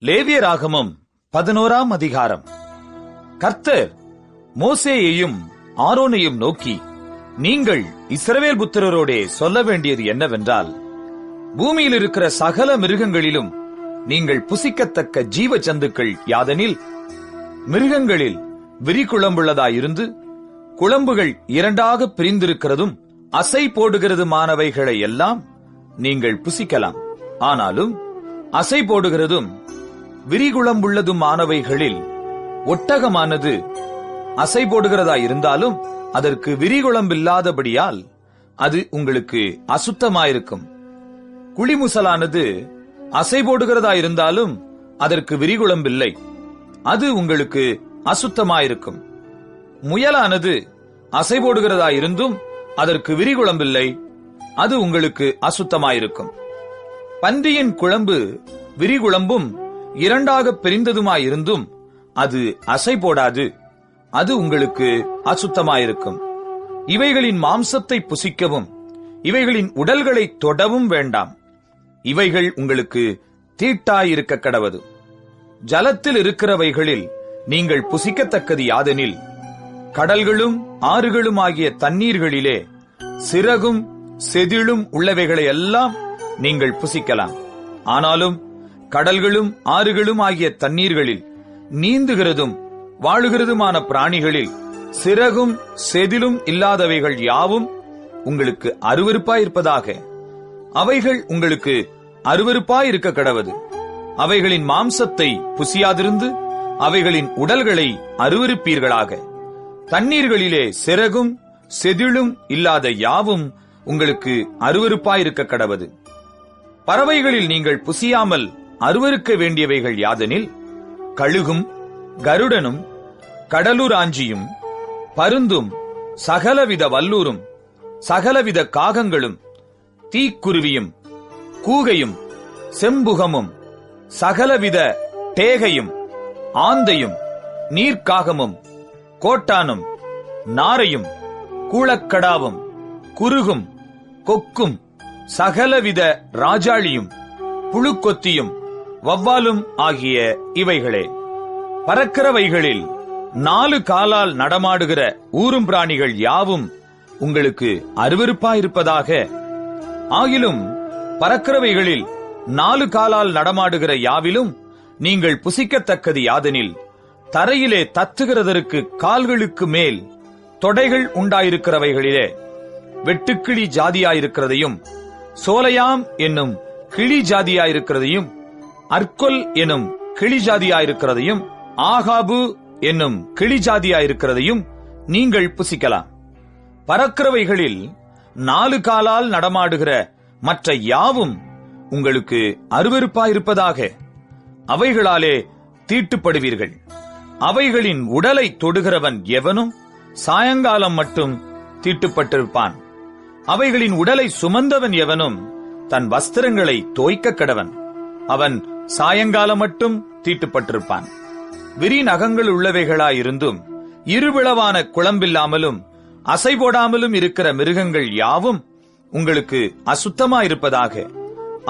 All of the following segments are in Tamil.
லேவியராகமம் 11ஆம் அதிகாரம். கர்த்தர் மோசேயையும் ஆரோனையும் நோக்கி, நீங்கள் இஸ்ரவேல் புத்திரரோடே சொல்ல வேண்டியது என்னவென்றால், பூமியில் இருக்கிற சகல மிருகங்களிலும் நீங்கள் புசிக்கத்தக்க ஜீவ ஜந்துக்கள் யாதெனில், மிருகங்களில் விரிகுளம்புள்ளதாயிருந்து குளம்புகள் இரண்டாக பிரிந்திருக்கிறதும் அசை போடுகிறதுமானவைகளை எல்லாம் நீங்கள் புசிக்கலாம். ஆனாலும் அசை போடுகிறதும் விரிகுளம்புள்ளதுமானவைகளில் ஒட்டகமானது அசை போடுகிறதாயிருந்தாலும் அதற்கு விரிகுளம்பில்லாதபடியால் அது உங்களுக்கு அசுத்தமாயிருக்கும். குளிமுசலானது அசை போடுகிறதாயிருந்தாலும் அதற்கு விரிகுளம்பில்லை, அது உங்களுக்கு அசுத்தமாயிருக்கும். முயலானது அசை போடுகிறதாயிருந்தும் அதற்கு விரிகுளம்பில்லை, அது உங்களுக்கு அசுத்தமாயிருக்கும். பன்றியின் குழம்பு விரிகுளம்பும் இரண்டாக பிரிந்ததுமாயிருந்தும் அது அசை போடாது, அது உங்களுக்கு அசுத்தமாயிருக்கும். இவைகளின் மாம்சத்தை புசிக்கவும் இவைகளின் உடல்களை தொடவும் வேண்டாம், இவைகள் உங்களுக்கு தீட்டாயிருக்க கடவது. ஜலத்தில் இருக்கிறவைகளில் நீங்கள் புசிக்கத்தக்கது யாதெனில், கடல்களும் ஆறுகளும் ஆகிய தண்ணீர்களிலே சிறகும் செதிளும் உள்ளவைகளை எல்லாம் நீங்கள் புசிக்கலாம். ஆனாலும் கடல்களும் ஆறுகளும் ஆகிய தண்ணீர்களில் நீந்துகிறதும் வாழுகிறதுமான பிராணிகளில் சிறகும் செதிலும் இல்லாதவைகள் யாவும் உங்களுக்கு அருவருப்பாயிருப்பதாக. அவைகள் உங்களுக்கு அருவருப்பாயிருக்க கடவது. அவைகளின் மாம்சத்தை புசியாதிருந்து அவைகளின் உடல்களை அருவருப்பீர்களாக. தண்ணீர்களிலே சிறகும் செதிளும் இல்லாத யாவும் உங்களுக்கு அருவருப்பாயிருக்க கடவது. பறவைகளில் நீங்கள் புசியாமல் அருவருக்க வேண்டியவைகள் யாதெனில், கழுகும் கருடனும் கடலுராஞ்சியும் பருந்தும் சகலவித வல்லூரும் சகலவித காகங்களும் தீக்குருவியும் கூகையும் செம்புகமும் சகலவித டேகையும் ஆந்தையும் நீர்க்காகமும் கோட்டானும் நாரையும் கூளக்கடாவும் குருகும் கொக்கும் சகலவித ராஜாளியும் புழுக்கொத்தியும் வவ்வாலும் ஆகிய இவைகளே. பறக்கிறவைகளில் 4 காலால் நடமாடுகிற ஊரும் பிராணிகள் யாவும் உங்களுக்கு அருவருப்பாயிருப்பதாக. ஆகிலும் பறக்கிறவைகளில் 4 காலால் நடமாடுகிற யாவிலும் நீங்கள் புசிக்கத்தக்கது யாதெனில், தரையிலே தத்துகிறதற்கு கால்களுக்கு மேல் தொடைகள் உண்டாயிருக்கிறவைகளிலே வெட்டுக்கிளி ஜாதியாயிருக்கிறதையும், சோலையாம் என்னும் கிளி ஜாதியாயிருக்கிறதையும், அர்கொல் எனும் கிளி ஜாதியாயிருக்கிறதையும், ஆகாபு என்னும் கிளி ஜாதியாயிருக்கிறதையும் நீங்கள் புசிக்கலாம். பறக்கிறவைகளில் 4 காலால் நடமாடுகிற மற்ற யாவும் உங்களுக்கு அருவருப்பாயிருப்பதாக. அவைகளாலே தீட்டுப்படுவீர்கள். அவைகளின் உடலை தொடுகிறவன் எவனும் சாயங்காலம் மட்டும் தீட்டுப்பட்டிருப்பான். அவைகளின் உடலை சுமந்தவன் எவனும் தன் வஸ்திரங்களை தோய்க்க கடவன். அவன் சாயங்காலம் மட்டும் தீட்டுப்பட்டிருப்பான். விரி நகங்கள் உள்ளவைகளாயிருந்தும் இருவிளவான குளம்பில்லாமலும் அசை போடாமலும் இருக்கிற மிருகங்கள் யாவும் உங்களுக்கு அசுத்தமாயிருப்பதாக.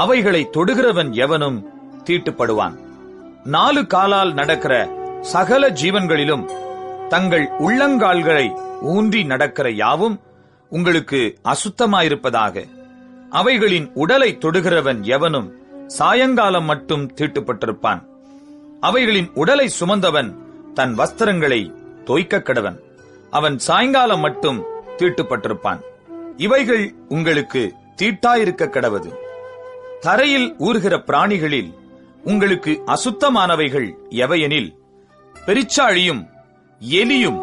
அவைகளை தொடுகிறவன் எவனும் தீட்டுப்படுவான். 4 காலால் நடக்கிற சகல ஜீவன்களிலும் தங்கள் உள்ளங்கால்களை ஊன்றி நடக்கிற யாவும் உங்களுக்கு அசுத்தமாயிருப்பதாக. அவைகளின் உடலை தொடுகிறவன் எவனும் சாயங்காலம் மட்டும் தீட்டுப்பட்டிருப்பான். அவைகளின் உடலை சுமந்தவன் தன் வஸ்திரங்களை தோய்க்க கடவன். அவன் சாயங்காலம் மட்டும் தீட்டுப்பட்டிருப்பான். இவைகள் உங்களுக்கு தீட்டாயிருக்க கடவது. தரையில் ஊறுகிற பிராணிகளில் உங்களுக்கு அசுத்தமானவைகள் எவையெனில், பெரிச்சாழியும் எலியும்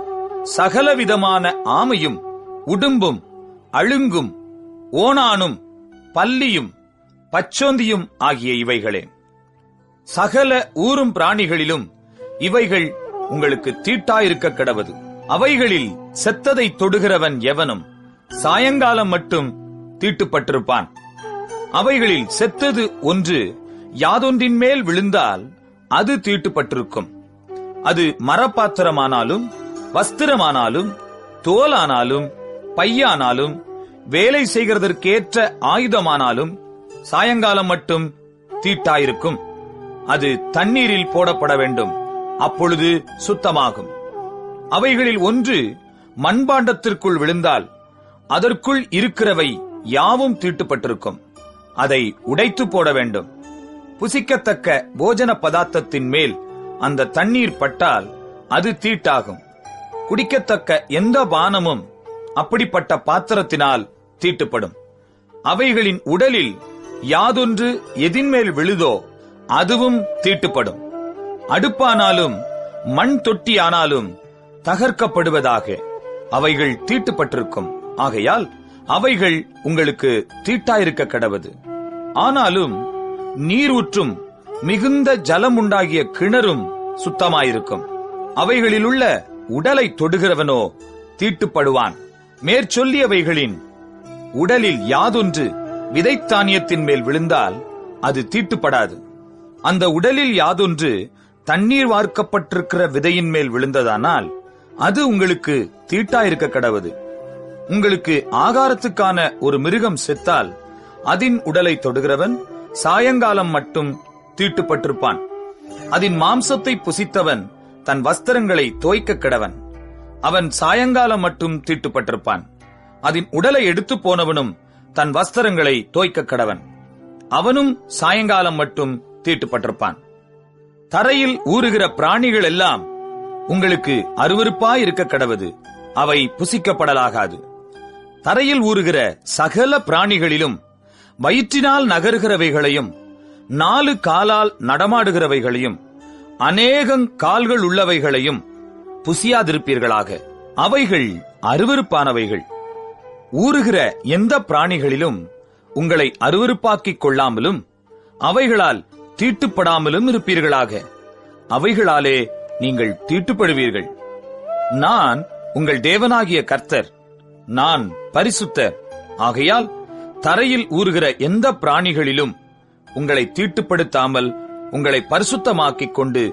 சகலவிதமான ஆமையும் உடும்பும் அழுங்கும் ஓணானும் பல்லியும் பச்சோந்தியும் ஆகிய இவைகளே. சகல ஊரும் பிராணிகளிலும் இவைகள் உங்களுக்கு தீட்டாயிருக்க கடவது. அவைகளில் செத்ததை தொடுகிறவன் எவனும் சாயங்காலம் மட்டும் தீட்டுப்பட்டிருப்பான். அவைகளில் செத்தது ஒன்று யாதொன்றின் மேல் விழுந்தால் அது தீட்டுப்பட்டிருக்கும். அது மரப்பாத்திரமானாலும் வஸ்திரமானாலும் தோலானாலும் பையானாலும் வேலை செய்கிறதற்கேற்ற ஆயுதமானாலும் சாயங்காலம் மட்டும் தீட்டாயிருக்கும். அது தண்ணீரில் போடப்பட வேண்டும். அப்பொழுது சுத்தமாகும். அவைகளில் ஒன்று மண்பாண்டத்திற்குள் விழுந்தால் அதற்குள் இருக்கிறவை யாவும் தீட்டுப்பட்டிருக்கும். அதை உடைத்து போட வேண்டும். புசிக்கத்தக்க போஜன பதார்த்தத்தின் மேல் அந்த தண்ணீர் பட்டால் அது தீட்டாகும். குடிக்கத்தக்க எந்த பானமும் அப்படிப்பட்ட பாத்திரத்தினால் தீட்டுப்படும். அவைகளின் உடலில் யாதொன்று எதின்மேல் விழுதோ அதுவும் தீட்டுப்படும். அடுப்பானாலும் மண் தொட்டியானாலும் தகர்க்கப்படுவதாக. அவைகள் தீட்டுப்பட்டிருக்கும். ஆகையால் அவைகள் உங்களுக்கு தீட்டாயிருக்க கடவது. ஆனாலும் நீரூற்றும் மிகுந்த ஜலம் உண்டாகிய கிணறும் சுத்தமாயிருக்கும். அவைகளிலுள்ள உடலை தொடுகிறவனோ தீட்டுப்படுவான். மேற்சொல்லியவைகளின் உடலில் யாதொன்று விதைத்தானியத்தின் மேல் விழுந்தால் அது தீட்டுப்படாது. அந்த உடலில் யாதொன்று தண்ணீர் வார்க்கப்பட்டிருக்கிற விதையின் மேல் விழுந்ததானால் அது உங்களுக்கு தீட்டாயிருக்க கடவது. உங்களுக்கு ஆகாரத்துக்கான ஒரு மிருகம் செத்தால் அதன் உடலை தொடுகிறவன் சாயங்காலம் மட்டும் தீட்டுப்பட்டிருப்பான். அதன் மாம்சத்தை புசித்தவன் தன் வஸ்திரங்களை தோய்க்க கடவன். அவன் சாயங்காலம் மட்டும் தீட்டுப்பட்டிருப்பான். அதன் உடலை எடுத்து போனவனும் தன் வஸ்திரங்களை தோய்க்க கடவன். அவனும் சாயங்காலம் மட்டும் தீட்டுப்பட்டிருப்பான். தரையில் ஊறுகிற பிராணிகள் எல்லாம் உங்களுக்கு அருவருப்பாயிருக்க கடவது. அவை புசிக்கப்படலாகாது. தரையில் ஊறுகிற சகல பிராணிகளிலும் வயிற்றினால் நகருகிறவைகளையும் 4 காலால் நடமாடுகிறவைகளையும் அநேகங் கால்கள் உள்ளவைகளையும் புசியாதிருப்பீர்களாக. அவைகள் அருவருப்பானவைகள். ஊறுகிற எந்த பிராணிகளிலும் உங்களை அருவருப்பாக்கிக் கொள்ளாமலும் அவைகளால் தீட்டுப்படாமலும் இருப்பீர்களாக. அவைகளாலே நீங்கள் தீட்டுப்படுவீர்கள். நான் உங்கள் தேவனாகிய கர்த்தர். நான் பரிசுத்தர். ஆகையால் தரையில் ஊறுகிற எந்த பிராணிகளிலும் உங்களை தீட்டுப்படுத்தாமல் உங்களை பரிசுத்தமாக்கிக் கொண்டு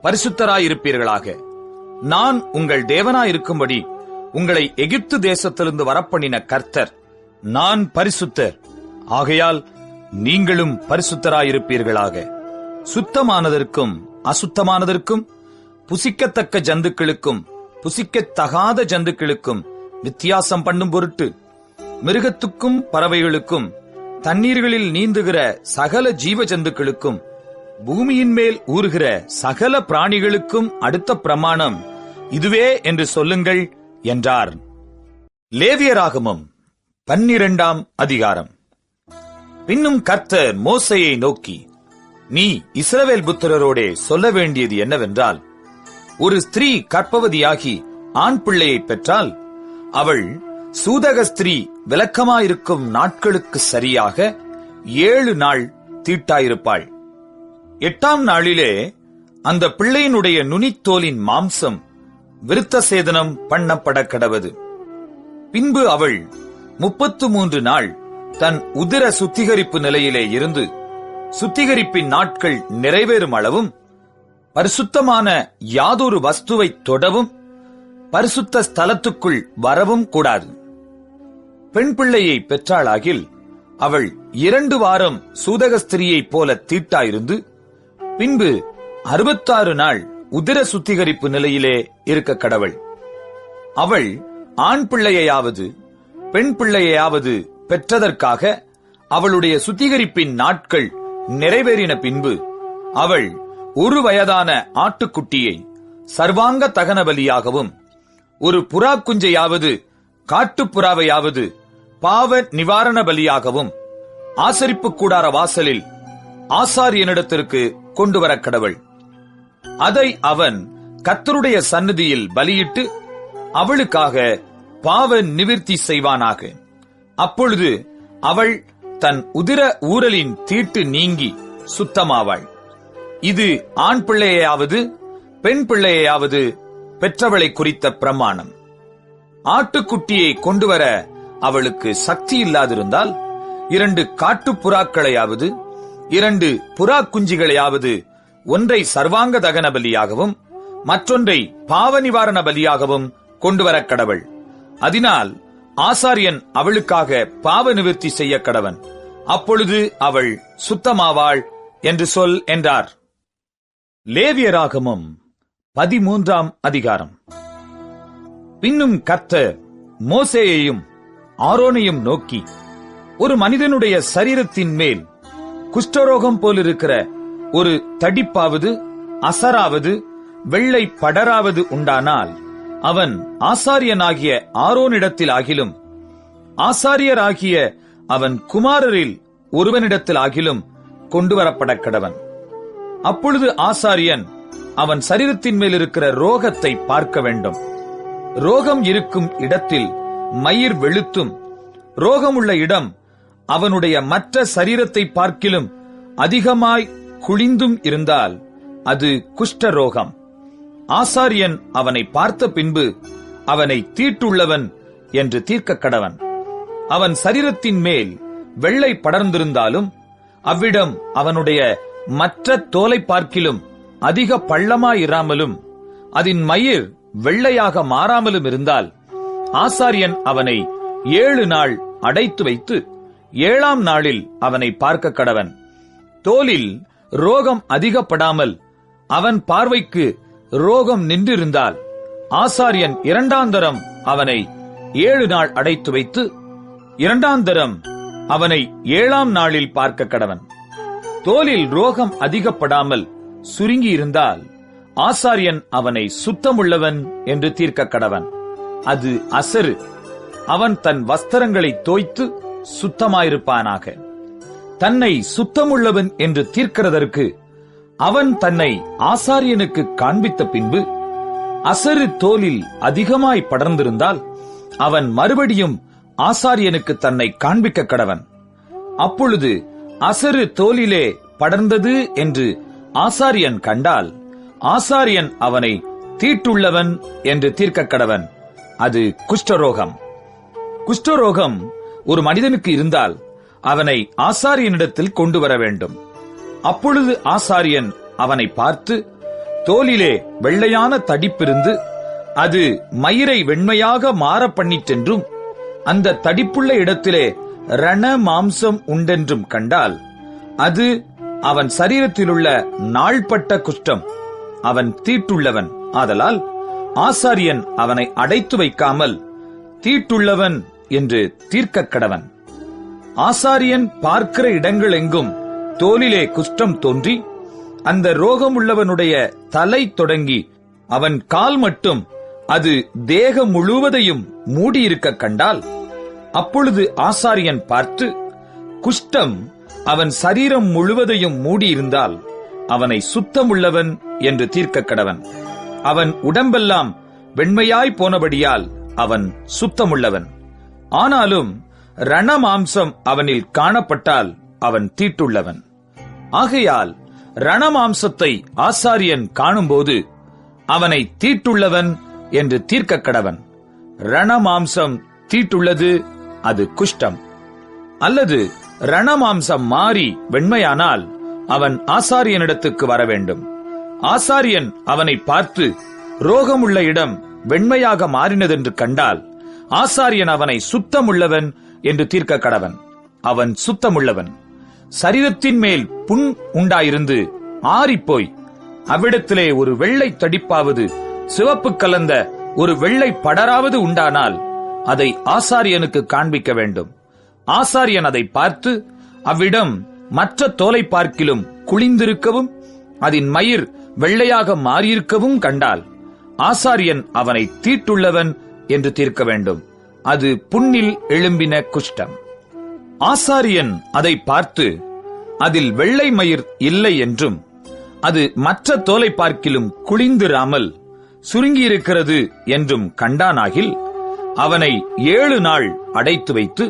பரிசுத்தராயிருப்பீர்களாக. நான் உங்கள் தேவனாயிருக்கும்படி உங்களை எகிப்து தேசத்திலிருந்து வரப்பண்ணின கர்த்தர். நான் பரிசுத்தர். ஆகையால் நீங்களும் பரிசுத்தராயிருப்பீர்களாக. சுத்தமானதற்கும் அசுத்தமானதற்கும், புசிக்கத்தக்க ஜந்துக்களுக்கும் புசிக்கத்தகாத ஜந்துக்களுக்கும் வித்தியாசம் பண்ணும் பொருட்டு மிருகத்துக்கும் பறவைகளுக்கும் தண்ணீர்களில் நீந்துகிற சகல ஜீவ ஜந்துக்களுக்கும் பூமியின் மேல் ஊறுகிற சகல பிராணிகளுக்கும் அடுத்த பிரமாணம் இதுவே என்று சொல்லுங்கள் என்றார். லேவியராகமம் 12ஆம் அதிகாரம். பின்னும் கர்த்தர் மோசேயை நோக்கி, நீ இஸ்ரவேல் புத்திரரோடே சொல்ல வேண்டியது என்னவென்றால், ஒரு ஸ்திரீ கர்ப்பவதியாகி ஆண் பிள்ளையை பெற்றால் அவள் சூதக ஸ்திரீ விலக்கமாயிருக்கும் நாட்களுக்கு சரியாக 7 நாள் தீட்டாயிருப்பாள். 8ஆம் நாளிலே அந்த பிள்ளையினுடைய நுனித்தோலின் மாம்சம் விருத்த சேதனம் பண்ணப்பட கடவது. பின்பு அவள் 33 நாள் தன் உதிர சுத்திகரிப்பு நிலையிலே இருந்து சுத்திகரிப்பின் நாட்கள் நிறைவேறும் அளவும் பரிசுத்தமான யாதொரு வஸ்துவை தொடவும் பரிசுத்த ஸ்தலத்துக்குள் வரவும் கூடாது. பெண் பிள்ளையை பெற்றாளாகில் அவள் 2 வாரம் சூதகஸ்திரியைப் போல தீட்டாயிருந்து பின்பு 66 நாள் உதிர சுத்திகரிப்பு நிலையிலே இருக்க கடவள். அவள் ஆண் பிள்ளையாவது பெண் பிள்ளையாவது பெற்றதற்காக அவளுடைய சுத்திகரிப்பின் நாட்கள் நிறைவேறின பின்பு அவள் 1 வயதான ஆட்டுக்குட்டியை சர்வாங்க தகன பலியாகவும், ஒரு புறா குஞ்சையாவது காட்டுப்புறாவையாவது பாவ நிவாரண பலியாகவும் ஆசரிப்பு கூடார வாசலில் ஆசாரியனிடத்திற்கு கொண்டு வர கடவள். அதை அவன் கர்த்தருடைய சந்நிதியில் பலியிட்டு அவளுக்காக பாவ நிவிர்த்தி செய்வானாக. அப்பொழுது அவள் தன் உதிர ஊரலின் தீட்டு நீங்கி சுத்தமாவாள். இது ஆண் பிள்ளையாவது பெண் பிள்ளையாவது பெற்றவளை குறித்த பிரமாணம். ஆட்டுக்குட்டியை கொண்டுவர அவளுக்கு சக்தி இல்லாதிருந்தால் 2 காட்டுப்புறாக்களையாவது 2 புறா குஞ்சுகளையாவது ஒன்றை சர்வாங்க தகன பலியாகவும் மற்றொன்றை பாவ நிவாரண பலியாகவும் கொண்டுவர கடவள். அதனால் ஆசாரியன் அவளுக்காக பாவ நிவிர்த்தி செய்ய கடவன். அப்பொழுது அவள் சுத்தமாவாள் என்று சொல் என்றார். லேவியராகமம் 13ஆம் அதிகாரம். பின்னும் கர்த்தர் மோசேயையும் ஆரோனையும் நோக்கி, ஒரு மனிதனுடைய சரீரத்தின் மேல் குஷ்டரோகம் போலிருக்கிற ஒரு தடிப்பாவது அசராவது வெள்ளை படராவது உண்டானால் அவன் ஆசாரியனாகிய ஆரோனிடத்தில் ஆகிலும் ஆசாரியராகிய அவன் குமாரரில் ஒருவனிடத்தில் ஆகிலும் கொண்டுவரப்பட கடவன். அப்பொழுது ஆசாரியன் அவன் சரீரத்தின் மேல் இருக்கிற ரோகத்தை பார்க்க வேண்டும். ரோகம் இருக்கும் இடத்தில் மயிர் வெளுத்தும் ரோகமுள்ள இடம் அவனுடைய மற்ற சரீரத்தை பார்க்கிலும் அதிகமாய் குழிந்தும் இருந்தால் அது குஷ்டரோகம். ஆசாரியன் அவனை பார்த்த பின்பு அவனை தீட்டுள்ளவன் என்று தீர்க்க கடவன். அவன் சரீரத்தின் மேல் வெள்ளை படர்ந்திருந்தாலும் அவ்விடம் அவனுடைய மற்ற தோலை பார்க்கிலும் அதிக பள்ளமாயிராமலும் அதன் மயிர் வெள்ளையாக மாறாமலும் இருந்தால் ஆசாரியன் அவனை 7 நாள் அடைத்து வைத்து 7ஆம் நாளில் அவனை பார்க்க கடவன். தோலில் ரோகம் அதிகப்படாமல் அவன் பார்வைக்கு ரோகம் நின்றிருந்தால் ஆசாரியன் 2ஆந்தரம் அவனை 7 நாள் அடைத்து வைத்து 2ஆந்தரம் அவனை 7ஆம் நாளில் பார்க்க கடவன். தோலில் ரோகம் அதிகப்படாமல் சுருங்கி இருந்தால் ஆசாரியன் அவனை சுத்தமுள்ளவன் என்று தீர்க்க கடவன். அது அசரு. அவன் தன் வஸ்திரங்களை தோய்த்து சுத்தமாயிருப்பானாக. தன்னை சுத்தமுள்ளவன் என்று தீர்க்கிறதற்கு அவன் தன்னை ஆசாரியனுக்கு காண்பித்த பின்பு அசரு தோலில் அதிகமாய் படர்ந்திருந்தால் அவன் மறுபடியும் ஆசாரியனுக்கு தன்னை காண்பிக்க கடவன். அப்பொழுது அசரு தோலிலே படர்ந்தது என்று ஆசாரியன் கண்டால் ஆசாரியன் அவனை தீட்டுள்ளவன் என்று தீர்க்க கடவன். அது குஷ்டரோகம். குஷ்டரோகம் ஒரு மனிதனுக்கு இருந்தால் அவனை ஆசாரியனிடத்தில் கொண்டு வர வேண்டும். அப்பொழுது ஆசாரியன் அவனை பார்த்து, தோலிலே வெள்ளையான தடிப்பிருந்து அது மயிரை வெண்மையாக மாற பண்ணிற்றென்றும் அந்த தடிப்புள்ள இடத்திலே ரண மாம்சம் உண்டென்றும் கண்டால் அது அவன் சரீரத்திலுள்ள நாள்பட்ட குஷ்டம். அவன் தீட்டுள்ளவன். ஆதலால் ஆசாரியன் அவனை அடைத்து வைக்காமல் தீட்டுள்ளவன் என்று தீர்க்க கடவன். ஆசாரியன் பார்க்கிற இடங்கள் எங்கும் தோலிலே குஷ்டம் தோன்றி அந்த ரோகமுள்ளவனுடைய தலை தொடங்கி அவன் கால் மட்டும் அது தேகம் முழுவதையும் மூடியிருக்க கண்டால் அப்பொழுது ஆசாரியன் பார்த்து, குஷ்டம் அவன் சரீரம் முழுவதையும் மூடியிருந்தால் அவனை சுத்தமுள்ளவன் என்று தீர்க்க கடவன். அவன் உடம்பெல்லாம் வெண்மையாய் போனபடியால் அவன் சுத்தமுள்ளவன். ஆனாலும் ரணமாம்சம் அவனில் காணப்பட்டால் அவன் தீட்டுள்ளவன். ஆகையால் ரணமாம்சத்தை ஆசாரியன் காணும்போது அவனை தீட்டுள்ளவன் என்று தீர்க்க கடவன். ரணமாம்சம் தீட்டுள்ளது, அது குஷ்டம். அல்லது ரணமாம்சம் மாறி வெண்மையானால் அவன் ஆசாரியனிடத்துக்கு வர வேண்டும். ஆசாரியன் அவனை பார்த்து ரோகமுள்ள இடம் வெண்மையாக மாறினதென்று கண்டால் ஆசாரியன் அவனை சுத்தமுள்ளவன் என்று தீர்க்க கடவன். அவன் சுத்தமுள்ளவன். சரீரத்தின் மேல் புண் உண்டாயிருந்து ஆறிப்போய் அவ்விடத்திலே ஒரு வெள்ளை தடிப்பாவது சிவப்பு கலந்த ஒரு வெள்ளை படராவது உண்டானால் அதை ஆசாரியனுக்கு காண்பிக்க வேண்டும். ஆசாரியன் அதை பார்த்து அவ்விடம் மற்ற தோலை பார்க்கிலும் குளிந்திருக்கவும் அதன் மயிர் வெள்ளையாக மாறியிருக்கவும் கண்டால் ஆசாரியன் அவனை தீட்டுள்ளவன் என்று தீர்க்க வேண்டும். அது புண்ணில் எழும்பின குஷ்டம். ஆசாரியன் அதை பார்த்து அதில் வெள்ளை மயிர் இல்லை என்றும் அது மற்ற தோலை பார்க்கிலும் குளிந்திராமல் சுருங்கியிருக்கிறது என்றும் கண்டானாகில் அவனை 7 நாள் அடைத்து வைத்து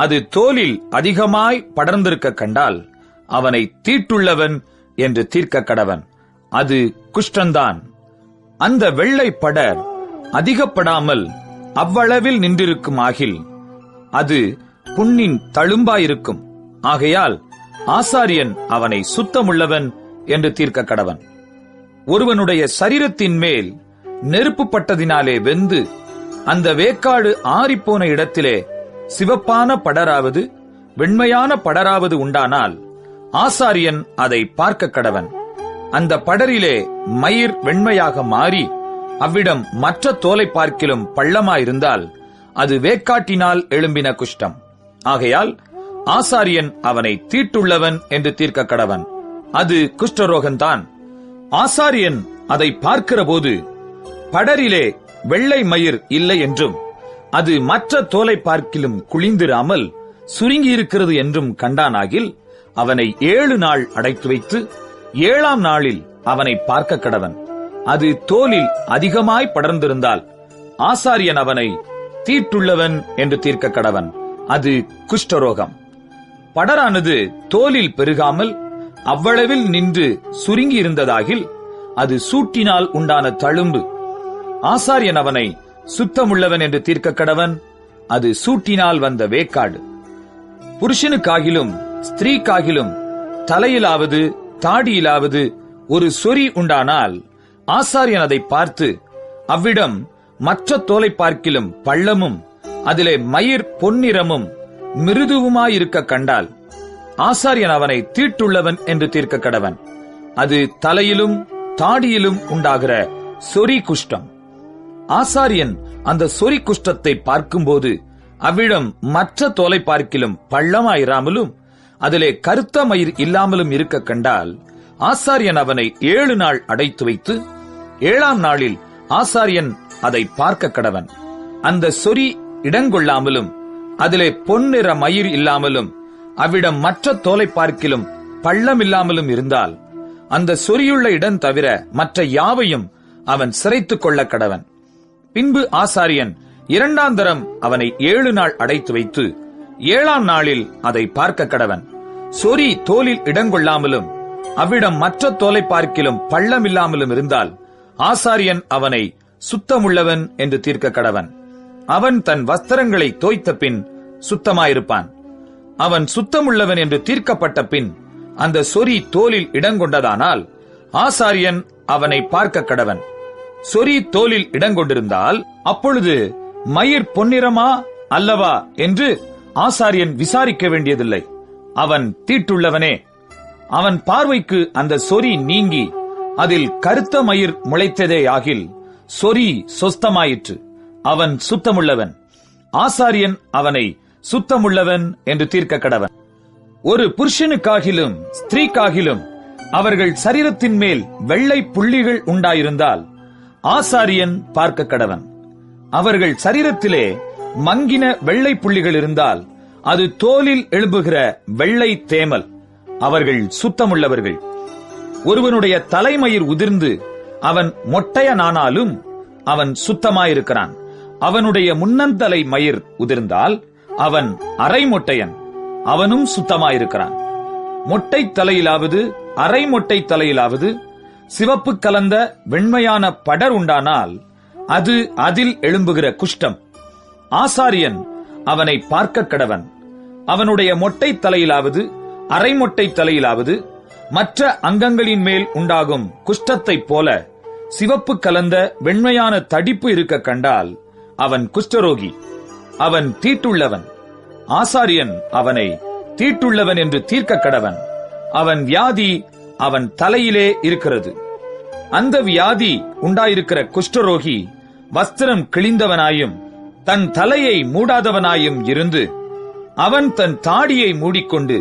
அது தோலில் அதிகமாய் படர்ந்திருக்க கண்டால் அவனை தீட்டுள்ளவன் என்று தீர்க்க கடவன். அது குஷ்டந்தான். அந்த வெள்ளை படர் அதிகப்படாமல் அவ்வளவில் நின்றிருக்கும் ஆகில் அது புண்ணின் தழும்பாயிருக்கும். ஆகையால் ஆசாரியன் அவனை சுத்தமுள்ளவன் என்று தீர்க்க கடவன். ஒருவனுடைய சரீரத்தின் மேல் நெருப்பு பட்டதினாலே வெந்து அந்த வேக்காடு ஆறிப்போன இடத்திலே சிவப்பான படராவது வெண்மையான படராவது உண்டானால் ஆசாரியன் அதை பார்க்க கடவன். அந்த படரிலே மயிர் வெண்மையாக மாறி அவ்விடம் மற்ற தோலை பார்க்கிலும் பள்ளமாயிருந்தால் அது வேக்காட்டினால் எழும்பின குஷ்டம். ஆகையால் ஆசாரியன் அவனை தீட்டுள்ளவன் என்று தீர்க்க கடவன். அது குஷ்டரோகந்தான். ஆசாரியன் அதை பார்க்கிறபோது படரிலே வெள்ளை மயிர் இல்லை என்றும் அது மற்ற தோலை பார்க்கிலும் குளிந்திராமல் சுருங்கியிருக்கிறது என்றும் கண்டானாகில் அவனை 7 நாள் அடைத்து வைத்து 7ஆம் நாளில் அவனை பார்க்க கடவன். அது தோலில் அதிகமாய் படர்ந்திருந்தால் ஆசாரியன் அவனை தீட்டுள்ளவன் என்று தீர்க்க கடவன். அது குஷ்டரோகம். படரானது தோலில் பெருகாமல் அவ்வளவில் நின்று சுருங்கி இருந்ததாகில் அது சூட்டினால் உண்டான தழும்பு. ஆசாரியன் அவனை சுத்தமுள்ளவன் என்று தீர்க்க கடவன். அது சூட்டினால் வந்த வேக்காடு. புருஷனுக்காகிலும் ஸ்திரீக்காகிலும் தலையிலாவது தாடியிலாவது ஒரு சொறி உண்டானால் ஆசாரியன் அதை பார்த்து அவ்விடம் மற்ற தோலை பார்க்கிலும் பள்ளமும் அதிலே மயிர் பொன்னிறமும் மிருதுவுமாயிருக்க கண்டால் ஆசாரியன் அவனை தீட்டுள்ளவன் என்று தீர்க்க கடவன். அது தலையிலும் தாடியிலும் உண்டாகிற சொறி குஷ்டம். ஆசாரியன் அந்த சொறி குஷ்டத்தை பார்க்கும்போது அவ்விடம் மற்ற தோலை பார்க்கிலும் பள்ளமாயிராமலும் அதிலே கருத்த மயிர் இல்லாமலும் இருக்க கண்டால் ஆசாரியன் அவனை 7 நாள் அடைத்து வைத்து 7ஆம் நாளில் ஆசாரியன் அதை பார்க்க கடவன். அந்த சொறி இடங்கொள்ளாமலும் அதிலே பொன்னிற மயிர் இல்லாமலும் அவ்விடம் மற்ற தோலை பார்க்கிலும் பள்ளமில்லாமலும் இருந்தால் அந்த சொறியுள்ள இடம் தவிர மற்ற யாவையும் அவன் சிரைத்துக் கொள்ள கடவன். பின்பு ஆசாரியன் 2ஆம் தரம் அவனை 7 நாள் அடைத்து வைத்து 7ஆம் நாளில் அதை பார்க்க கடவன். சொறி தோலில் இடங்கொள்ளாமலும் அவ்விடம் மற்ற தோலை பார்க்கிலும் பள்ளமில்லாமலும் இருந்தால் ஆசாரியன் அவனை சுத்தமுள்ளவன் என்று தீர்க்க கடவன். அவன் தன் வஸ்திரங்களை தோய்த்த பின் சுத்தமாயிருப்பான். அவன் சுத்தமுள்ளவன் என்று தீர்க்கப்பட்ட பின் அந்த சொறி தோலில் இடங்கொண்டதானால் ஆசாரியன் அவனை பார்க்க கடவன். சொறி தோலில் இடங்கொண்டிருந்தால் அப்பொழுது மயிர் பொன்னிறமா அல்லவா என்று ஆசாரியன் விசாரிக்க வேண்டியதில்லை. அவன் தீட்டுள்ளவனே. அவன் பார்வைக்கு அந்த சொறி நீங்கி அதில் கருத்த மயிர் முளைத்ததேயாகில் சொறி சொஸ்தமாயிற்று. அவன் சுத்தமுள்ளவன். ஆசாரியன் அவனை சுத்தமுள்ளவன் என்று தீர்க்க கடவன். ஒரு புருஷனுக்காகிலும் ஸ்திரீக்காகிலும் அவர்கள் சரீரத்தின் மேல் வெள்ளை புள்ளிகள் உண்டாயிருந்தால் ஆசாரியன் பார்க்க கடவன். அவர்கள் சரீரத்திலே மங்கின வெள்ளை புள்ளிகள் இருந்தால் அது தோலில் எழும்புகிற வெள்ளை தேமல். அவர்கள் சுத்தமுள்ளவர்கள். ஒருவனுடைய தலைமயிர் உதிர்ந்து அவன் மொட்டையனானாலும் அவன் சுத்தமாயிருக்கிறான். அவனுடைய முன்னந்தலை மயிர் உதிர்ந்தால் அவன் அரை மொட்டையன், அவனும் சுத்தமாயிருக்கிறான். மொட்டை தலையிலாவது அரை மொட்டை தலையிலாவது சிவப்பு கலந்த வெண்மையான படர் உண்டானால் அது அதில் எழும்புகிற குஷ்டம். ஆசாரியன் அவனை பார்க்க கடவன். அவனுடைய மொட்டை தலையிலாவது அரை மொட்டை தலையிலாவது மற்ற அங்கங்களின் மேல் உண்டாகும் குஷ்டத்தைப் போல சிவப்பு கலந்த வெண்மையான தடிப்பு இருக்க கண்டால் அவன் குஷ்டரோகி. அவன் தீட்டுள்ளவன். ஆசாரியன் அவனை தீட்டுள்ளவன் என்று தீர்க்க கடவன். அவன் வியாதி அவன் தலையிலே இருக்கிறது. அந்த வியாதி உண்டாயிருக்கிற குஷ்டரோகி வஸ்திரம் கிழிந்தவனாயும் தன் தலையை மூடாதவனாயும் இருந்து அவன் தன் தாடியை மூடிக்கொண்டு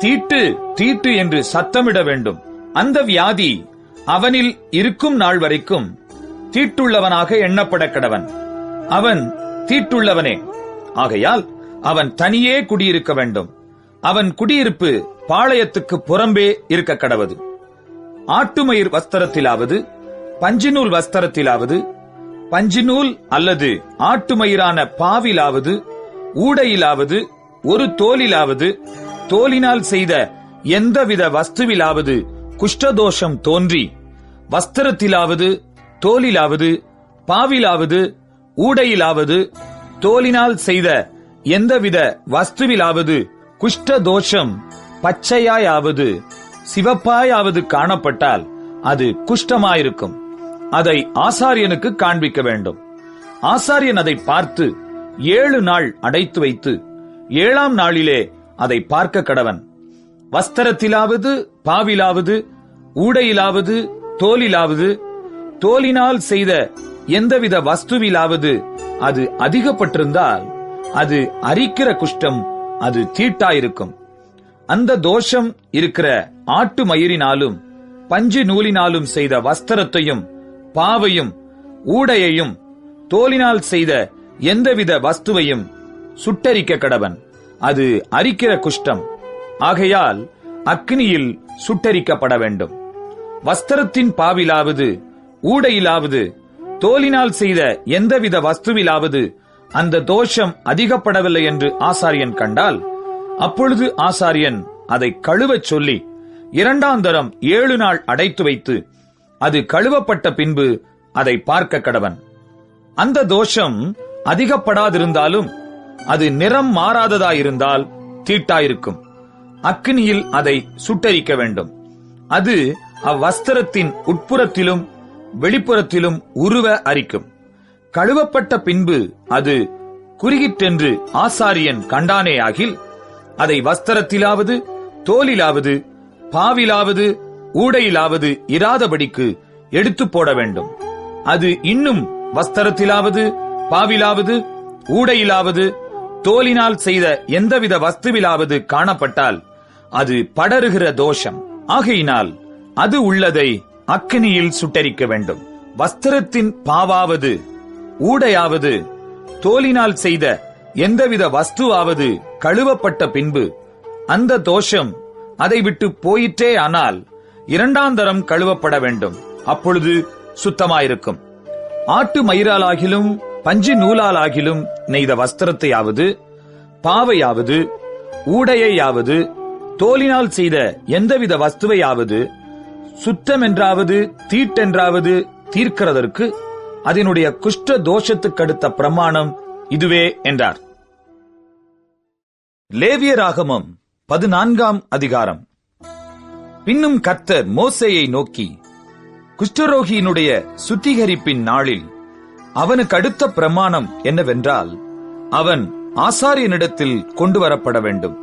தீட்டு தீட்டு என்று சத்தமிட வேண்டும். அந்த வியாதி அவனில் இருக்கும் நாள் வரைக்கும் தீட்டுள்ளவனாக எண்ணப்பட கடவன். அவன் தீட்டுள்ளவனே. ஆகையால் அவன் தனியே குடியிருக்க வேண்டும். அவன் குடியிருப்பு பாளையத்துக்கு புறம்பே இருக்க கடவது. ஆட்டுமயிர் வஸ்திரத்திலாவது பஞ்சினூல் வஸ்திரத்திலாவது பஞ்சினூல் அல்லது ஆட்டுமயிரான பாவிலாவது ஊடையிலாவது ஒரு தோலிலாவது தோலினால் செய்த எந்தவித வஸ்துவிலாவது குஷ்டதோஷம் தோன்றி வஸ்திரத்திலாவது தோலிலாவது பாவிலாவது ஊடையிலாவது தோலினால் செய்த எந்தவித வஸ்துவிலாவது குஷ்டதோஷம் பச்சையாயாவது சிவப்பாயாவது காணப்பட்டால் அது குஷ்டமாயிருக்கும். அதை ஆசாரியனுக்கு காண்பிக்க வேண்டும். ஆசாரியன் அதை பார்த்து 7 நாள் அடைத்து வைத்து 7ஆம் நாளிலே அதை பார்க்க கடவன். வஸ்திரத்திலாவது பாவிலாவது ஊடையிலாவது தோலிலாவது தோலினால் செய்த எந்தவித வஸ்துவிலாவது அது அதிகப்பட்டிருந்தால் அது அரிக்கிற குஷ்டம், அது தீட்டாயிருக்கும். அந்த தோஷம் இருக்கிற ஆட்டு மயிரினாலும் பஞ்சு நூலினாலும் செய்த வஸ்திரத்தையும் பாவையும் ஊடையையும் தோலினால் செய்த எந்தவித வஸ்துவையும் சுட்டரிக்க கடவன். அது அரிக்கிற குஷ்டம், ஆகையால் அக்னியில் சுட்டரிக்கப்பட வேண்டும். வஸ்திரத்தின் பாவிலாவது ஊடையிலாவது தோலினால் செய்த எந்தவித வஸ்துவிலாவது அந்த தோஷம் அதிகப்படவில்லை என்று ஆசாரியன் கண்டால், அப்பொழுது ஆசாரியன் அதை கழுவச் சொல்லி 2ஆம் தரம் 7 நாள் அடைத்து வைத்து அது கழுவப்பட்ட பின்பு அதை பார்க்க கடவன். அந்த தோஷம் அதிகப்படாதிருந்தாலும் அது நிறம் மாறாததாயிருந்தால் தீட்டாயிருக்கும். அக்னியில் அதை சுட்டரிக்க வேண்டும். அது அவ்வஸ்திரத்தின் உட்புறத்திலும் வெளிப்புறத்திலும் உருவ அரிக்கும். கழுவப்பட்ட பின்பு அது குறுகிற்றென்று ஆசாரியன் கண்டானேயாகில், அதை வஸ்திரத்திலாவது தோலிலாவது பாவிலாவது ஊடையிலாவது இராதபடிக்கு எடுத்து போட வேண்டும். அது இன்னும் வஸ்திரத்திலாவது பாவிலாவது ஊடையிலாவது தோலினால் செய்த எந்தவித வஸ்துவிலாவது காணப்பட்டால் அது படருகிற தோஷம். ஆகையினால் அது உள்ளதை அக்கினியில் சுட்டரிக்க வேண்டும். வஸ்திரத்தின் பாவாவது ஊடையாவது தோலினால் செய்த எந்தவித வஸ்துவாவது கழுவப்பட்ட பின்பு அந்த தோஷம் அதை விட்டு போயிற்றே, ஆனால் 2ஆம் தரம் கழுவப்பட வேண்டும். அப்பொழுது சுத்தமாயிருக்கும். ஆட்டு மயிராலாகிலும் பஞ்சு நூலாலாகிலும் நெய்த வஸ்திரத்தையாவது பாவையாவது ஊடையாவது தோலினால் செய்த எந்தவித வஸ்துவையாவது சுத்தமென்றாவது தீட்டென்றாவது தீர்க்கிறதற்கு அதனுடைய குஷ்ட தோஷத்துக்கடுத்த பிரமாணம் இதுவே என்றார். லேவியராகமம் 14ஆம் அதிகாரம். பின்னும் கர்த்தர் மோசேயை நோக்கி, குஷ்டரோகியினுடைய சுத்திகரிப்பின் நாளில் அவனுக்கு அடுத்த பிரமாணம் என்னவென்றால், அவன் ஆசாரியனிடத்தில் கொண்டு வரப்பட வேண்டும்.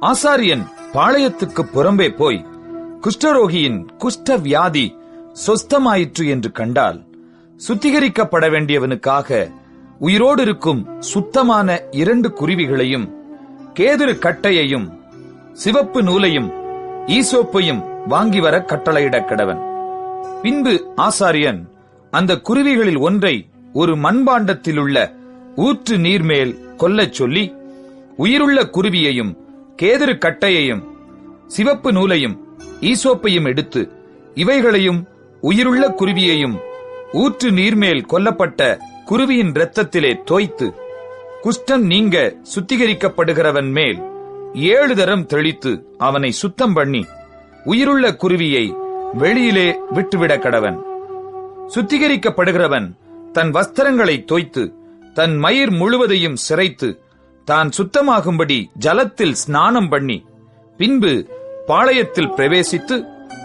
ஆசாரியன் பாளையத்துக்கு புறம்பே போய் குஷ்டரோகியின் குஷ்ட வியாதி சொஸ்தமாயிற்று என்று கண்டால், சுத்திகரிக்கப்பட வேண்டியவனுக்காக உயிரோடு இருக்கும் சுத்தமான 2 குருவிகளையும் கேதுரு கட்டையையும் சிவப்பு நூலையும் ஈசோப்பையும் வாங்கி வர கட்டளையிடக் கடவன். பின்பு ஆசாரியன் அந்த குருவிகளில் ஒன்றை ஒரு மண்பாண்டத்திலுள்ள ஊற்று நீர்மேல் கொல்லச் சொல்லி, உயிருள்ள குருவியையும் கேதுரு கட்டையையும் சிவப்பு நூலையும் ஈசோப்பையும் எடுத்து இவைகளையும் உயிருள்ள குருவியையும் ஊற்று நீர்மேல் கொல்லப்பட்ட குருவியின் இரத்தத்திலே தோய்த்து குஷ்டம் நீங்க சுத்திகரிக்கப்படுகிறவன் மேல் 7 தரம் தெளித்து அவனை சுத்தம் பண்ணி உயிருள்ள குருவியை வெளியிலே விட்டுவிட கடவன். சுத்திகரிக்கப்படுகிறவன் தன் வஸ்திரங்களை தோய்த்து தன் மயிர் முழுவதையும் சிரைத்து தான் சுத்தமாகும்படி ஜலத்தில் ஸ்நானம் பண்ணி பின்பு பாளையத்தில் பிரவேசித்து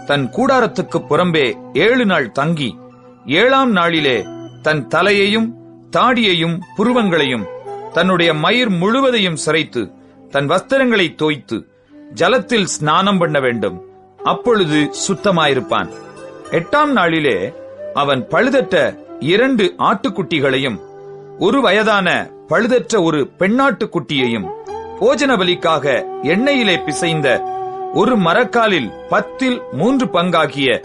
தன் கூடாரத்துக்கு புறம்பே 7 நாள் தங்கி 7ஆம் நாளிலே தன் தலையையும் தாடியையும் புருவங்களையும் தன்னுடைய மயிர் முழுவதையும் சிரைத்து தன் வஸ்திரங்களை தோய்த்து ஜலத்தில் ஸ்நானம் பண்ண வேண்டும். அப்பொழுது சுத்தமாயிருப்பான். 8ஆம் நாளிலே அவன் பழுதற்ற 2 ஆட்டுக்குட்டிகளையும் 1 வயதான பழுதற்ற ஒரு பெண்ணாட்டுக்குட்டியையும் போஜன பலிக்காக எண்ணெயிலே பிசைந்த 1 மரக்காலில் 10 3 பங்காகிய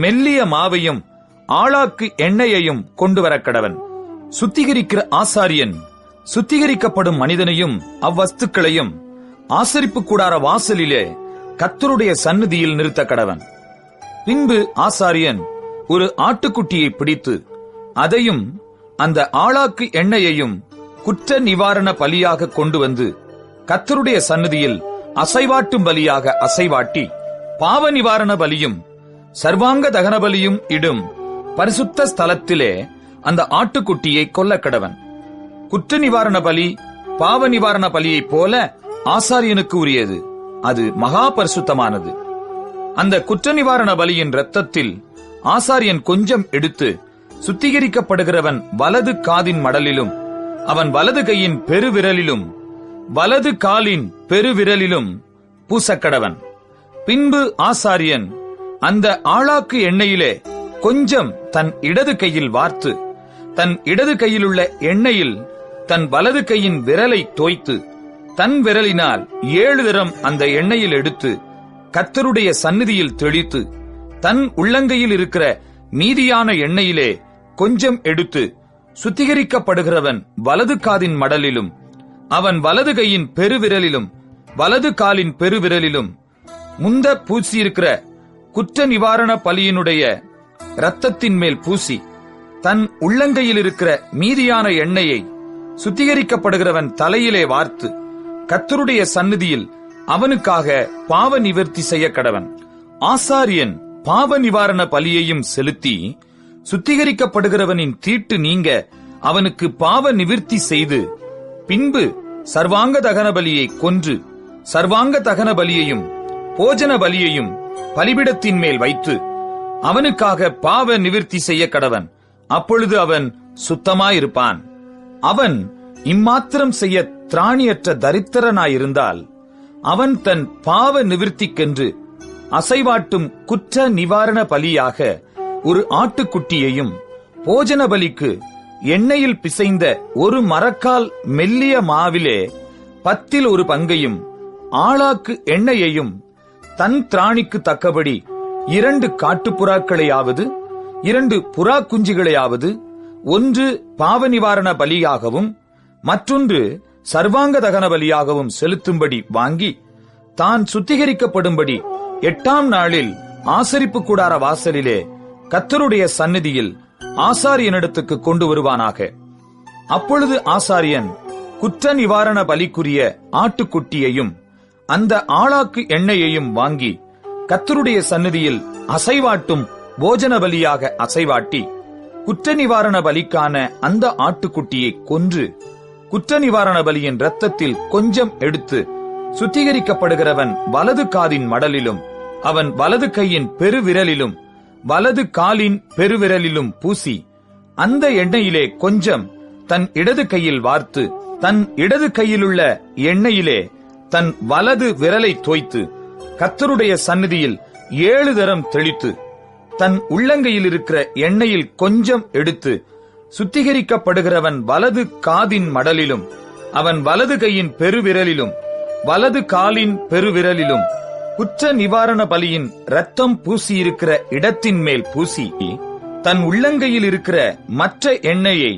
மெல்லிய மாவையும் ஆளாக்கு எண்ணெயையும் கொண்டு வர கடவன். சுத்திகரிக்கிற ஆசாரியன் சுத்திகரிக்கப்படும் மனிதனையும் அவ்வஸ்துக்களையும் ஆசரிப்பு கூடார வாசலிலே கர்த்தருடைய சந்நிதியில் நிறுத்த கடவன். பின்பு ஆசாரியன் ஒரு ஆட்டுக்குட்டியை பிடித்து அதையும் அந்த ஆளாக்கு எண்ணெயையும் குற்ற நிவாரண பலியாக கொண்டு வந்து கர்த்தருடைய சந்நிதியில் அசைவாட்டும் பலியாக அசைவாட்டி பாவ நிவாரண பலியும் சர்வாங்க தகன பலியும் இடும் பரிசுத்த ஸ்தலத்திலே அந்த ஆட்டுக்குட்டியை கொல்ல கடவன். குற்ற நிவாரண பலி பாவ நிவாரண பலியைப் போல ஆசாரியனுக்கு உரியது. அது மகா பரிசுத்தமானது. அந்த குற்ற நிவாரண பலியின் இரத்தத்தில் ஆசாரியன் கொஞ்சம் எடுத்து சுத்திகரிக்கப்படுகிறவன் வலது காதின் மடலிலும் அவன் வலது கையின் பெருவிரலிலும் வலது காலின் பெருவிரலிலும் பூசக்கடவன். பின்பு ஆசாரியன் அந்த ஆழாக்கு எண்ணெயிலே கொஞ்சம் தன் இடது கையில் வார்த்து, தன் இடது கையிலுள்ள எண்ணெயில் தன் வலது கையின் விரலை தோய்த்து, தன் விரலினால் 7 தரம் அந்த எண்ணெயில் எடுத்து கர்த்தருடைய சந்நிதியில் தெளித்து, தன் உள்ளங்கையில் இருக்கிற மீதியான எண்ணெயிலே கொஞ்சம் எடுத்து, சுத்திகரிக்கப்படுகிறவன் வலது காதின் மடலிலும் அவன் வலது கையின் பெருவிரலிலும் வலது காலின் பெருவிரலிலும் முந்த பூசியிருக்கிற குற்ற நிவாரண பலியினுடைய இரத்தத்தின் மேல் பூசி, தன் உள்ளங்கையில் இருக்கிற மீதியான எண்ணெயை சுத்திகரிக்கப்படுகிறவன் தலையிலே வார்த்து, கர்த்தருடைய சந்நிதியில் அவனுக்காக பாவ நிவர்த்தி செய்ய கடவன். ஆசாரியன் பாவ நிவாரண பலியையும் செலுத்தி, சுத்திகரிக்கப்படுகிறவனின் தீட்டு நீங்க அவனுக்கு பாவ நிவிர்த்தி செய்து, பின்பு சர்வாங்க தகன பலியை கொன்று சர்வாங்க தகன பலியையும் போஜன பலியையும் பலிபிடத்தின் மேல் வைத்து அவனுக்காக பாவ நிவிர்த்தி செய்ய கடவன். அப்பொழுது அவன் சுத்தமாயிருப்பான். அவன் இம்மாத்திரம் செய்ய திராணியற்ற தரித்திரனாயிருந்தால், அவன் தன் பாவ நிவிர்த்திக்கென்று அசைவாட்டும் குற்ற நிவாரண பலியாக ஒரு ஆட்டுக்குட்டியையும், போஜன பலிக்கு எண்ணெயில் பிசைந்த ஒரு மரக்கால் மெல்லிய மாவிலே 10 பங்கையும், ஆளாக்கு எண்ணெயையும், தன் திராணிக்கு தக்கபடி 2 காட்டுப்புறாக்களையாவது 2 புறா குஞ்சுகளையாவது, ஒன்று பாவ நிவாரண பலியாகவும் மற்றொன்று சர்வாங்க தகன பலியாகவும் செலுத்தும்படி வாங்கி, தான் சுத்திகரிக்கப்படும்படி 8ஆம் நாளில் ஆசரிப்பு கூடார வாசலிலே கர்த்தருடைய சந்நிதியில் ஆசாரியனிடத்துக்கு கொண்டு வருவானாக. அப்பொழுது ஆசாரியன் குற்ற நிவாரண பலிக்குரிய ஆட்டுக்குட்டியையும் அந்த ஆளாக்கு எண்ணெயையும் வாங்கி கர்த்தருடைய சந்நிதியில் அசைவாட்டும் போஜன பலியாக அசைவாட்டி, குற்ற நிவாரண பலிக்கான அந்த ஆட்டுக்குட்டியை கொன்று குற்ற நிவாரண பலியின் இரத்தத்தில் கொஞ்சம் எடுத்து, சுத்திகரிக்கப்படுகிறவன் வலது காதின் மடலிலும் அவன் வலது கையின் பெருவிரலிலும் வலது காலின் பெருவிரலிலும் பூசி, அந்த எண்ணெயிலே கொஞ்சம் தன் இடது கையில் வார்த்து, தன் இடது கையிலுள்ள எண்ணெயிலே தன் வலது விரலை தோய்த்து, கர்த்தருடைய சந்நிதியில் 7 தரம் தெளித்து, தன் உள்ளங்கையில் இருக்கிற எண்ணெயில் கொஞ்சம் எடுத்து, சுத்திகரிக்கப்படுகிறவன் வலது காதின் மடலிலும் அவன் வலது கையின் பெருவிரலிலும் வலது காலின் பெருவிரலிலும் குற்ற நிவாரண பலியின் இரத்தம் பூசியிருக்கிற இடத்தின் மேல் பூசி, தன் உள்ளங்கையில் இருக்கிற மற்ற எண்ணெயை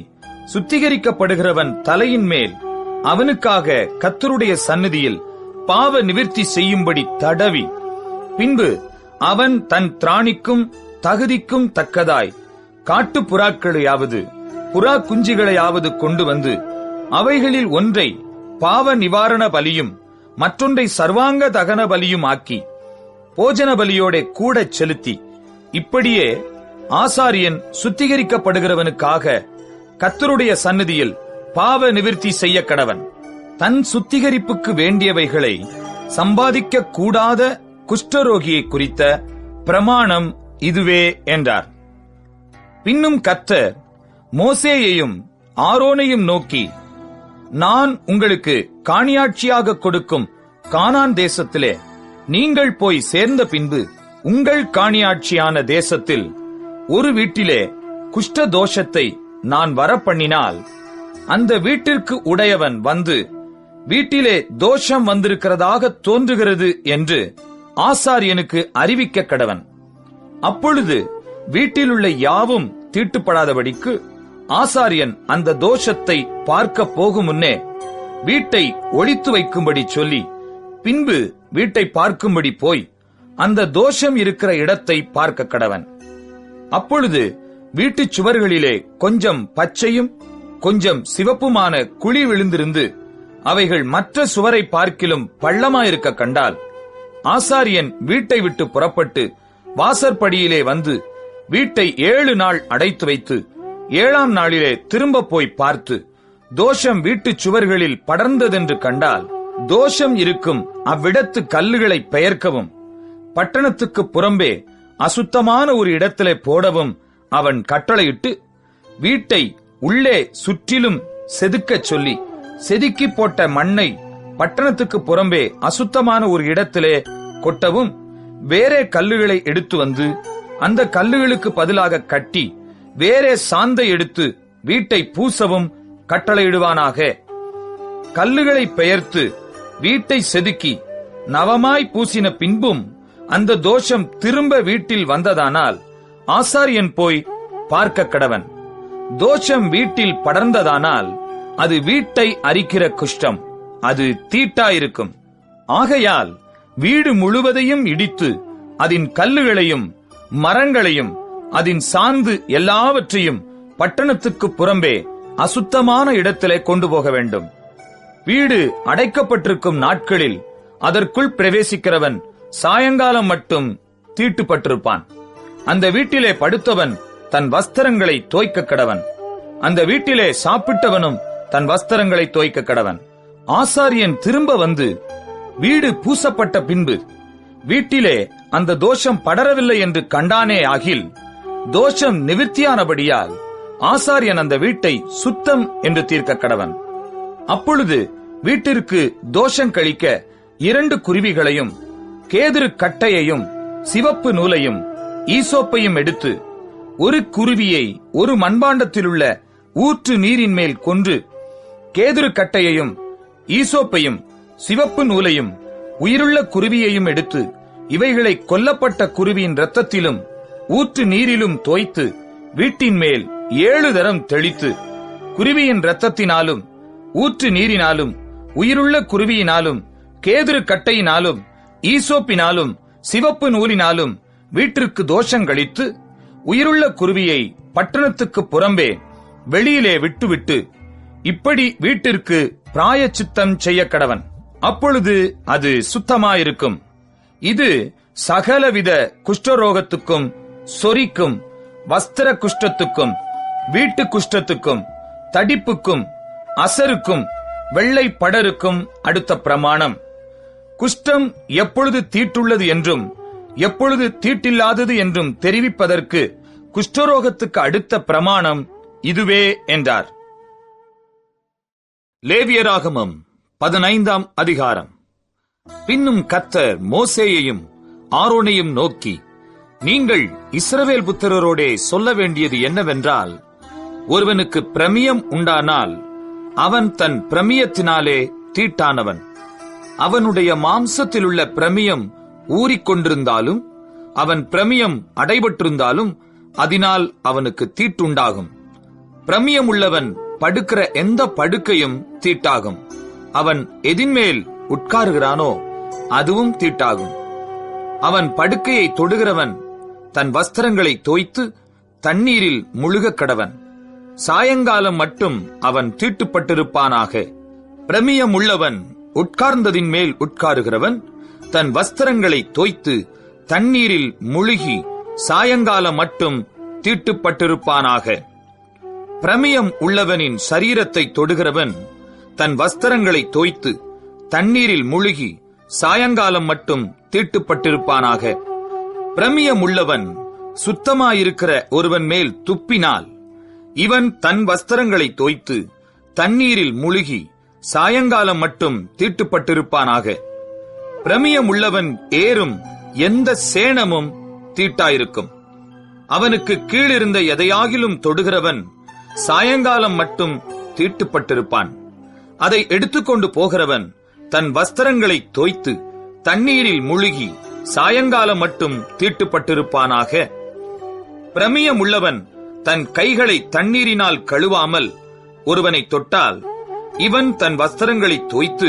சுத்திகரிக்கப்படுகிறவன் தலையின் மேல் அவனுக்காக கர்த்தருடைய சந்நிதியில் பாவ நிவிர்த்தி செய்யும்படி தடவி, பின்பு அவன் தன் திராணிக்கும் தகுதிக்கும் தக்கதாய் காட்டுப்புறாக்களையாவது புறா குஞ்சுகளையாவது கொண்டு வந்து, அவைகளில் ஒன்றை பாவ நிவாரண பலியும் மற்றொன்றை சர்வாங்க தகன பலியும் ஆக்கி போஜன பலியோட கூட செலுத்தி, இப்படியே ஆசாரியன் சுத்திகரிக்கப்படுகிறவனுக்காக கர்த்தருடைய சந்நிதியில் பாவ நிவிர்த்தி செய்ய கடவன். தன் சுத்திகரிப்புக்கு வேண்டியவைகளை சம்பாதிக்க கூடாத குஷ்டரோகியை குறித்த பிரமாணம் இதுவே என்றார். பின்னும் கர்த்தர் மோசேயையும் ஆரோனையும் நோக்கி, நான் உங்களுக்கு காணியாட்சியாக கொடுக்கும் கானான் தேசத்திலே நீங்கள் போய் சேர்ந்த பின்பு, உங்கள் காணியாட்சியான தேசத்தில் ஒரு வீட்டிலே குஷ்ட தோஷத்தை நான் வரப்பண்ணினால், அந்த வீட்டிற்கு உடையவன் வந்து வீட்டிலே தோஷம் வந்திருக்கிறதாக தோன்றுகிறது என்று ஆசாரியனுக்கு அறிவிக்க கடவன். அப்பொழுது வீட்டிலுள்ள யாவும் தீட்டுப்படாதபடிக்கு ஆசாரியன் அந்த தோஷத்தை பார்க்க போகும் முன்னே வீட்டை ஒளித்து வைக்கும்படி சொல்லி, பின்பு வீட்டை பார்க்கும்படி போய் அந்த தோஷம் இருக்கிற இடத்தை பார்க்க கடவன். அப்பொழுது வீட்டுச் சுவர்களிலே கொஞ்சம் பச்சையும் கொஞ்சம் சிவப்புமான குழி விழுந்திருந்து அவைகள் மற்ற சுவரை பார்க்கிலும் பள்ளமாயிருக்க கண்டால், ஆசாரியன் வீட்டை விட்டு புறப்பட்டு வாசற்படியிலே வந்து வீட்டை 7 நாள் அடைத்து வைத்து 7ஆம் நாளிலே திரும்ப போய் பார்த்து, தோஷம் வீட்டுச் சுவர்களில் படர்ந்ததென்று கண்டால், தோஷம் இருக்கும் அவ்விடத்து கல்லுகளை பெயர்க்கவும் பட்டணத்துக்கு புறம்பே அசுத்தமான ஒரு இடத்திலே போடவும் அவன் கட்டளையிட்டு, வீட்டை உள்ளே சுற்றிலும் செதுக்கச் சொல்லி, செதுக்கி போட்ட மண்ணை பட்டணத்துக்கு புறம்பே அசுத்தமான ஒரு இடத்திலே கொட்டவும், வேறே கல்லுகளை எடுத்து வந்து அந்த கல்லுகளுக்கு பதிலாக கட்டி வேறே சாந்தை எடுத்து வீட்டை பூசவும் கட்டளையிடுவானாக. கல்லுகளை பெயர்த்து வீட்டை செதுக்கி நவமாய் பூசின பின்பும் அந்த தோஷம் திரும்ப வீட்டில் வந்ததானால் ஆசாரியன் போய் பார்க்க கடவன். தோஷம் வீட்டில் படர்ந்ததானால் அது வீட்டை அரிக்கிற குஷ்டம், அது தீட்டாயிருக்கும். ஆகையால் வீடு முழுவதையும் இடித்து அதன் கல்லுகளையும் மரங்களையும் அதன் சாந்து எல்லாவற்றையும் பட்டணத்துக்கு புறம்பே அசுத்தமான இடத்திலே கொண்டு போக வேண்டும். வீடு அடைக்கப்பட்டிருக்கும் நாட்களில் அதற்குள் பிரவேசிக்கிறவன் சாயங்காலம் மட்டும் தீட்டுப்பட்டிருப்பான். அந்த வீட்டிலே படுத்தவன் தன் வஸ்திரங்களை தோய்க்க கடவன். அந்த வீட்டிலே சாப்பிட்டவனும் தன் வஸ்திரங்களை தோய்க்க கடவன். ஆசாரியன் திரும்ப வந்து வீடு பூசப்பட்ட பின்பு வீட்டிலே அந்த தோஷம் படரவில்லை என்று கண்டானே ஆகில், தோஷம் நிவிர்த்தியானபடியால் ஆசாரியன் அந்த வீட்டை சுத்தம் என்று தீர்க்க கடவன். அப்பொழுது வீட்டிற்கு தோஷம் கழிக்க 2 குருவிகளையும் கேதுரு கட்டையையும் சிவப்பு நூலையும் ஈசோப்பையும் எடுத்து ஒரு குருவியை ஒரு மண்பாண்டத்திலுள்ள ஊற்று நீரின் மேல் கொன்று கேதுரு கட்டையையும் ஈசோப்பையும் சிவப்பு நூலையும் உயிருள்ள குருவியையும் எடுத்து இவைகளை கொல்லப்பட்ட குருவியின் இரத்தத்திலும் ஊற்று நீரிலும் தோய்த்து வீட்டின் மேல் 7 தரம் தெளித்து குருவியின் இரத்தத்தினாலும் ஊற்று நீரினாலும் உயிருள்ள குருவியினாலும் கேதுரு கட்டையினாலும் ஈசோப்பினாலும் சிவப்பு நூலினாலும் வீட்டிற்கு தோஷங்களித்து உயிருள்ள குருவியை பட்டணத்துக்கு புறம்பே வெளியிலே விட்டுவிட்டு இப்படி வீட்டிற்கு பிராயச்சித்தம் செய்ய கடவன். அப்பொழுது அது சுத்தமாயிருக்கும். இது சகலவித குஷ்டரோகத்துக்கும் சொறிக்கும் வஸ்திர குஷ்டத்துக்கும் வீட்டு குஷ்டத்துக்கும் தடிப்புக்கும் அசருக்கும் வெள்ளை படருக்கும் அடுத்த பிரமாணம். குஷ்டம் எப்பொழுது தீட்டுள்ளது என்றும் எப்பொழுது தீட்டில்லாதது என்றும் தெரிவிப்பதற்கு குஷ்டரோகத்துக்கு அடுத்த பிரமாணம் இதுவே என்றார். லேவியராகமம் 15ஆம் அதிகாரம். பின்னும் கர்த்தர் மோசேயையும் ஆரோனையும் நோக்கி, நீங்கள் இஸ்ரவேல் புத்திரரோடே சொல்ல வேண்டியது என்னவென்றால், ஒருவனுக்கு பிரமியம் உண்டானால் அவன் தன் பிரமியத்தினாலே தீட்டானவன். அவனுடைய மாம்சத்திலுள்ள பிரமியம் ஊறிக்கொண்டிருந்தாலும் அவன் பிரமியம் அடைபட்டிருந்தாலும் அதனால் அவனுக்கு தீட்டுண்டாகும். பிரமியம் உள்ளவன் படுக்கிற எந்த படுக்கையும் தீட்டாகும். அவன் எதின்மேல் உட்காருகிறானோ அதுவும் தீட்டாகும். அவன் படுக்கையை தொடுகிறவன் தன் வஸ்திரங்களை தோய்த்து தண்ணீரில் முழுகக் கடவன். சாயங்காலம் மட்டும் அவன் தீட்டுப்பட்டிருப்பானாக. பிரமியம் உள்ளவன் உட்கார்ந்ததின் மேல் உட்காருகிறவன் தன் வஸ்திரங்களை தோய்த்து தண்ணீரில் முழுகி சாயங்காலம் மட்டும் தீட்டுப்பட்டிருப்பானாக. பிரமியம் உள்ளவனின் சரீரத்தை தொடுகிறவன் தன் வஸ்திரங்களை தோய்த்து தண்ணீரில் முழுகி சாயங்காலம் மட்டும் தீட்டுப்பட்டிருப்பானாக. பிரமியம் உள்ளவன் சுத்தமாயிருக்கிற ஒருவன் மேல் துப்பினால் இவன் தன் வஸ்திரங்களை தோய்த்து தண்ணீரில் முழுகி சாயங்காலம் மட்டும் தீட்டுப்பட்டிருப்பானாக. பிரமியம் உள்ளவன் ஏறும் எந்த சேணமும் தீட்டாயிருக்கும். அவனுக்கு கீழிருந்த எதையாகிலும் தொடுகிறவன் சாயங்காலம் மட்டும் தீட்டுப்பட்டிருப்பான். அதை எடுத்துக்கொண்டு போகிறவன் தன் வஸ்திரங்களை தோய்த்து தண்ணீரில் முழுகி சாயங்காலம் மட்டும் தீட்டுப்பட்டிருப்பானாக. பிரமியம் உள்ளவன் தன் கைகளை தண்ணீரினால் கழுவாமல் ஒருவனை தொட்டால் இவன் தன் வஸ்திரங்களை தோய்த்து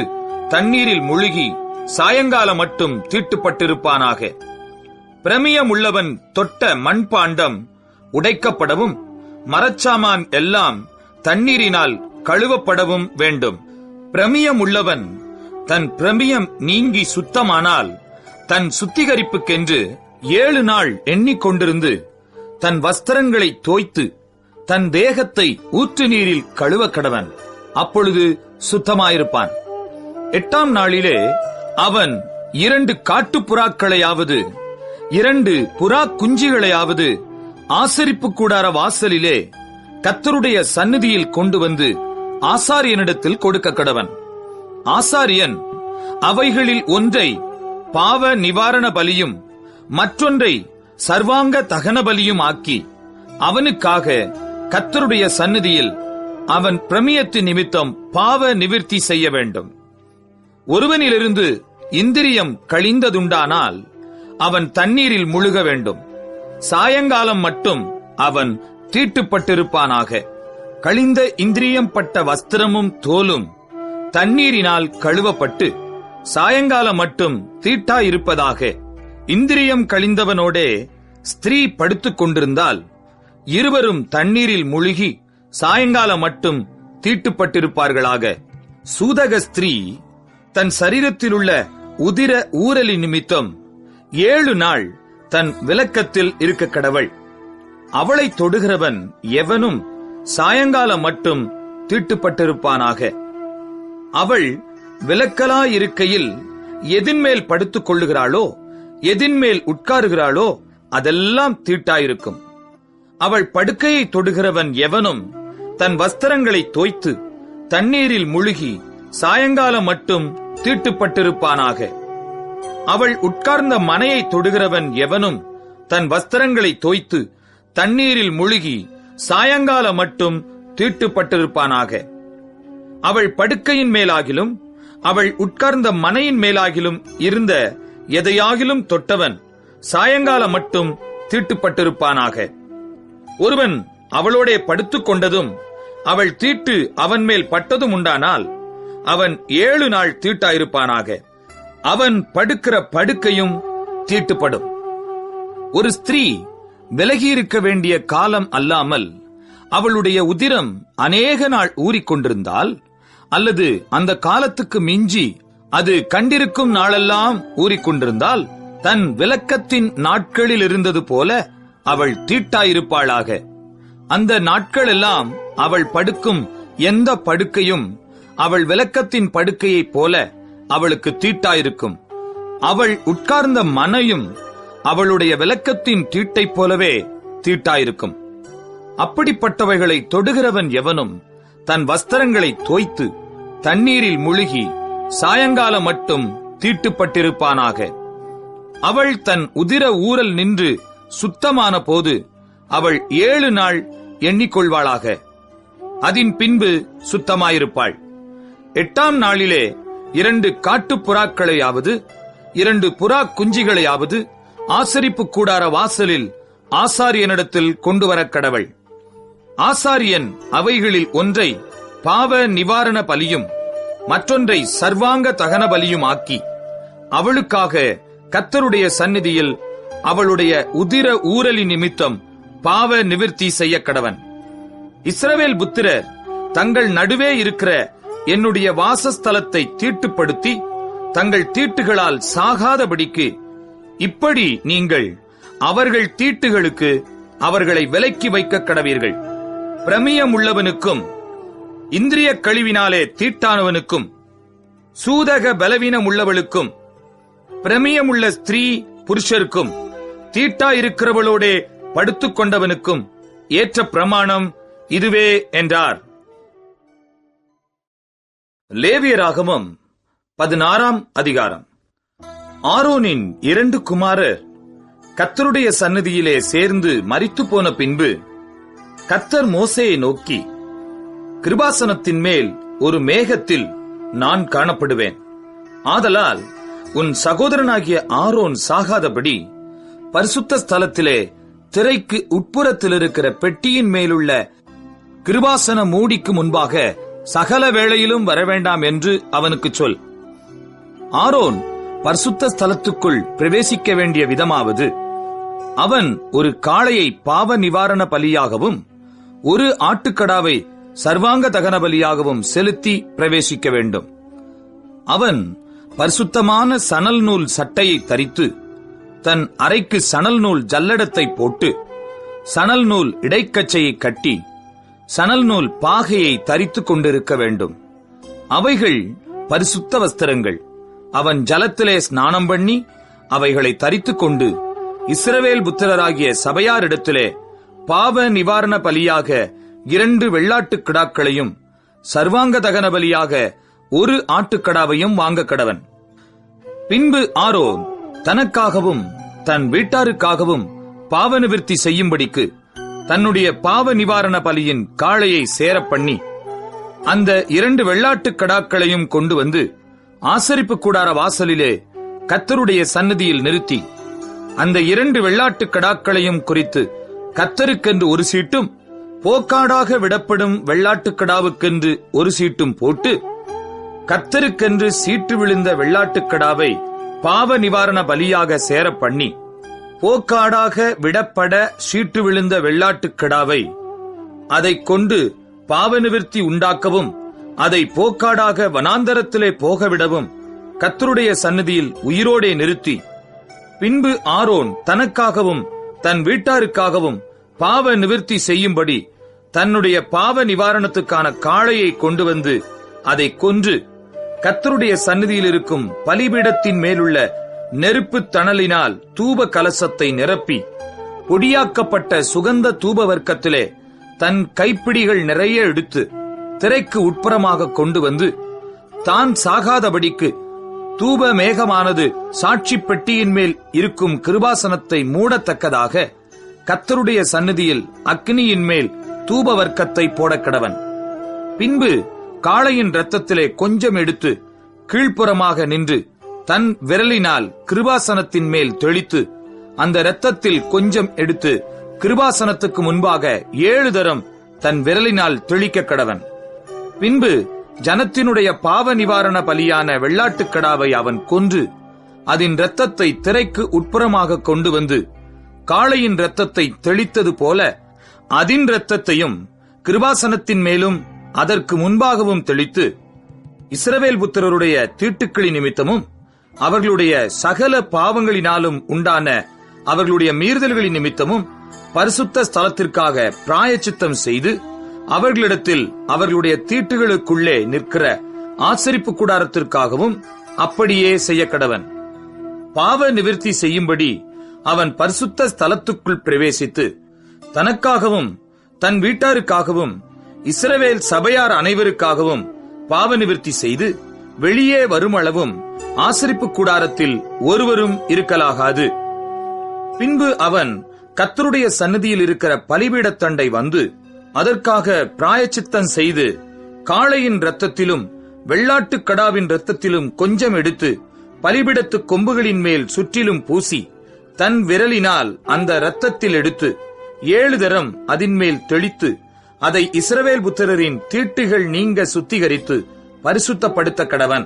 தண்ணீரில் முழுகி சாயங்காலம் மட்டும் தீட்டுப்பட்டிருப்பானாக. பிரமியம் உள்ளவன் தொட்ட மண்பாண்டம் உடைக்கப்படவும் மரச்சாமான் எல்லாம் தண்ணீரினால் கழுவப்படவும் வேண்டும். பிரமியம் உள்ளவன் தன் பிரமியம் நீங்கி சுத்தமானால் தன் சுத்திகரிப்புக்கென்று 7 நாள் எண்ணிக்கொண்டிருந்து தன் வஸ்திரங்களை தோய்த்து தன் தேகத்தை ஊற்று நீரில் கழுவ கடவன். அப்பொழுது சுத்தமாயிருப்பான். 8ஆம் நாளிலே அவன் 2 காட்டுப்புறாக்களையாவது 2 புறா குஞ்சுகளையாவது ஆசரிப்பு கூடார வாசலிலே கர்த்தருடைய சந்நிதியில் கொண்டு வந்து ஆசாரியனிடத்தில் கொடுக்க கடவன். ஆசாரியன் அவைகளில் ஒன்றை பாவ நிவாரண பலியும் மற்றொன்றை சர்வாங்க தகன பலியும் ஆக்கி அவனுக்காக கர்த்தருடைய சந்நிதியில் அவன் பிரமியத்து நிமித்தம் பாவ நிவிர்த்தி செய்ய வேண்டும். ஒருவனிலிருந்து இந்திரியம் கழிந்ததுண்டானால் அவன் தண்ணீரில் முழுக வேண்டும். சாயங்காலம் மட்டும் அவன் தீட்டுப்பட்டிருப்பானாக. கழிந்த இந்திரியம் பட்ட வஸ்திரமும் தோலும் தண்ணீரினால் கழுவப்பட்டு சாயங்காலம் மட்டும் தீட்டாயிருப்பதாக. இந்திரியம் கழிந்தவனோடே ஸ்திரீ படுத்துக் கொண்டிருந்தால் இருவரும் தண்ணீரில் முழுகி சாயங்காலம் மட்டும் தீட்டுப்பட்டிருப்பார்களாக. சூதக ஸ்திரீ தன் சரீரத்திலுள்ள உதிர ஊரலி நிமித்தம் 7 நாள் தன் விலக்கத்தில் இருக்க கடவள். அவளை தொடுகிறவன் எவனும் சாயங்காலம் மட்டும் தீட்டுப்பட்டிருப்பானாக. அவள் விலக்கலாயிருக்கையில் எதின்மேல் படுத்துக் கொள்ளுகிறாளோ எதின்மேல் உட்காருகிறாளோ அதெல்லாம் தீட்டாயிருக்கும். அவள் படுக்கையை தொடுகிறவன் எவனும் தன் வஸ்திரங்களை தோய்த்து தண்ணீரில் முழுகி சாயங்காலம் மட்டும் தீட்டுப்பட்டிருப்பானாக. அவள் உட்கார்ந்த மனையை தொடுகிறவன் எவனும் தன் வஸ்திரங்களை தோய்த்து தண்ணீரில் முழுகி சாயங்காலம் மட்டும் தீட்டுப்பட்டிருப்பானாக. அவள் படுக்கையின் மேலாகிலும் அவள் உட்கார்ந்த மனையின் மேலாகிலும் இருந்த எதையாகிலும் தொட்டவன் சாயங்காலம் மட்டும் தீட்டுப்பட்டிருப்பானாக. ஒருவன் அவளோடே படுத்துக் கொண்டதும் அவள் தீட்டு அவன் மேல் பட்டதும் உண்டானால் அவன் 7 நாள் தீட்டாயிருப்பானாக. அவன் படுக்கிற படுக்கையும் தீட்டுப்படும். ஒரு ஸ்திரீ விலகியிருக்க வேண்டிய காலம் அல்லாமல் அவளுடைய உதிரம் அநேக நாள் ஊறிக்கொண்டிருந்தால், அல்லது அந்த காலத்துக்கு மிஞ்சி அது கண்டிருக்கும் நாளெல்லாம் ஊறிக்கொண்டிருந்தால், தன் விலக்கத்தின் நாட்களில் இருந்தது போல அவள் தீட்டாயிருப்பாளாக. அந்த நாட்களெல்லாம் அவள் படுக்கும் எந்த படுக்கையும் அவள் விலக்கத்தின் படுக்கையைப் போல அவளுக்கு தீட்டாயிருக்கும். அவள் உட்கார்ந்த மனையும் அவளுடைய விலக்கத்தின் தீட்டைப் போலவே தீட்டாயிருக்கும். அப்படிப்பட்டவைகளை தொடுகிறவன் எவனும் தன் வஸ்திரங்களை தோய்த்து தண்ணீரில் முழுகி சாயங்காலம் மட்டும் தீட்டுப்பட்டிருப்பானாக. அவள் தன் உதிர ஊரல் நின்று சுத்தமான போது அவள் 7 நாள் எண்ணிக்கொள்வாளாக. அதன் பின்பு சுத்தமாயிருப்பாள். 8ஆம் நாளிலே 2 காட்டுப்புறாக்களையாவது 2 புறா குஞ்சிகளையாவது ஆசரிப்பு கூடார வாசலில் ஆசாரியனிடத்தில் கொண்டு வரக் கடவள். ஆசாரியன் அவைகளில் ஒன்றை பாவ நிவாரண பலியும் மற்றொன்றை சர்வாங்க தகன பலியும் ஆக்கி அவளுக்காக கர்த்தருடைய சந்நிதியில் அவளுடைய உதிர ஊரலி நிமித்தம் பாவ நிவிர்த்தி செய்ய கடவன். இஸ்ரவேல் புத்திரர் தங்கள் நடுவே இருக்கிற என்னுடைய வாசஸ்தலத்தை தீட்டுப்படுத்தி தங்கள் தீட்டுகளால் சாகாதபடிக்கு இப்படி நீங்கள் அவர்கள் தீட்டுகளுக்கு அவர்களை விலக்கி வைக்க கடவீர்கள். பிரமியம் உள்ளவனுக்கும் இந்திரிய கழிவினாலே தீட்டானவனுக்கும் சூதக பலவீனம் உள்ளவளுக்கும் பிரமியமுள்ள ஸ்திரீ புருஷருக்கும் தீட்டாயிருக்கிறவளோடே படுத்துக் கொண்டவனுக்கும் ஏற்ற பிரமாணம் இதுவே என்றார். லேவியராகமம் 16ஆம் அதிகாரம். ஆரோனின் 2 குமாரர் கர்த்தருடைய சந்நிதியிலே சேர்ந்து மரித்து போன பின்பு கர்த்தர் மோசேயை நோக்கி, கிருபாசனத்தின் மேல் ஒரு மேகத்தில் நான் காணப்படுவேன். ஆதலால் உன் சகோதரனாகிய ஆரோன் சாகாதபடி பரிசுத்த ஸ்தலத்திலே திரைக்கு உட்புறத்தில் இருக்கிற பெட்டியின் மேலுள்ள கிருபாசன மூடிக்கு முன்பாக சகல வேளையிலும் வரவேண்டாம் என்று அவனுக்கு சொல். ஆரோன் பரிசுத்த ஸ்தலத்துக்குள் பிரவேசிக்க வேண்டிய விதமாவது, அவன் ஒரு காளையை பாவ நிவாரண பலியாகவும் ஒரு ஆட்டுக்கடாவை சர்வாங்க தகன பலியாகவும் செலுத்தி பிரவேசிக்க வேண்டும். அவன் பரிசுத்தமான சணல் நூல் சட்டையை தரித்து தன் அறைக்கு சணல் நூல் ஜல்லடத்தை போட்டு சணல் நூல் இடைக்கச்சையை கட்டி சணல் நூல் பாகையை தரித்துக் கொண்டிருக்க வேண்டும். அவைகள் பரிசுத்த வஸ்திரங்கள். அவன் ஜலத்திலே ஸ்நானம் பண்ணி அவைகளை தரித்துக் கொண்டு இஸ்ரவேல் புத்திரராகிய சபையாரிடத்திலே பாவ நிவாரண பலியாக 2 வெள்ளாட்டுக் கிடாக்களையும் சர்வாங்க தகன பலியாக ஒரு ஆட்டுக்கடாவையும் வாங்க கடவன். பின்பு ஆரோன் தனக்காகவும் தன் வீட்டாருக்காகவும் பாவ நிவிர்த்தி செய்யும்படிக்கு தன்னுடைய பாவ நிவாரண பலியின் காளையை சேரப் பண்ணி அந்த 2 வெள்ளாட்டுக் கடாக்களையும் கொண்டு வந்து ஆசரிப்பு கூடார வாசலிலே கர்த்தருடைய சந்நிதியில் நிறுத்தி அந்த 2 வெள்ளாட்டுக் கடாக்களையும் குறித்து கர்த்தருக்கென்று ஒரு சீட்டும் போக்காடாக விடப்படும் வெள்ளாட்டுக் கடாவுக்கென்று ஒரு சீட்டும் போட்டு கர்த்தருக்கென்று சீட்டு விழுந்த வெள்ளாட்டுக் கடாவை பாவ நிவாரண பலியாக சேரப் பண்ணி போக்காடாக விடப்பட சீட்டு விழுந்த வெள்ளாட்டுக் கடாவை அதைக் கொண்டு பாவ நிவிர்த்தி உண்டாக்கவும் அதை போக்காடாக வனாந்தரத்திலே போகவிடவும் கர்த்தருடைய சந்நிதியில் உயிரோடே நிறுத்தி பின்பு ஆரோன் தனக்காகவும் தன் வீட்டாருக்காகவும் பாவ நிவிர்த்தி செய்யும்படி தன்னுடைய பாவ நிவாரணத்துக்கான காளையை கொண்டு வந்து அதை கொன்று கர்த்தருடைய சந்நிதியில் இருக்கும் பலிபீடத்தின் மேலுள்ள நெருப்பு தணலினால் தூப கலசத்தை நிரப்பி பொடியாக்கப்பட்ட சுகந்த தூப வர்க்கத்திலே தன் கைப்பிடிகள் நிறைய எடுத்து திரைக்கு உட்புறமாக கொண்டு வந்து தான் சாகாதபடிக்கு தூப மேகமானது சாட்சி பெட்டியின் மேல் இருக்கும் கிருபாசனத்தை மூடத்தக்கதாக கர்த்தருடைய சந்நிதியில் அக்னியின் மேல் தூப வர்க்கத்தை போடக்கடவன். பின்பு காளையின் இரத்தத்திலே கொஞ்சம் எடுத்து கீழ்ப்புறமாக நின்று தன் விரலினால் கிருபாசனத்தின் மேல் தெளித்து அந்த இரத்தத்தில் கொஞ்சம் எடுத்து கிருபாசனத்துக்கு முன்பாக 7 தரம் தன் விரலினால் தெளிக்க கடவன். பின்பு ஜனத்தினுடைய பாவ நிவாரண பலியான வெள்ளாட்டுக் கடாவை அவன் கொன்று அதன் இரத்தத்தை திரைக்கு உட்புறமாக கொண்டு வந்து காளையின் இரத்தத்தை தெளித்தது போல அதன் இரத்தத்தையும் கிருபாசனத்தின் மேலும் அதற்கு முன்பாகவும் தெளித்து இஸ்ரவேல் புத்திரருடைய தீட்டுக்களின் நிமித்தமும் அவர்களுடைய சகல பாவங்களினாலும் உண்டான அவர்களுடைய மீறுதல்களின் நிமித்தமும் பரிசுத்த ஸ்தலத்திற்காக பிராயச்சித்தம் செய்து அவர்களிடத்தில் அவர்களுடைய தீட்டுகளுக்குள்ளே நிற்கிற ஆசரிப்பு கூடாரத்திற்காகவும் அப்படியே செய்ய கடவன். பாவ நிவிர்த்தி செய்யும்படி அவன் பரிசுத்த ஸ்தலத்துக்குள் பிரவேசித்து தனக்காகவும் தன் வீட்டாருக்காகவும் இஸ்ரவேல் சபையார் அனைவருக்காகவும் பாவ நிவிர்த்தி செய்து வெளியே வருமளவும் ஆசரிப்பு கூடாரத்தில் ஒருவரும் இருக்கலாகாது. பின்பு அவன் கர்த்தருடைய சந்நிதியில் இருக்கிற பலிபீடத்தண்டை வந்து அதற்காக பிராயச்சித்தம் செய்து காளையின் இரத்தத்திலும் வெள்ளாட்டுக் கடாவின் இரத்தத்திலும் கொஞ்சம் எடுத்து பலிபீடத்து கொம்புகளின் மேல் சுற்றிலும் பூசி தன் விரலினால் அந்த இரத்தத்தில் எடுத்து 7 தரம் அதின்மேல் தெளித்து அதை இஸ்ரவேல் புத்திரரின் தீட்டுகள் நீங்க சுத்திகரித்து பரிசுத்தப்படுத்த கடவன்.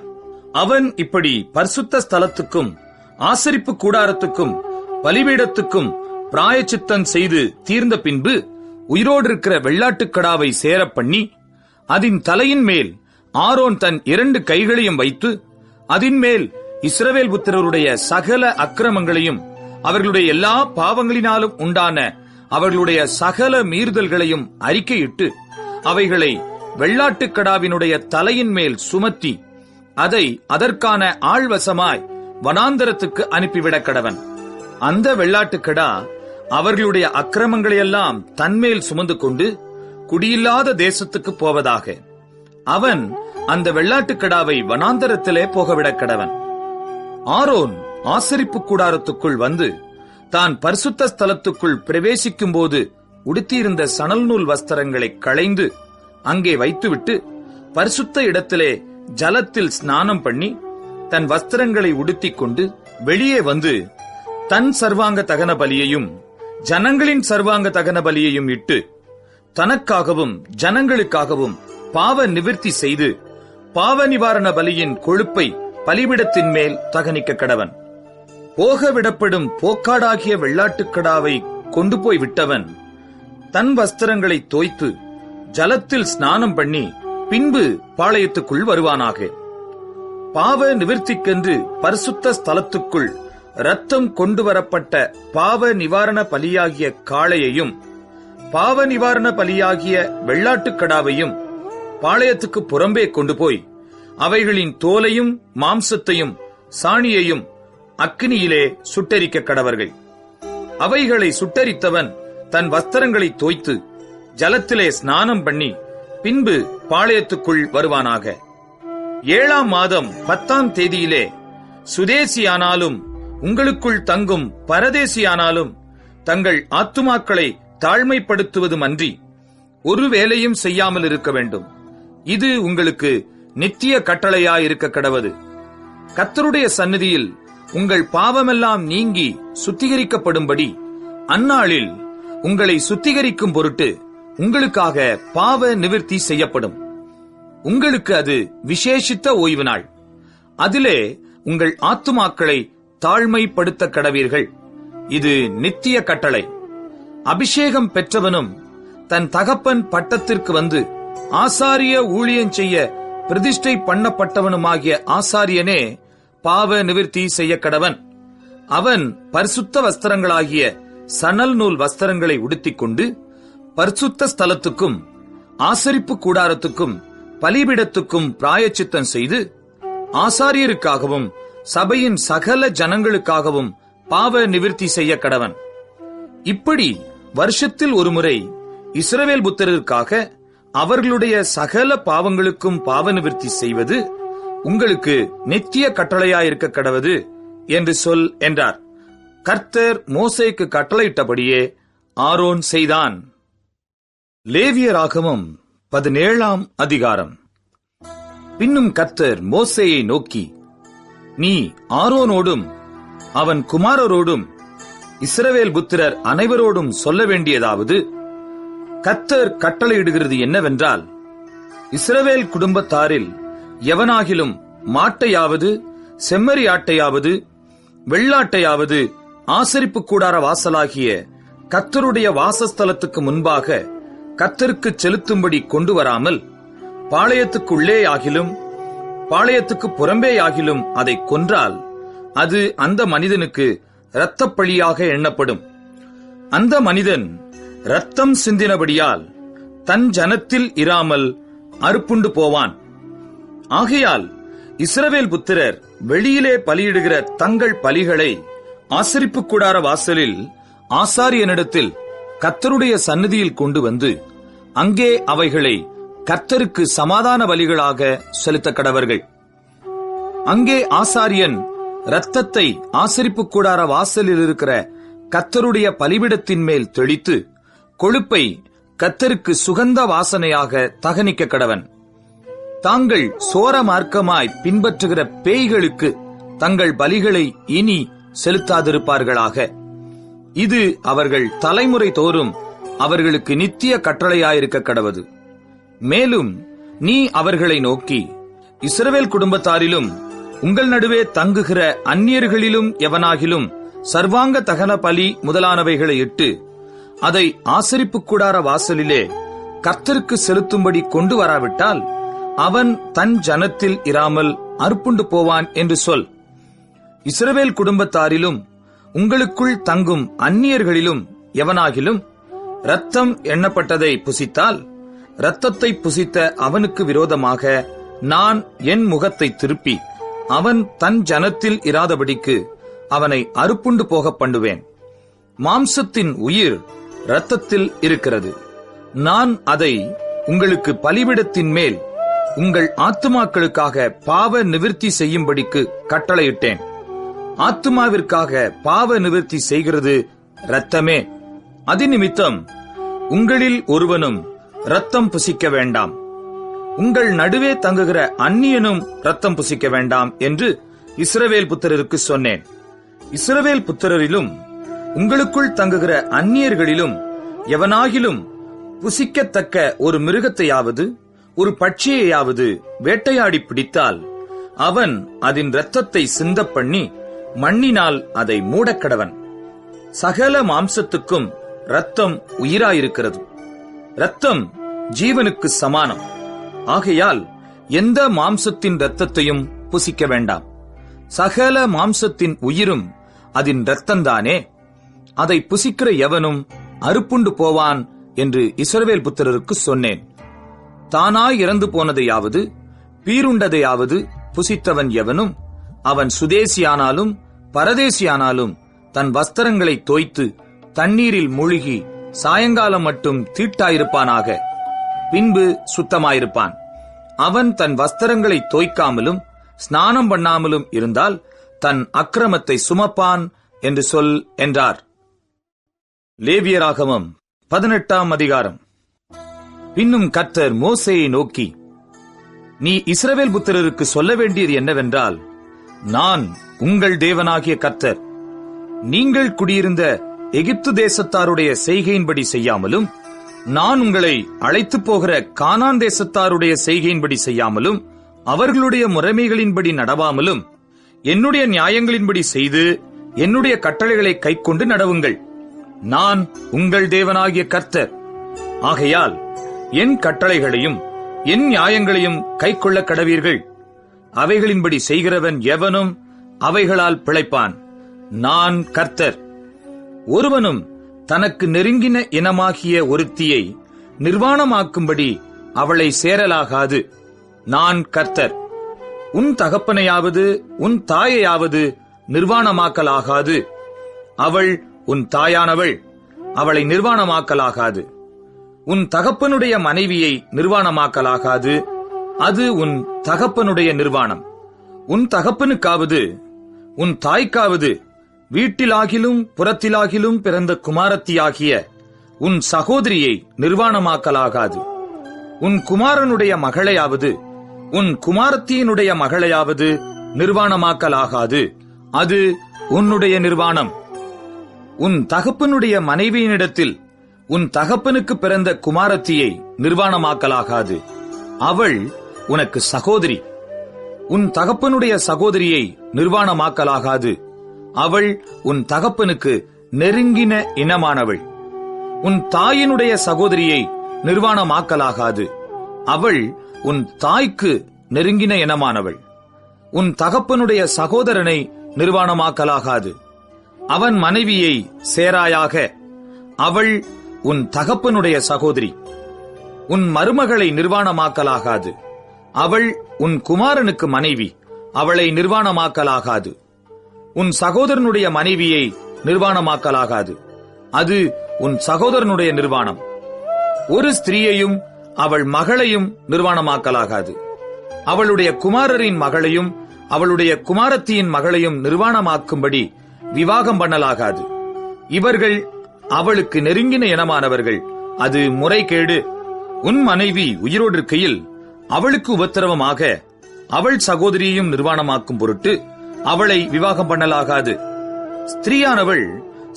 அவன் இப்படி பரிசுத்த ஸ்தலத்துக்கும் ஆசரிப்பு கூடாரத்துக்கும் பலிபீடத்துக்கும் பிராயச்சித்தம் செய்து தீர்ந்த பின்பு உயிரோடு இருக்கிற வெள்ளாட்டுக் கடாவை சேரப் பண்ணி அதன் தலையின் மேல் ஆரோன் தன் 2 கைகளையும் வைத்து அதன் மேல் இஸ்ரவேல் புத்திரருடைய சகல அக்கிரமங்களையும் அவர்களுடைய எல்லா பாவங்களினாலும் உண்டான அவர்களுடைய சகல மீறுதல்களையும் அறிக்கையிட்டு அவைகளை வெள்ளாட்டுக் கடாவினுடைய தலையின் மேல் சுமத்தி அதை அதற்கான ஆள்வசமாய் வனாந்தரத்துக்கு அனுப்பிவிடக் கடவன். அந்த வெள்ளாட்டுக் கடா அவர்களுடைய அக்கிரமங்களையெல்லாம் தன்மேல் சுமந்து கொண்டு குடியில்லாத தேசத்துக்கு போவதாக அவன் அந்த வெள்ளாட்டுக் கடாவை வனாந்தரத்திலே போகவிடக் கடவன். ஆரோன் ஆசரிப்பு கூடாரத்துக்குள் வந்து தான் பரிசுத்த ஸ்தலத்துக்குள் பிரவேசிக்கும் போது உடுத்தியிருந்த சணல் நூல் வஸ்திரங்களை களைந்து அங்கே வைத்துவிட்டு பரிசுத்த இடத்திலே ஜலத்தில் ஸ்நானம் பண்ணி தன் வஸ்திரங்களை உடுத்திக் கொண்டு வெளியே வந்து தன் சர்வாங்க தகன பலியையும் ஜனங்களின் சர்வாங்க தகன பலியையும் இட்டு தனக்காகவும் ஜனங்களுக்காகவும் பாவ நிவிர்த்தி செய்து பாவ நிவாரண பலியின் கொழுப்பை பலிபீடத்தின் மேல் தகனிக்க கடவன். போக விடப்படும் போக்காடாகிய வெள்ளாட்டுக் கடாவை கொண்டு போய் விட்டவன் தன் வஸ்திரங்களை தோய்த்து ஜலத்தில் ஸ்நானம் பண்ணி பின்பு பாளையத்துக்குள் வருவானாக. பாவ நிவிர்த்திக்கென்று பரிசுத்த ஸ்தலத்துக்குள் இரத்தம் கொண்டு வரப்பட்ட பாவ நிவாரண பலியாகிய காளையையும் பாவ நிவாரண பலியாகிய வெள்ளாட்டுக் கடாவையும் பாளையத்துக்கு புறம்பே கொண்டு போய் அவைகளின் தோலையும் மாம்சத்தையும் சாணியையும் அக்கினியிலே சுட்டெரிக்க கடவர்கள். அவைகளை சுட்டெரித்தவன் தன் வஸ்திரங்களை தோய்த்து ஜலத்திலே ஸ்நானம் பண்ணி பின்பு பாளையத்துக்குள் வருவானாக. 7ஆம் மாதம் 10ஆம் தேதியிலே சுதேசியானாலும் உங்களுக்குள் தங்கும் பரதேசியானாலும் தங்கள் ஆத்துமாக்களை தாழ்மைப்படுத்துவதுமன்றி ஒரு வேலையும் செய்யாமல் இருக்க வேண்டும். இது உங்களுக்கு நித்திய கட்டளையாயிருக்க கடவது. கர்த்தருடைய சந்நிதியில் உங்கள் பாவமெல்லாம் நீங்கி சுத்திகரிக்கப்படும்படி அந்நாளில் உங்களை சுத்திகரிக்கும் பொருட்டு உங்களுக்காக பாவ நிவிர்த்தி செய்யப்படும். உங்களுக்கு அது விசேஷித்த ஓய்வு நாள். அதிலே உங்கள் ஆத்துமாக்களை தாழ்மைப்படுத்த கடவீர்கள். இது நித்திய கட்டளை. அபிஷேகம் பெற்றவனும் தன் தகப்பன் பட்டத்திற்கு வந்து ஆசாரிய ஊழியம் செய்ய பிரதிஷ்டை பண்ணப்பட்டவனுமாகிய ஆசாரியனே பாவ நிவிர்த்தி செய்ய கடவன். அவன் பரிசுத்த வஸ்திரங்களாகிய சணல் நூல் வஸ்திரங்களை உடுத்திக்கொண்டு பரிசுத்த ஸ்தலத்துக்கும் ஆசரிப்பு கூடாரத்துக்கும் பலிபீடத்துக்கும் பிராயச்சித்தம் செய்து ஆசாரியருக்காகவும் சபையின் சகல ஜனங்களுக்காகவும் பாவ நிவிர்த்தி செய்ய கடவன். இப்படி வருஷத்தில் ஒருமுறை இஸ்ரவேல் புத்திரருக்காக அவர்களுடைய சகல பாவங்களுக்கும் பாவ நிவிர்த்தி செய்வது உங்களுக்கு நித்திய கட்டளையாயிருக்க கடவது என்று சொல் என்றார். கர்த்தர் மோசேக்கு கட்டளையிட்டபடியே ஆரோன் செய்தான். லேவியராகமம் 17ஆம் அதிகாரம். பின்னும் கர்த்தர் மோசேயை நோக்கி, நீ ஆரோனோடும் அவன் குமாரரோடும் இஸ்ரவேல் புத்திரர் அனைவரோடும் சொல்ல வேண்டியதாவது, கர்த்தர் கட்டளையிடுகிறது என்னவென்றால், இஸ்ரவேல் குடும்பத்தாரில் எவனாகிலும் மாட்டையாவது செம்மறி ஆட்டையாவது வெள்ளாட்டையாவது ஆசரிப்பு கூடார வாசலாகிய கர்த்தருடைய வாசஸ்தலத்துக்கு முன்பாக கர்த்தருக்கு செலுத்தும்படி கொண்டு வராமல் பாளையத்துக்குள்ளே ஆகிலும் பாளையத்துக்கு புறம்பே ஆகிலும் அதை கொன்றால் அது அந்த மனிதனுக்கு இரத்தப்பழியாக எண்ணப்படும். அந்த மனிதன் இரத்தம் சிந்தினபடியால் தன் ஜனத்தில் இராமல் அறுப்புண்டு போவான். ஆகையால் இஸ்ரவேல் புத்திரர் வெளியிலே பலியிடுகிற தங்கள் பலிகளை ஆசரிப்பு கூடார வாசலில் ஆசாரியனிடத்தில் கர்த்தருடைய சந்நிதியில் கொண்டு வந்து அங்கே அவைகளை கர்த்தருக்கு சமாதான பலிகளாக செலுத்த கடவர்கள். அங்கே ஆசாரியன் இரத்தத்தை ஆசரிப்பு கூடார வாசலில் இருக்கிற கர்த்தருடைய பலிபீடத்தின் மேல் தெளித்து கொழுப்பை கர்த்தருக்கு சுகந்த வாசனையாக தகனிக்க கடவன். தாங்கள் சோர மார்க்கமாய் பின்பற்றுகிற பேய்களுக்கு தங்கள் பலிகளை இனி செலுத்தாதிருப்பார்களாக. இது அவர்கள் தலைமுறை தோறும் அவர்களுக்கு நித்திய கட்டளையாயிருக்க கடவது. மேலும் நீ அவர்களை நோக்கி, இஸ்ரவேல் குடும்பத்தாரிலும் உங்கள் நடுவே தங்குகிற அந்நியர்களிலும் எவனாகிலும் சர்வாங்க தகன பலி முதலானவைகளை இட்டு அதை ஆசரிப்பு கூடார வாசலிலே கர்த்தருக்கு செலுத்தும்படி கொண்டு வராவிட்டால் அவன் தன் ஜனத்தில் இராமல் அறுப்புண்டு போவான் என்று சொல். இஸ்ரவேல் குடும்பத்தாரிலும் உங்களுக்குள் தங்கும் அந்நியர்களிலும் எவனாகிலும் இரத்தம் எண்ணப்பட்டதை புசித்தால் இரத்தத்தை புசித்த அவனுக்கு விரோதமாக நான் என் முகத்தை திருப்பி அவன் தன் ஜனத்தில் இராதபடிக்கு அவனை அறுப்புண்டு போக பண்ணுவேன். மாம்சத்தின் உயிர் இரத்தத்தில் இருக்கிறது. நான் அதை உங்களுக்கு பலிபீடத்தின் மேல் உங்கள் ஆத்துமாக்களுக்காக பாவ நிவிர்த்தி செய்யும்படிக்கு கட்டளையிட்டேன். ஆத்துமாவிற்காக பாவ நிவிர்த்தி செய்கிறது இரத்தமே. அதிநிமித்தம் உங்களில் ஒருவனும் இரத்தம் புசிக்க வேண்டாம், உங்கள் நடுவே தங்குகிற அந்நியனும் இரத்தம் புசிக்க வேண்டாம் என்று இஸ்ரவேல் புத்திரருக்கு சொன்னேன். இஸ்ரவேல் புத்திரரிலும் உங்களுக்குள் தங்குகிற அந்நியர்களிலும் எவனாகிலும் புசிக்கத்தக்க ஒரு மிருகத்தையாவது ஒரு பட்சியையாவது வேட்டையாடி பிடித்தால் அவன் அதன் இரத்தத்தை சிந்த பண்ணி மண்ணினால் அதை மூடக்கடவன். சகல மாம்சத்துக்கும் இரத்தம் உயிராயிருக்கிறது. இரத்தம் ஜீவனுக்கு சமானம். ஆகையால் எந்த மாம்சத்தின் இரத்தத்தையும் புசிக்க வேண்டாம். சகல மாம்சத்தின் உயிரும் அதன் இரத்தந்தானே. அதை புசிக்கிற எவனும் அறுப்புண்டு போவான் என்று இஸ்ரவேல் புத்திரருக்கு சொன்னேன். தானாய் இறந்து போனதையாவது பீருண்டதையாவது புசித்தவன் எவனும் அவன் சுதேசியானாலும் பரதேசியானாலும் தன் வஸ்திரங்களை தோய்த்து தண்ணீரில் மூழ்கி சாயங்காலம் மட்டும் தீட்டாயிருப்பானாக. பின்பு சுத்தமாயிருப்பான். அவன் தன் வஸ்திரங்களை தோய்க்காமலும் ஸ்நானம் பண்ணாமலும் இருந்தால் தன் அக்கிரமத்தை சுமப்பான் என்று சொல் என்றார். லேவியராகமம் 18ஆம் அதிகாரம். பின்னும் கர்த்தர் மோசேயை நோக்கி, நீ இஸ்ரவேல் புத்திரருக்கு சொல்ல வேண்டியது என்னவென்றால், நான் உங்கள் தேவனாகிய கர்த்தர். நீங்கள் குடியிருந்த எகிப்து தேசத்தாருடைய செய்கையின்படி செய்யாமலும், நான் உங்களை அழைத்துப் போகிற கானான் தேசத்தாருடைய செய்கையின்படி செய்யாமலும், அவர்களுடைய முறைமைகளின்படி நடவாமலும், என்னுடைய நியாயங்களின்படி செய்து என்னுடைய கட்டளைகளை கைக்கொண்டு நடவுங்கள். நான் உங்கள் தேவனாகிய கர்த்தர். ஆகையால் என் கட்டளைகளையும் என் நியாயங்களையும் கைக்கொள்ள கடவீர்கள். அவைகளின்படி செய்கிறவன் எவனும் அவைகளால் பிழைப்பான். நான் கர்த்தர். ஒருவனும் தனக்கு நெருங்கின இனமாகிய ஒருத்தியை நிர்வாணமாக்கும்படி அவளை சேரலாகாது. நான் கர்த்தர். உன் தகப்பனையாவது உன் தாயையாவது நிர்வாணமாக்கலாகாது. அவள் உன் தாயானவள், அவளை நிர்வாணமாக்கலாகாது. உன் தகப்பனுடைய மனைவியை நிர்வாணமாக்கலாகாது. அது உன் தகப்பனுடைய நிர்வாணம். உன் தகப்பனுக்காவது உன் தாய்க்காவது வீட்டிலாகிலும் புறத்திலாகிலும் பிறந்த குமாரத்தியாகிய உன் சகோதரியை நிர்வாணமாக்கலாகாது. உன் குமாரனுடைய மகளையாவது உன் குமாரத்தியினுடைய மகளையாவது நிர்வாணமாக்கலாகாது. அது உன்னுடைய நிர்வாணம். உன் தகப்பனுடைய மனைவியினிடத்தில் உன் தகப்பனுக்கு பிறந்த குமாரத்தியை நிர்வாணமாக்கலாகாது. அவள் உனக்கு சகோதரி. உன் தகப்பனுடைய சகோதரியை நிர்வாணமாக்கலாகாது. அவள் உன் தகப்பனுக்கு நெருங்கின இனமானவள். உன் தாயினுடைய சகோதரியை நிர்வாணமாக்கலாகாது. அவள் உன் தாய்க்கு நெருங்கின இனமானவள். உன் தகப்பனுடைய சகோதரனை நிர்வாணமாக்கலாகாது. அவன் மனைவியை சேராயாக. அவள் உன் தகப்பனுடைய சகோதரி. உன் மருமகளை நிர்வாணமாக்கலாகாது. அவள் உன் குமாரனுக்கு மனைவி. அவளை நிர்வாணமாக்கலாகாது. உன் சகோதரனுடைய மனைவியை நிர்வாணமாக்கலாகாது. அது உன் சகோதரனுடைய நிர்வாணம். ஒரு ஸ்திரீயையும் அவள் மகளையும் நிர்வாணமாக்கலாகாது. அவளுடைய குமாரரின் மகளையும் அவளுடைய குமாரத்தியின் மகளையும் நிர்வாணமாக்கும்படி விவாகம் பண்ணலாகாது. இவர்கள் அவளுக்கு நெருங்கின இனமானவர்கள். அது முறைகேடு. உன் மனைவி உயிரோடு இருக்கையில் அவளுக்கு உபத்திரவமாக அவள் சகோதரியையும் நிர்வாணமாக்கும் பொருட்டு அவளை விவாகம் பண்ணலாகாது. ஸ்திரீயானவள்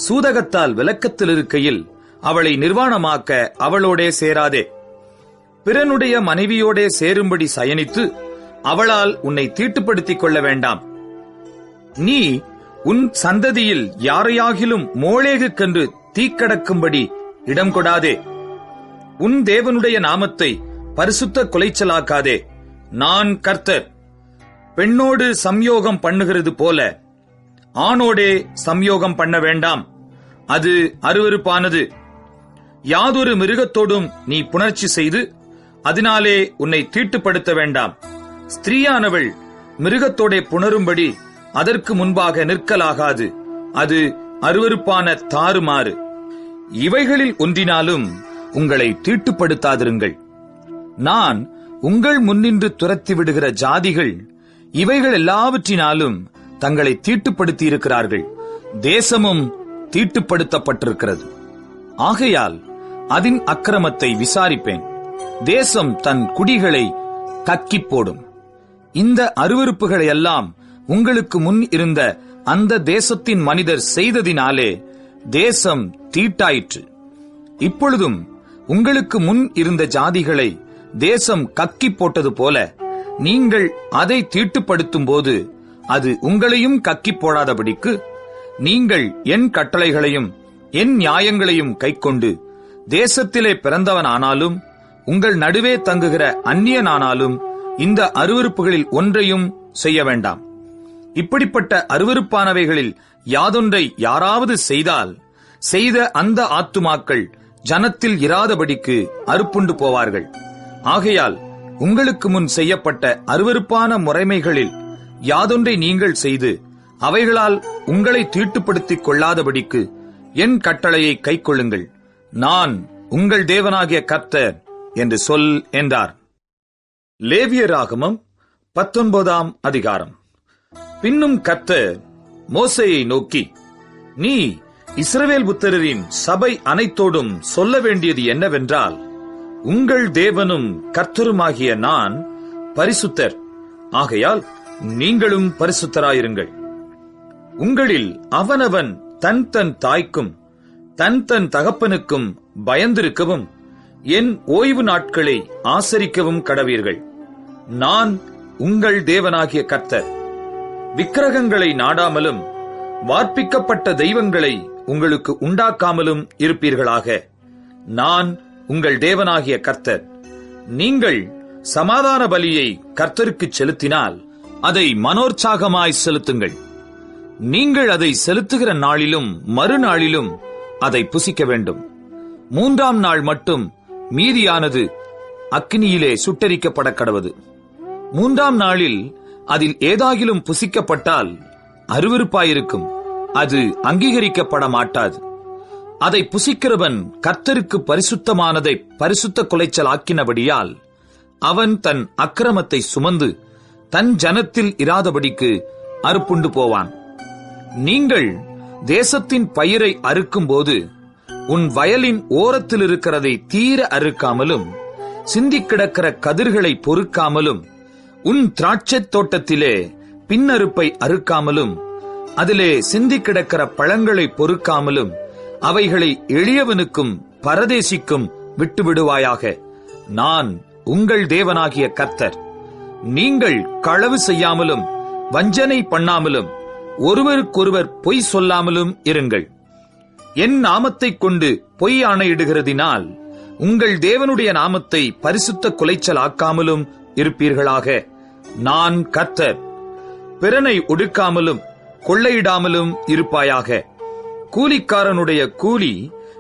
சூதகத்தால் விலக்கத்தில் இருக்கையில் அவளை நிர்வாணமாக்க அவளோடே சேராதே. பிறனுடைய மனைவியோடே சேரும்படி சயனித்து அவளால் உன்னை தீட்டுப்படுத்திக் கொள்ள வேண்டாம். நீ உன் சந்ததியில் யாரையாகிலும் மோளேகுக்கென்று தீக்கடக்கும்படி இடம் கொடாதே. உன் தேவனுடைய நாமத்தை பரிசுத்த குலைச்சலாக்காதே. நான் கர்த்தர். பெண்ணோடு சம்யோகம் பண்ணுகிறது போல ஆணோடே சம்யோகம் பண்ண வேண்டாம். அது அருவருப்பானது. யாதொரு மிருகத்தோடும் நீ புணர்ச்சி செய்து அதனாலே உன்னை தீட்டுப்படுத்த வேண்டாம். ஸ்திரீயானவள் மிருகத்தோடே புணரும்படி அதற்கு முன்பாக நிற்கலாகாது. அது அருவருப்பான தாறுமாறு. இவைகளில் ஒன்றினாலும் உங்களை தீட்டுப்படுத்தாதிருங்கள். நான் உங்கள் முன்னின்று துரத்தி விடுகிற ஜாதிகள் இவைகள் எல்லாவற்றினாலும் தங்களை தீட்டுப்படுத்தியிருக்கிறார்கள். தேசமும் தீட்டுப்படுத்தப்பட்டிருக்கிறது. ஆகையால் அதன் அக்கிரமத்தை விசாரிப்பேன். தேசம் தன் குடிகளை கக்கிப் போடும். இந்த அருவருப்புகளை எல்லாம் உங்களுக்கு முன் இருந்த அந்த தேசத்தின் மனிதர் செய்ததினாலே தேசம் தீட்டாயிற்று. இப்பொழுதும் உங்களுக்கு முன் இருந்த ஜாதிகளை தேசம் கக்கி போட்டது போல நீங்கள் அதை தீட்டுப்படுத்தும் போது அது உங்களையும் கக்கி போடாதபடிக்கு நீங்கள் என் கட்டளைகளையும் என் நியாயங்களையும் கைக்கொண்டு தேசத்திலே பிறந்தவனானாலும் உங்கள் நடுவே தங்குகிற அந்நியனானாலும் இந்த அருவருப்புகளில் ஒன்றையும் செய்ய வேண்டாம். இப்படிப்பட்ட அருவருப்பானவைகளில் யாதொன்றை யாராவது செய்தால் செய்த அந்த ஆத்துமாக்கள் ஜனத்தில் இராதபடிக்கு அறுப்புண்டு போவார்கள். ஆகையால் உங்களுக்கு முன் செய்யப்பட்ட அருவருப்பான முறைமைகளில் யாதொன்றை நீங்கள் செய்து அவைகளால் உங்களை தீட்டுப்படுத்திக் கொள்ளாதபடிக்கு என் கட்டளையை கைக்கொள்ளுங்கள். நான் உங்கள் தேவனாகிய கர்த்தர் என்று சொல் என்றார். லேவியராகமம் 19ஆம் அதிகாரம். பின்னும் கர்த்தர் மோசேயை நோக்கி, நீ இஸ்ரவேல் புத்திரரின் சபை அனைத்தோடும் சொல்ல வேண்டியது என்னவென்றால், உங்கள் தேவனும் கர்த்தருமாகிய நான் பரிசுத்தர், ஆகையால் நீங்களும் பரிசுத்தராயிருங்கள். உங்களில் அவனவன் தன் தன் தாய்க்கும் தன் தன் தகப்பனுக்கும் பயந்திருக்கவும் என் ஓய்வு நாட்களை ஆசரிக்கவும் கடவீர்கள். நான் உங்கள் தேவனாகிய கர்த்தர். விக்கிரகங்களை நாடாமலும் வார்ப்பிக்கப்பட்ட தெய்வங்களை உங்களுக்கு உண்டாக்காமலும் இருப்பீர்களாக. நான் உங்கள் தேவனாகிய கர்த்தர். நீங்கள் சமாதான பலியை கர்த்தருக்கு செலுத்தினால் அதை மனோற்சாகமாய் செலுத்துங்கள். நீங்கள் அதை செலுத்துகிற நாளிலும் மறுநாளிலும் அதை புசிக்க வேண்டும். 3ஆம் நாள் மட்டும் மீதியானது அக்கினியிலே சுட்டெரிக்கப்பட கடவது. 3ஆம் நாளில் அதில் ஏதாகிலும் புசிக்கப்பட்டால் அருவருப்பாயிருக்கும், அது அங்கீகரிக்கப்பட மாட்டாது. அதை புசிக்கிறவன் கர்த்தருக்கு பரிசுத்தமானதை பரிசுத்த குலைச்சல் ஆக்கினபடியால் அவன் தன் அக்கிரமத்தை சுமந்து தன் ஜனத்தில் இராதபடிக்கு அறுப்புண்டு போவான். நீங்கள் தேசத்தின் பயிரை அறுக்கும்போது உன் வயலின் ஓரத்தில் இருக்கிறதை தீர அறுக்காமலும் சிந்திக் கிடக்கிற கதிர்களை பொறுக்காமலும் உன் திராட்சைத் தோட்டத்திலே பின்னறுப்பை அறுக்காமலும் அதிலே சிந்திக் கிடக்கிற பழங்களை பொறுக்காமலும் அவைகளை எளியவனுக்கும் பரதேசிக்கும் விட்டுவிடுவாயாக. நான் உங்கள் தேவனாகிய கர்த்தர். நீங்கள் களவு செய்யாமலும் வஞ்சனை பண்ணாமலும் ஒருவருக்கொருவர் பொய் சொல்லாமலும் இருங்கள். என் நாமத்தைக் கொண்டு பொய் ஆணையிடுகிறதினால் உங்கள் தேவனுடைய நாமத்தை பரிசுத்த குலைச்சல் ஆக்காமலும் இருப்பீர்களாக. நான் கர்த்தர். பிறனை ஒடுக்காமலும் கொள்ளையிடாமலும் இருப்பாயாக. கூலிக்காரனுடைய கூலி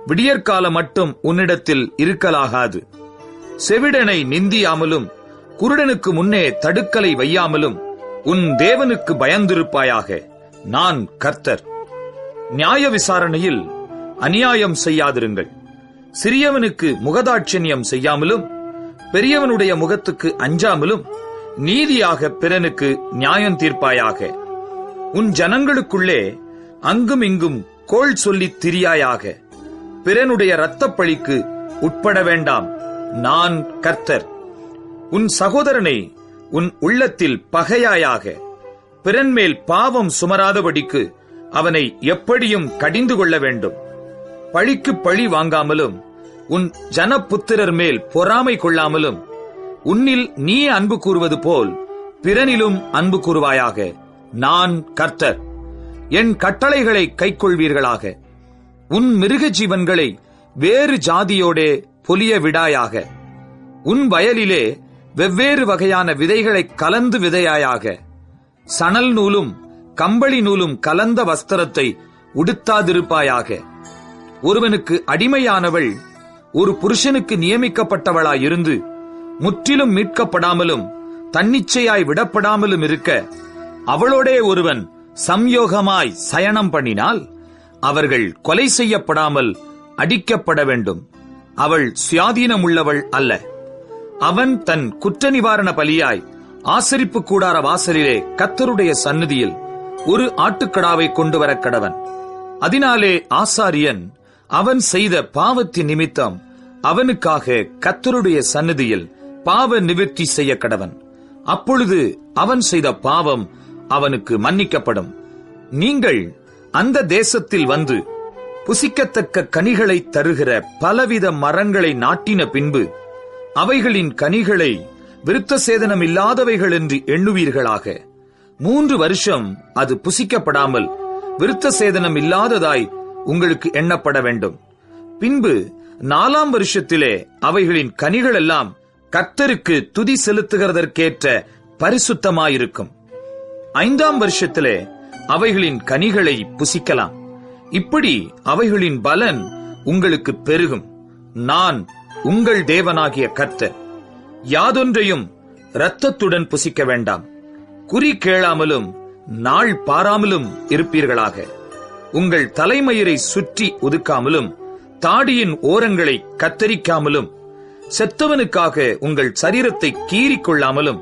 விடியற்கால மட்டும் உன்னிடத்தில் இருக்கலாகாது. செவிடனை நிந்தியாமலும் குருடனுக்கு முன்னே தடுக்கலை வையாமலும் உன் தேவனுக்கு பயந்திருப்பாயாக. நான் கர்த்தர். நியாய விசாரணையில் அநியாயம் செய்யாதிருங்கள். சிறியவனுக்கு முகதாட்சண்யம் செய்யாமலும் பெரியவனுடைய முகத்துக்கு அஞ்சாமலும் நீதியாக பிறனுக்கு நியாயம் தீர்ப்பாயாக. உன் ஜனங்களுக்குள்ளே அங்கும் இங்கும் கோள் சொல்லித் திரியாயாக. பிறனுடைய இரத்தப்பழிக்கு உட்பட வேண்டாம். நான் கர்த்தர். உன் சகோதரனை உன் உள்ளத்தில் பகையாயாக. பிறன்மேல் பாவம் சுமராதபடிக்கு அவனை எப்படியும் கடிந்து கொள்ள வேண்டும். பழிக்கு பழி வாங்காமலும் உன் ஜனபுத்திரர் மேல் பொறாமை கொள்ளாமலும் உன்னில் நீ அன்பு கூறுவது போல் பிறனிலும் அன்பு கூறுவாயாக. நான் கர்த்தர். என் கட்டளைகளை கைக்கொள்வீர்களாக. உன் மிருக ஜீவன்களை வேறு ஜாதியோடே பொலிய விடாயாக. உன் வயலிலே வெவ்வேறு வகையான விதைகளை கலந்து விதையாயாக. சணல் நூலும் கம்பளி நூலும் கலந்த வஸ்திரத்தை உடுத்தாதிருப்பாயாக. ஒருவனுக்கு அடிமையானவள் ஒரு புருஷனுக்கு நியமிக்கப்பட்டவளாயிருந்து முற்றிலும் மீட்கப்படாமலும் தன்னிச்சையாய் விடப்படாமலும் இருக்க அவளோடே ஒருவன் சம்யோகமாய் சயனம் பண்ணினால் அவர்கள் கொலை செய்யப்படாமல் அடிக்கப்பட வேண்டும். அவள் சுயாதீனமுள்ளவள் அல்ல. அவன் தன் குற்ற நிவாரண பலியாய் ஆசரிப்பு கூடார வாசலிலே கர்த்தருடைய சந்நிதியில் ஒரு ஆட்டுக்கடாவை கொண்டு வர கடவன். அதனாலே ஆசாரியன் அவன் செய்த பாவத்தின் நிமித்தம் அவனுக்காக கர்த்தருடைய சந்நிதியில் பாவ நிவர்த்தி செய்ய கடவன். அப்பொழுது அவன் செய்த பாவம் அவனுக்கு மன்னிக்கப்படும். நீங்கள் அந்த தேசத்தில் வந்து புசிக்கத்தக்க கனிகளை தருகிற பலவித மரங்களை நாட்டின பின்பு அவைகளின் கனிகளை விருத்த சேதனம் இல்லாதவைகள் என்று எண்ணுவீர்களாக. 3 வருஷம் அது புசிக்கப்படாமல் விருத்த சேதனம் இல்லாததாய் உங்களுக்கு எண்ணப்பட வேண்டும். பின்பு 4ஆம் வருஷத்திலே அவைகளின் கனிகள் எல்லாம் கர்த்தருக்கு துதி செலுத்துகிறதற்கேற்ற பரிசுத்தமாயிருக்கும். 5ஆம் வருஷத்திலே அவைகளின் கனிகளை புசிக்கலாம். இப்படி அவைகளின் பலன் உங்களுக்கு பெருகும். நான் உங்கள் தேவனாகிய கர்த்தர். யாதொன்றையும் இரத்தத்துடன் புசிக்க வேண்டாம். குறி கேளாமலும் நாள் பாராமலும் இருப்பீர்களாக. உங்கள் தலைமயிரை சுற்றி ஒதுக்காமலும் தாடியின் ஓரங்களை கத்தரிக்காமலும் செத்தவனுக்காக உங்கள் சரீரத்தை கீறிக்கொள்ளாமலும்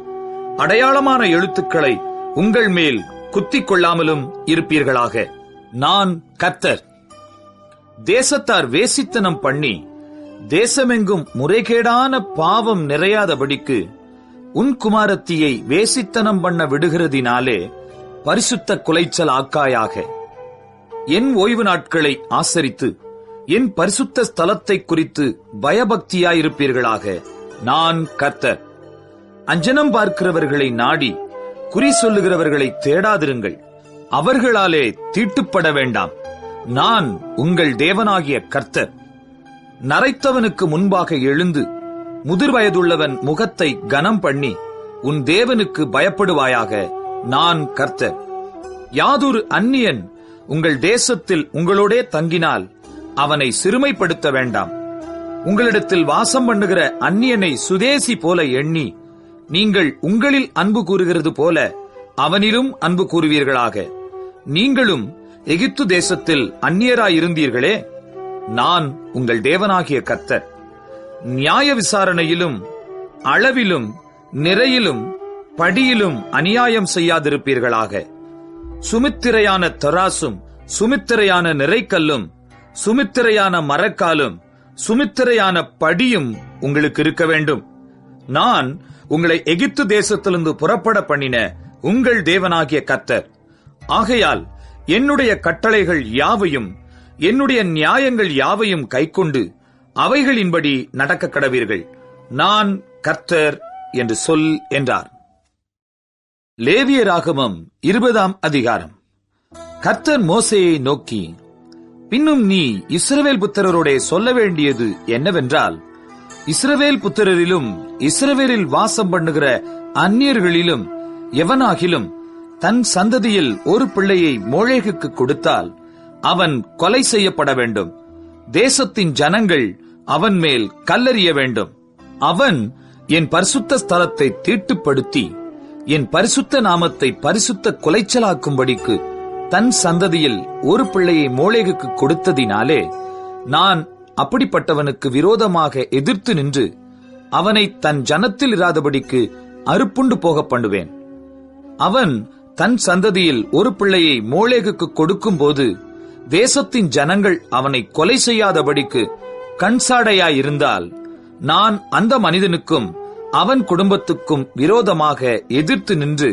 அடையாளமான எழுத்துக்களை உங்கள் மேல் குத்திக் கொள்ளாமலும் இருப்பீர்களாக. நான் கர்த்தர். தேசத்தார் வேசித்தனம் பண்ணி தேசமெங்கும் முறைகேடான பாவம் நிறையாதபடிக்கு உன் குமாரத்தியை வேசித்தனம் பண்ண விடுகிறதினாலே பரிசுத்த குலைச்சல் ஆக்காயாக. என் ஓய்வு நாட்களை ஆசரித்து என் பரிசுத்த ஸ்தலத்தை குறித்து பயபக்தியாயிருப்பீர்களாக. நான் கர்த்தர். அஞ்சனம் பார்க்கிறவர்களை நாடி குறி சொல்லுகிறவர்களை தேடாதிருங்கள். அவர்களாலே தீட்டுப்பட வேண்டாம். நான் உங்கள் தேவனாகிய கர்த்தர். நரைத்தவனுக்கு முன்பாக எழுந்து முதிர் வயதுள்ளவன் முகத்தை கனம் பண்ணி உன் தேவனுக்கு பயப்படுவாயாக. நான் கர்த்தர். யாதொரு அந்நியன் உங்கள் தேசத்தில் உங்களோடே தங்கினால் அவனை சிறுமைப்படுத்த வேண்டாம். உங்களிடத்தில் வாசம் பண்ணுகிற அந்நியனை சுதேசி போல எண்ணி நீங்கள் உங்களில் அன்பு கூறுகிறது போல அவனிலும் அன்பு கூறுவீர்களாக. நீங்களும் எகிப்து தேசத்தில் அந்நியராயிருந்தீர்களே. நான் உங்கள் தேவனாகிய கர்த்தர். நியாய விசாரணையிலும் அளவிலும் நிறையிலும் படியிலும் அநியாயம் செய்யாதிருப்பீர்களாக. சுமித்திரையான தராசும் சுமித்திரையான நிறைக்கல்லும் சுமித்திரையான மரக்காலும் சுமித்திரையான படியும் உங்களுக்கு இருக்க வேண்டும். நான் உங்களை எகிப்து தேசத்திலிருந்து புறப்பட பண்ணின உங்கள் தேவனாகிய கர்த்தர். ஆகையால் என்னுடைய கட்டளைகள் யாவையும் என்னுடைய நியாயங்கள் யாவையும் கைக்கொண்டு அவைகளின்படி நடக்க கடவீர்கள். நான் கர்த்தர் என்று சொல் என்றார். லேவியராகமம் 20ஆம் அதிகாரம். கர்த்தர் மோசேயை நோக்கி, பின்னும் நீ இஸ்ரவேல் புத்திரரோடே சொல்ல வேண்டியது என்னவென்றால், இஸ்ரவேல் புத்திரரிலும் இஸ்ரவேலில் வாசம் பண்ணுகிற அந்நியர்களிலும் எவனாகிலும் தன் சந்ததியில் ஒரு பிள்ளையை மோளேகுக்கு கொடுத்தால் அவன் கொலை செய்யப்பட வேண்டும். தேசத்தின் ஜனங்கள் அவன் மேல் கல்லெறிய வேண்டும். அவன் என் பரிசுத்த ஸ்தலத்தை தீட்டுப்படுத்தி என் பரிசுத்த நாமத்தை பரிசுத்த குலைச்சலாக்கும்படிக்கு தன் சந்ததியில் ஒரு பிள்ளையை மோளேகுக்கு கொடுத்ததினாலே நான் அப்படிப்பட்டவனுக்கு விரோதமாக எதிர்த்து நின்று அவனை தன் ஜனத்தில் இராதபடிக்கு அறுப்புண்டு போக பண்ணுவேன். அவன் தன் சந்ததியில் ஒரு பிள்ளையை மோளேகுக்கு கொடுக்கும்போது தேசத்தின் ஜனங்கள் அவனை கொலை செய்யாதபடிக்கு கண்சாடையாயிருந்தால் நான் அந்த மனிதனுக்கும் அவன் குடும்பத்துக்கும் விரோதமாக எதிர்த்து நின்று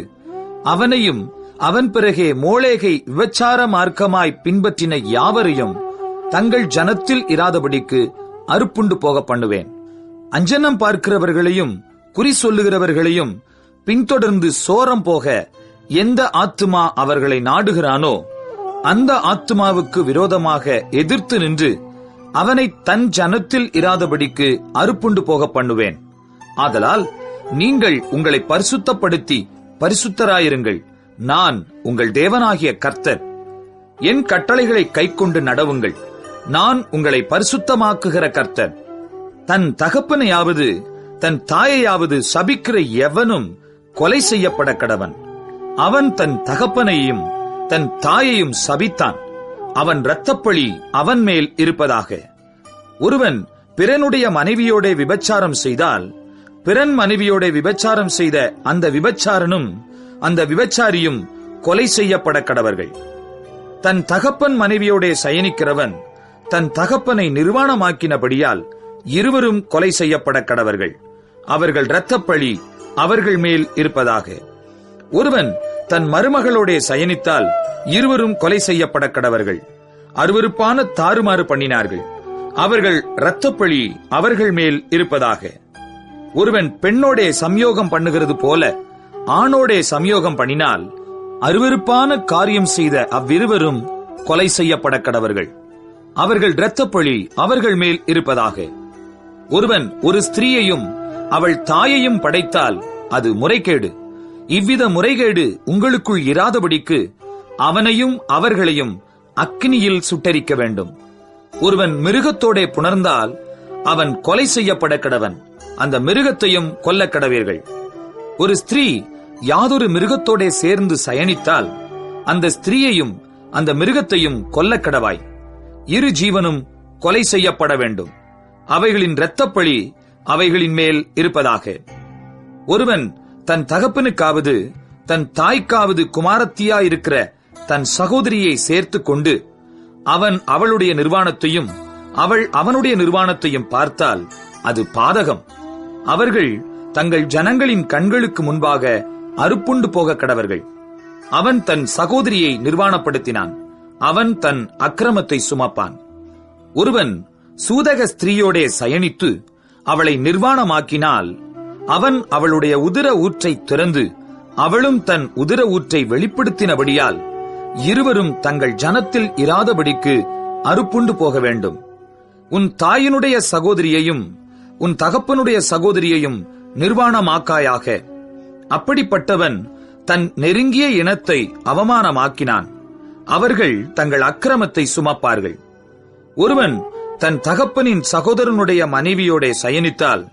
அவனையும் அவன் பிறகே மோளேகை விபச்சார மார்க்கமாய் பின்பற்றின யாவரையும் தங்கள் ஜனத்தில் இராதபடிக்கு அறுப்புண்டு போக பண்ணுவேன். அஞ்சனம் பார்க்கிறவர்களையும் குறி சொல்லுகிறவர்களையும் பின்தொடர்ந்து சோரம் போக எந்த ஆத்துமா அவர்களை நாடுகிறானோ அந்த ஆத்துமாவுக்கு விரோதமாக எதிர்த்து நின்று அவனை தன் ஜனத்தில் இராதபடிக்கு அறுப்புண்டு போக பண்ணுவேன். ஆதலால் நீங்கள் உங்களை பரிசுத்தப்படுத்தி பரிசுத்தராயிருங்கள். நான் உங்கள் தேவனாகிய கர்த்தர். என் கட்டளைகளை கைக்கொண்டு நடவுங்கள். நான் உங்களை பரிசுத்தமாக்குகிற கர்த்தர். தன் தகப்பனையாவது தன் தாயையாவது சபிக்கிற எவனும் கொலை செய்யப்பட கடவன். அவன் தன் தகப்பனையும் தன் தாயையும் சபித்தான். அவன் இரத்தப்பழி அவன் மேல் இருப்பதாக. ஒருவன் பிறனுடைய மனைவியோட விபச்சாரம் செய்தால் பிறன் மனைவியோட விபச்சாரம் செய்த அந்த விபச்சாரனும் அந்த விபச்சாரியும் கொலை செய்யப்பட கடவர்கள். தன் தகப்பன் மனைவியோட சயனிக்கிறவன் தன் தகப்பனை நிர்வாணமாக்கினபடியால் இருவரும் கொலை செய்யப்பட கடவர்கள். அவர்கள் இரத்தப்பழி அவர்கள் மேல் இருப்பதாக. ஒருவன் தன் மருமகளோட சயனித்தால் இருவரும் கொலை செய்யப்பட கடவர்கள். அருவருப்பான தாறுமாறு பண்ணினார்கள். அவர்கள் இரத்தப்பழி அவர்கள் மேல் இருப்பதாக. ஒருவன் பெண்ணோடே சம்யோகம் பண்ணுகிறது போல ஆணோடே சம்யோகம் பண்ணினால் அருவருப்பான காரியம் செய்த அவ்விருவரும் கொலை செய்யப்பட கடவர்கள். அவர்கள் இரத்தப்பழி அவர்கள் மேல் இருப்பதாக. ஒருவன் ஒரு ஸ்திரீயையும் அவள் தாயையும் படைத்தால் அது முறைகேடு. இவ்வித முறைகேடு உங்களுக்குள் இராதபடிக்கு அவனையும் அவர்களையும் அக்கினியில் சுட்டரிக்க வேண்டும். ஒருவன் மிருகத்தோடே புணர்ந்தால் அவன் கொலை செய்யப்பட கடவன். அந்த மிருகத்தையும் கொல்ல கடவீர்கள். ஒரு ஸ்திரீ யாதொரு மிருகத்தோடே சேர்ந்து சயனித்தால் அந்த ஸ்திரீயையும் அந்த மிருகத்தையும் கொல்ல கடவாய். இரு ஜீவனும் கொலை செய்யப்பட வேண்டும். அவைகளின் இரத்தப்பழி அவைகளின் மேல் இருப்பதாக. ஒருவன் தன் தகப்பனுக்காவது தன் தாய்க்காவது குமாரத்தியாயிருக்கிற தன் சகோதரியை சேர்த்து கொண்டு அவன் அவளுடைய நிர்வாணத்தையும் அவள் அவனுடைய நிர்வாணத்தையும் பார்த்தால் அது பாதகம். அவர்கள் தங்கள் ஜனங்களின் கண்களுக்கு முன்பாக அறுப்புண்டு போக கடவர்கள். அவன் தன் சகோதரியை நிர்வாணப்படுத்தினான். அவன் தன் அக்கிரமத்தை சுமப்பான். ஒருவன் சூதக ஸ்திரீயோடே சயனித்து அவளை நிர்வாணமாக்கினால் அவன் அவளுடைய உதிர ஊற்றை திறந்து அவளும் தன் உதிர ஊற்றை வெளிப்படுத்தினபடியால் இருவரும் தங்கள் ஜனத்தில் இராதபடிக்கு அறுப்புண்டு போக வேண்டும். உன் தாயினுடைய சகோதரியையும் உன் தகப்பனுடைய சகோதரியையும் நிர்வாணமாக்காயாக. அப்படிப்பட்டவன் தன் நெருங்கிய இனத்தை அவமானமாக்கினான். அவர்கள் தங்கள் அக்கிரமத்தை சுமப்பார்கள். ஒருவன் தன் தகப்பனின் சகோதரனுடைய மனைவியோடே சயனித்தால்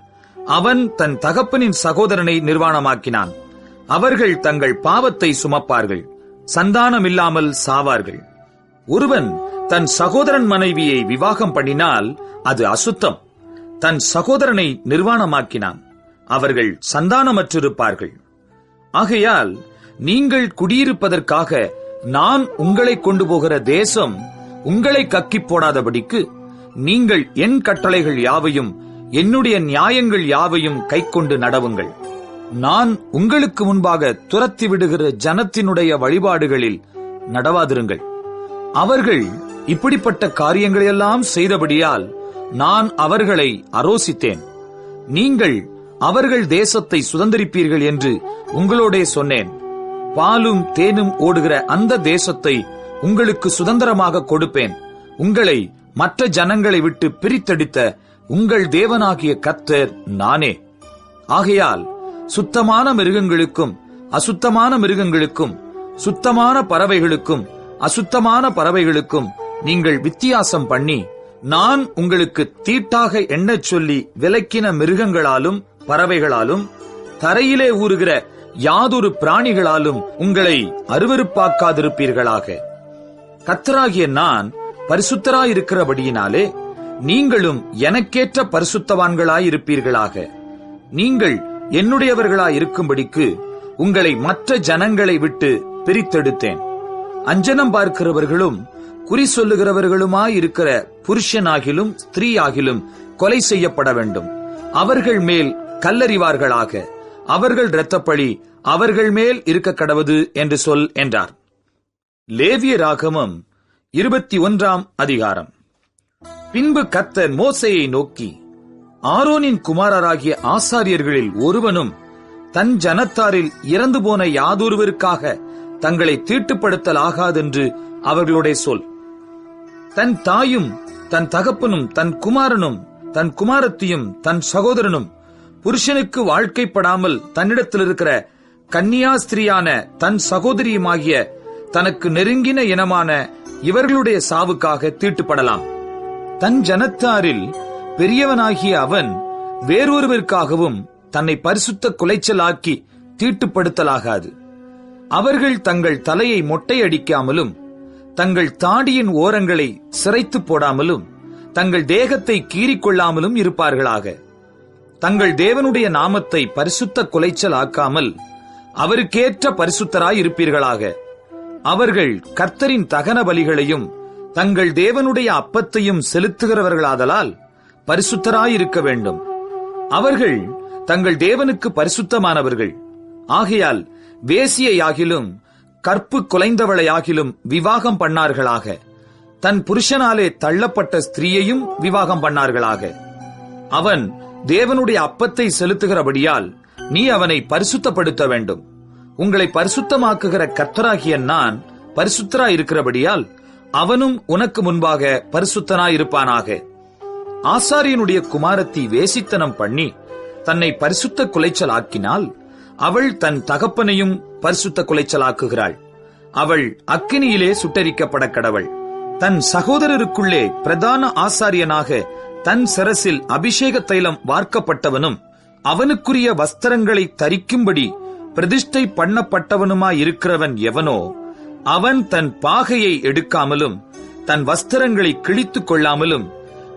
அவன் தன் தகப்பனின் சகோதரனை நிர்வாணமாக்கினான். அவர்கள் தங்கள் பாவத்தை சுமப்பார்கள். சந்தானமில்லாமல் சாவார்கள். ஒருவன் தன் சகோதரன் மனைவியை விவாகம் பண்ணினால் அது அசுத்தம். தன் சகோதரனை நிர்வாணமாக்கினான். அவர்கள் சந்தானமற்றிருப்பார்கள். ஆகையால் நீங்கள் குடியிருப்பதற்காக நான் உங்களை கொண்டு போகிற தேசம் உங்களை கக்கிப் போடாதபடிக்கு நீங்கள் என் கட்டளைகள் யாவையும் என்னுடைய நியாயங்கள் யாவையும் கைக்கொண்டு நடவுங்கள். நான் உங்களுக்கு முன்பாக துரத்தி விடுகிற ஜனத்தினுடைய வழிபாடுகளில் நடவாதிருங்கள். அவர்கள் இப்படிப்பட்ட காரியங்களையெல்லாம் செய்தபடியால் நான் அவர்களை அரோசித்தேன். நீங்கள் அவர்கள் தேசத்தை சுதந்தரிப்பீர்கள் என்று உங்களோடே சொன்னேன். பாலும் தேனும் ஓடுகிற அந்த தேசத்தை உங்களுக்கு சுதந்திரமாக கொடுப்பேன். உங்களை மற்ற ஜனங்களை விட்டு பிரித்தெடுத்த உங்கள் தேவனாகிய கர்த்தர் நானே. ஆகையால் சுத்தமான மிருகங்களுக்கும் அசுத்தமான மிருகங்களுக்கும் சுத்தமான பறவைகளுக்கும் அசுத்தமான பறவைகளுக்கும் நீங்கள் வித்தியாசம் பண்ணி நான் உங்களுக்கு தீட்டாக எண்ணச் சொல்லி விலக்கின மிருகங்களாலும் பறவைகளாலும் தரையிலே ஊறுகிற யாதொரு பிராணிகளாலும் உங்களை அருவருப்பாக்காதிருப்பீர்களாக. கர்த்தராகிய நான் பரிசுத்தராயிருக்கிறபடியினாலே நீங்களும் எனக்கேற்ற பரிசுத்தவான்களாயிருப்பீர்களாக. நீங்கள் என்னுடையவர்களாயிருக்கும்படிக்கு உங்களை மற்ற ஜனங்களை விட்டு பிரித்தெடுத்தேன். அஞ்சனம் பார்க்கிறவர்களும் குறி சொல்லுகிறவர்களுமாயிருக்கிற புருஷனாகிலும் ஸ்திரீயாகிலும் கொலை செய்யப்பட வேண்டும். அவர்கள் மேல் கல்லறிவார்களாக. அவர்கள் இரத்தப்பழி அவர்கள் மேல் இருக்க கடவது என்று சொல் என்றார். லேவியராகமம் 21ஆம் அதிகாரம். பின்பு கர்த்தர் மோசேயை நோக்கி, ஆரோனின் குமாரராகிய ஆசாரியர்களில் ஒருவனும் தன் ஜனத்தாரில் இறந்து போன யாதொருவருக்காக தங்களை தீட்டுப்படுத்தலாகாதென்று அவர்களுடைய சொல். தன் தாயும் தன் தகப்பனும் தன் குமாரனும் தன் குமாரத்தியும் தன் சகோதரனும் புருஷனுக்கு வாழ்க்கைப்படாமல் தன்னிடத்தில் இருக்கிற கன்னியாஸ்திரியான தன் சகோதரியுமாகிய தனக்கு நெருங்கின இனமான இவர்களுடைய சாவுக்காக தீட்டுப்படலாம். தன் ஜனத்தாரில் பெரியவனாகிய அவன் வேறொருவருக்காகவும் தன்னை பரிசுத்த குலைச்சலாக்கி தீட்டுப்படுத்தலாகாது. அவர்கள் தங்கள் தலையை மொட்டையடிக்காமலும் தங்கள் தாடியின் ஓரங்களை சிரைத்து போடாமலும் தங்கள் தேகத்தை கீறிக்கொள்ளாமலும் இருப்பார்களாக. தங்கள் தேவனுடைய நாமத்தை பரிசுத்த குலைச்சல் ஆக்காமல் அவருக்கேற்ற பரிசுத்தராயிருப்பீர்களாக. அவர்கள் கர்த்தரின் தகன பலிகளையும் தங்கள் தேவனுடைய அப்பத்தையும் செலுத்துகிறவர்களாதலால் பரிசுத்தராயிருக்க வேண்டும். அவர்கள் தங்கள் தேவனுக்கு பரிசுத்தமானவர்கள். ஆகையால் வேசியையாகிலும் கற்பு குலைந்தவளையாகிலும் விவாகம் பண்ணார்களாக. தன் புருஷனாலே தள்ளப்பட்ட ஸ்திரீயையும் விவாகம் பண்ணார்களாக. அவன் தேவனுடைய அப்பத்தை செலுத்துகிறபடியால் நீ அவனை பரிசுத்தப்படுத்த வேண்டும். உங்களை பரிசுத்தமாக்குகிற கர்த்தராகிய நான் பரிசுத்தராயிருக்கிறபடியால் அவனும் உனக்கு முன்பாக பரிசுத்தனாயிருப்பானாக. ஆசாரியனுடைய குமாரத்தி வேசித்தனம் பண்ணி தன்னை பரிசுத்த குலைச்சல் ஆக்கினால் அவள் தன் தகப்பனையும் பரிசுத்த குலைச்சலாக்குகிறாள். அவள் அக்கினியிலே சுட்டரிக்கப்பட கடவள். தன் சகோதரருக்குள்ளே பிரதான ஆசாரியனாக தன் சிரசில் அபிஷேக தைலம் வார்க்கப்பட்டவனும் அவனுக்குரிய வஸ்திரங்களை தரிக்கும்படி பிரதிஷ்டை பண்ணப்பட்டவனுமாயிருக்கிறவன் எவனோ அவன் தன் பாகையை எடுக்காமலும் தன் வஸ்திரங்களை கிழித்துக் கொள்ளாமலும்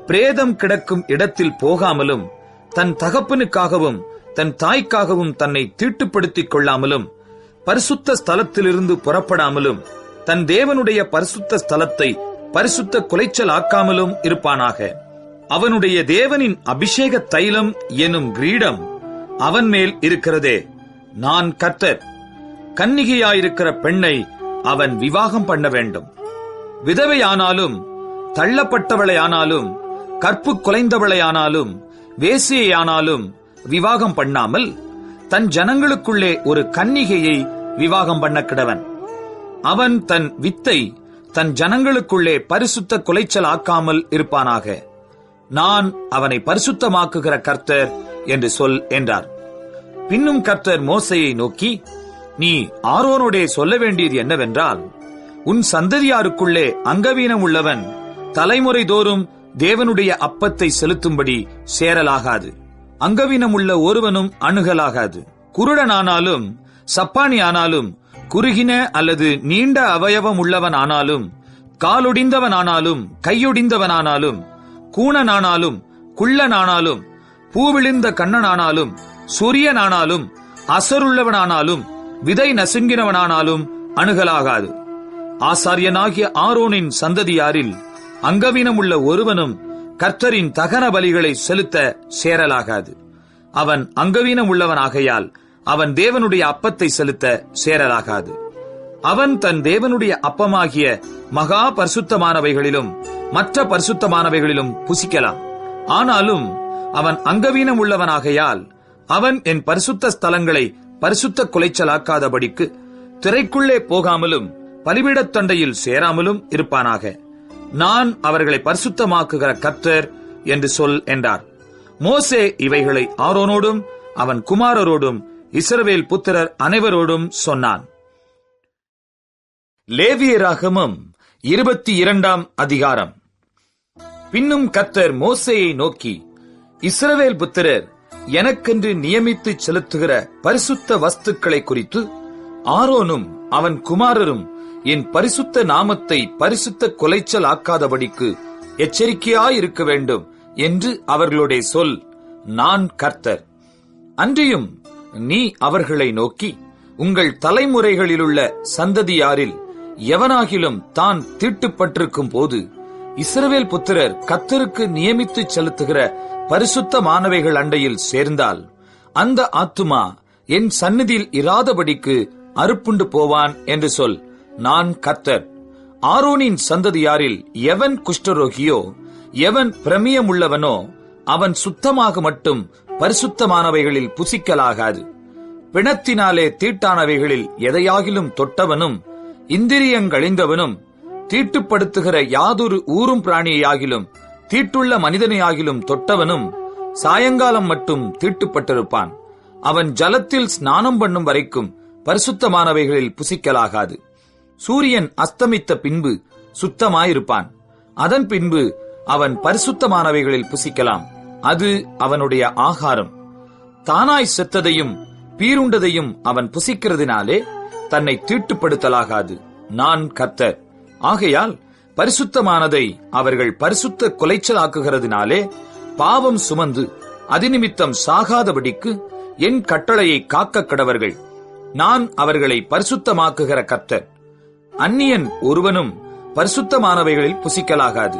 பிரேதம் கிடக்கும் இடத்தில் போகாமலும் தன் தகப்பனுக்காகவும் தன் தாய்க்காகவும் தன்னை தீட்டுப்படுத்திக் கொள்ளாமலும் பரிசுத்த ஸ்தலத்திலிருந்து புறப்படாமலும் தன் தேவனுடைய பரிசுத்த ஸ்தலத்தை பரிசுத்த குலைச்சல் ஆக்காமலும் இருப்பானாக. அவனுடைய தேவனின் அபிஷேக தைலம் எனும் கிரீடம் அவன் மேல் இருக்கிறதே. நான் கர்த்தர். கன்னிகையாயிருக்கிற பெண்ணை அவன் விவாகம் பண்ண வேண்டும். விதவையானாலும், தள்ளப்பட்டவளையானாலும், கற்பு குலைந்தவளையானாலும், வேசியையானாலும் விவாகம் பண்ணாமல் தன் ஜனங்களுக்குள்ளே ஒரு கன்னிகையை விவாகம் பண்ண கிடவன். அவன் தன் வித்தை தன் ஜனங்களுக்குள்ளே பரிசுத்த குலைச்சல் ஆக்காமல் இருப்பானாக. நான் அவனை பரிசுத்தமாக்குகிற கர்த்தர் என்று சொல் என்றார். பின்னும் கர்த்தர் மோசேயை நோக்கி, நீ ஆரோனோடே சொல்ல வேண்டியது என்னவென்றால், உன் சந்ததியாருக்குள்ளே அங்கவீனம் உள்ளவன் தலைமுறை தோறும் தேவனுடைய அப்பத்தை செலுத்தும்படி சேரலாகாது. அங்கவீனம் உள்ள ஒருவனும் அணுகலாகாது. குருடனானாலும், சப்பானி குறுகின அல்லது நீண்ட அவயவம் உள்ளவன் ஆனாலும், காலொடிந்தவனானாலும், கையொடிந்தவனானாலும், கூணனானாலும், குள்ளனானாலும், பூவிழிந்த கண்ணனானாலும், சூரியனானாலும், அசருள்ளவனானாலும், விதை நசுங்கினவனானாலும் அணுகலாகாது. ஆசாரியனாகிய ஆரோனின் சந்ததியாரில் அங்கவீனம் உள்ள ஒருவனும் கர்த்தரின் தகன பலிகளை செலுத்த சேரலாகாது. அவன் அங்கவீனம் உள்ளவனாகையால் அவன் தேவனுடைய அப்பத்தை செலுத்த சேரலாகாது. அவன் தன் தேவனுடைய அப்பமாகிய மகா பரிசுத்தமானவைகளிலும் மற்ற பரிசுத்தமானவைகளிலும் புசிக்கலாம். ஆனாலும் அவன் அங்கவீனம் உள்ளவனாகையால் அவன் என் பரிசுத்த ஸ்தலங்களை பரிசுத்த குலைச்சலாக்காதபடிக்கு திரைக்குள்ளே போகாமலும் பலிபீடத்தண்டையில் சேராமலும் இருப்பானாக. நான் அவர்களை பரிசுத்தமாக்குகிற கர்த்தர் என்று சொல் என்றார். மோசே இவைகளை ஆரோனோடும் அவன் குமாரரோடும் இஸ்ரவேல் புத்திரர் அனைவரோடும் சொன்னான். லேவியராகமம் 22 அதிகாரம். பின்னும் கர்த்தர் மோசேயை நோக்கி, இஸ்ரவேல் புத்திரர் எனக்கென்று நியமித்து செலுத்துகிற பரிசுத்த வஸ்துக்களை குறித்து ஆரோனும் அவன் குமாரரும் என் பரிசுத்த நாமத்தை பரிசுத்த குலைச்சல் ஆக்காதபடிக்கு எச்சரிக்கையாயிருக்க வேண்டும் என்று அவர்களோடே சொல். நான் கர்த்தர். அன்றியும் நீ அவர்களை நோக்கி, உங்கள் தலைமுறைகளிலுள்ள சந்ததியாரில் எவனாகிலும் தான் தீட்டுப்பட்டிருக்கும் போது இஸ்ரவேல் புத்திரர் கர்த்தருக்கு நியமித்து செலுத்துகிற பரிசுத்தமானவைகள் அண்டையில் சேர்ந்தால் அந்த ஆத்துமா என் சந்நிதியில் இராதபடிக்கு அறுப்புண்டு போவான் என்று சொல். நான் கர்த்தர். ஆரோனின் சந்ததியாரில் எவன் குஷ்டரோகியோ, எவன் பிரமியமுள்ளவனோ அவன் சுத்தமாக மட்டும் பரிசுத்தமானவைகளில் புசிக்கலாகாது. பிணத்தினாலே தீட்டானவைகளில் எதையாகிலும் தொட்டவனும், இந்திரியங்கழிந்தவனும், தீட்டுப்படுத்துகிற யாதொரு ஊரும் பிராணியாகிலும் தீட்டுள்ள மனிதனையாகிலும் தொட்டவனும் சாயங்காலம் மட்டும் தீட்டுப்பட்டிருப்பான். அவன் ஜலத்தில் ஸ்நானம் பண்ணும் வரைக்கும் பரிசுத்தமானவைகளில் புசிக்கலாகாது. சூரியன் அஸ்தமித்த பின்பு சுத்தமாயிருப்பான். அதன் பின்பு அவன் பரிசுத்தமானவைகளில் புசிக்கலாம். அது அவனுடைய ஆகாரம். தானாய் செத்ததையும் பீருண்டதையும் அவன் புசிக்கிறதினாலே தன்னை தீட்டுப்படுத்தலாகாது. நான் கர்த்தர். ஆகையால் பரிசுத்தமானதை அவர்கள் பரிசுத்த குலைச்சலாக்குகிறதினாலே பாவம் சுமந்து அதிநிமித்தம் சாகாதபடிக்கு என் கட்டளையை காக்க கடவர்கள். நான் அவர்களை பரிசுத்தமாக்குகிற கர்த்தர். அந்நியன் ஒருவனும் பரிசுத்தமானவைகளில் புசிக்கலாகாது.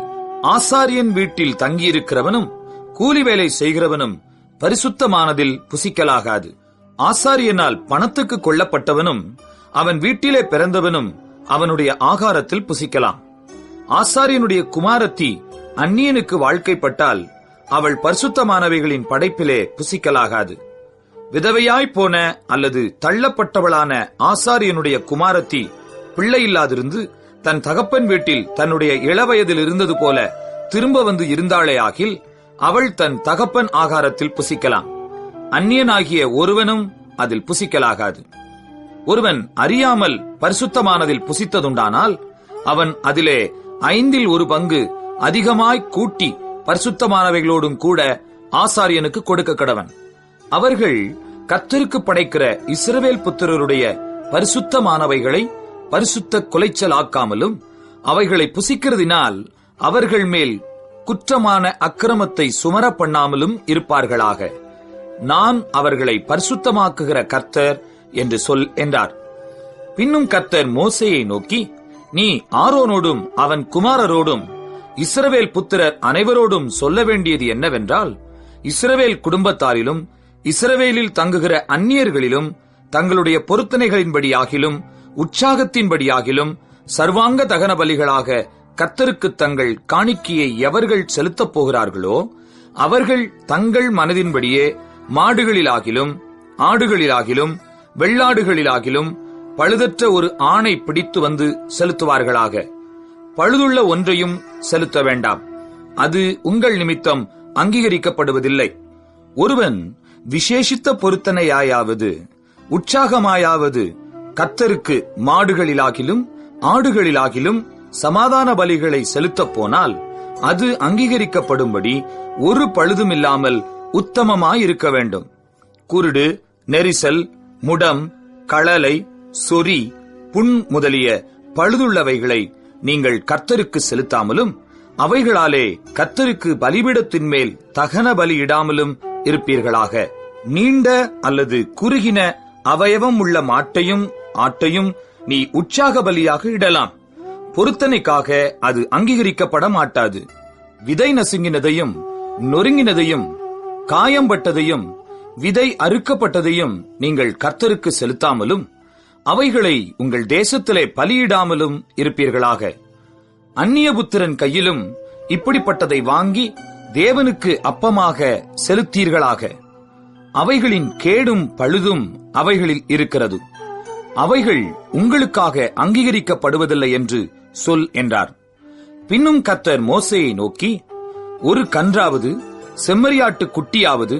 ஆசாரியன் வீட்டில் தங்கியிருக்கிறவனும் கூலி வேலை செய்கிறவனும் பரிசுத்தமானதில் புசிக்கலாகாது. ஆசாரியனால் பணத்துக்கு கொள்ளப்பட்டவனும் அவன் வீட்டிலே பிறந்தவனும் அவனுடைய ஆகாரத்தில் புசிக்கலாம். ஆசாரியனுடைய குமாரத்தி அந்நியனுக்கு வாழ்க்கைப்பட்டால் அவள் பரிசுத்தமானவைகளின் படைப்பிலே புசிக்கலாகாது. விதவையாய் போன அல்லது தள்ளப்பட்டவளான ஆசாரியனுடைய குமாரத்தி பிள்ளை இல்லாதிருந்து தன் தகப்பன் வீட்டில் தன்னுடைய இளவயதில் இருந்தது போல திரும்ப வந்து இருந்தாளே ஆகில் அவள் தன் தகப்பன் ஆகாரத்தில் புசிக்கலாம். அந்நியனாகிய ஒருவனும் அதில் புசிக்கலாகாது. ஒருவன் அறியாமல் பரிசுத்தமானதில் புசித்ததுண்டானால் அவன் அதிலே 1/5 அதிகமாய் கூட்டி பரிசுத்தமானவைகளோடும் கூட ஆசாரியனுக்கு கொடுக்க கடவன். அவர்கள் கர்த்தருக்கு படைக்கிற இஸ்ரவேல் புத்திரருடைய பரிசுத்தமானவைகளை பரிசுத்த குலைச்சல் ஆக்காமலும் அவைகளை புசிக்கிறதினால் அவர்கள் மேல் குற்றமான அக்கிரமத்தை சுமர பண்ணாமலும் இருப்பார்களாக. நான் அவர்களை பரிசுத்தமாக்குகிற கர்த்தர் என்று சொல் என்றார். பின்னும் கர்த்தர் மோசேயை நோக்கி, நீ ஆரோனோடும் அவன் குமாரரோடும் இஸ்ரவேல் புத்திரர் அனைவரோடும் சொல்ல வேண்டியது என்னவென்றால், இஸ்ரவேல் குடும்பத்தாரிலும் இஸ்ரவேலில் தங்குகிற அந்நியர்களிலும் தங்களுடைய பொருத்தனைகளின்படியாகிலும் உற்சாகத்தின்படியாகிலும் சர்வாங்க தகன பலிகளாக கர்த்தருக்கு தங்கள் காணிக்கையை எவர்கள் செலுத்தப் போகிறார்களோ அவர்கள் தங்கள் மனதின்படியே மாடுகளிலாகிலும் ஆடுகளிலாகிலும் வெள்ளாடுகளிலாகிலும் பழுதற்ற ஒரு ஆணை பிடித்து வந்து செலுத்துவார்களாக. பழுதுள்ள ஒன்றையும் செலுத்த வேண்டாம், அது உங்கள் நிமித்தம் அங்கீகரிக்கப்படுவதில்லை. ஒருவன் விசேஷித்த பொருத்தனையாயாவது உற்சாகமாயாவது கர்த்தருக்கு மாடுகளிலாகிலும் ஆடுகளிலாகிலும் சமாதான பலிகளை செலுத்தப் போனால் அது அங்கீகரிக்கப்படும்படி ஒரு பழுதுமில்லாமல் உத்தமமாயிருக்க வேண்டும். குருடு, நெரிசல், முடம், களலை, சொறி, புண் முதலிய பழுதுள்ளவைகளை நீங்கள் கர்த்தருக்கு செலுத்தாமலும் அவைகளாலே கர்த்தருக்கு பலிபீடத்தின் மேல் தகன பலியிடாமலும் இருப்பீர்களாக. நீண்ட அல்லது குறுகின அவயவம் உள்ள மாட்டையும் ஆட்டையும் நீ உற்சாக பலியாக இடலாம். பொருத்தனைக்காக அது அங்கீகரிக்கப்பட மாட்டாது. விதை நசுங்கினதையும் நொறுங்கினதையும் காயம்பட்டதையும் விதை அறுக்கப்பட்டதையும் நீங்கள் கர்த்தருக்கு செலுத்தாமலும் அவைகளை உங்கள் தேசத்திலே பலியிடாமலும் இருப்பீர்களாக. அந்நியபுத்திரன் கையிலும் இப்படிப்பட்டதை வாங்கி தேவனுக்கு அப்பமாக செலுத்தீர்களாக. அவைகளின் கேடும் பழுதும் அவைகளில் இருக்கிறது, அவைகள் உங்களுக்காக அங்கீகரிக்கப்படுவதில்லை என்று சொல் என்றார். பின்னும் கர்த்தர் மோசேயை நோக்கி, ஒரு கன்றாவது செம்மறியாட்டு குட்டியாவது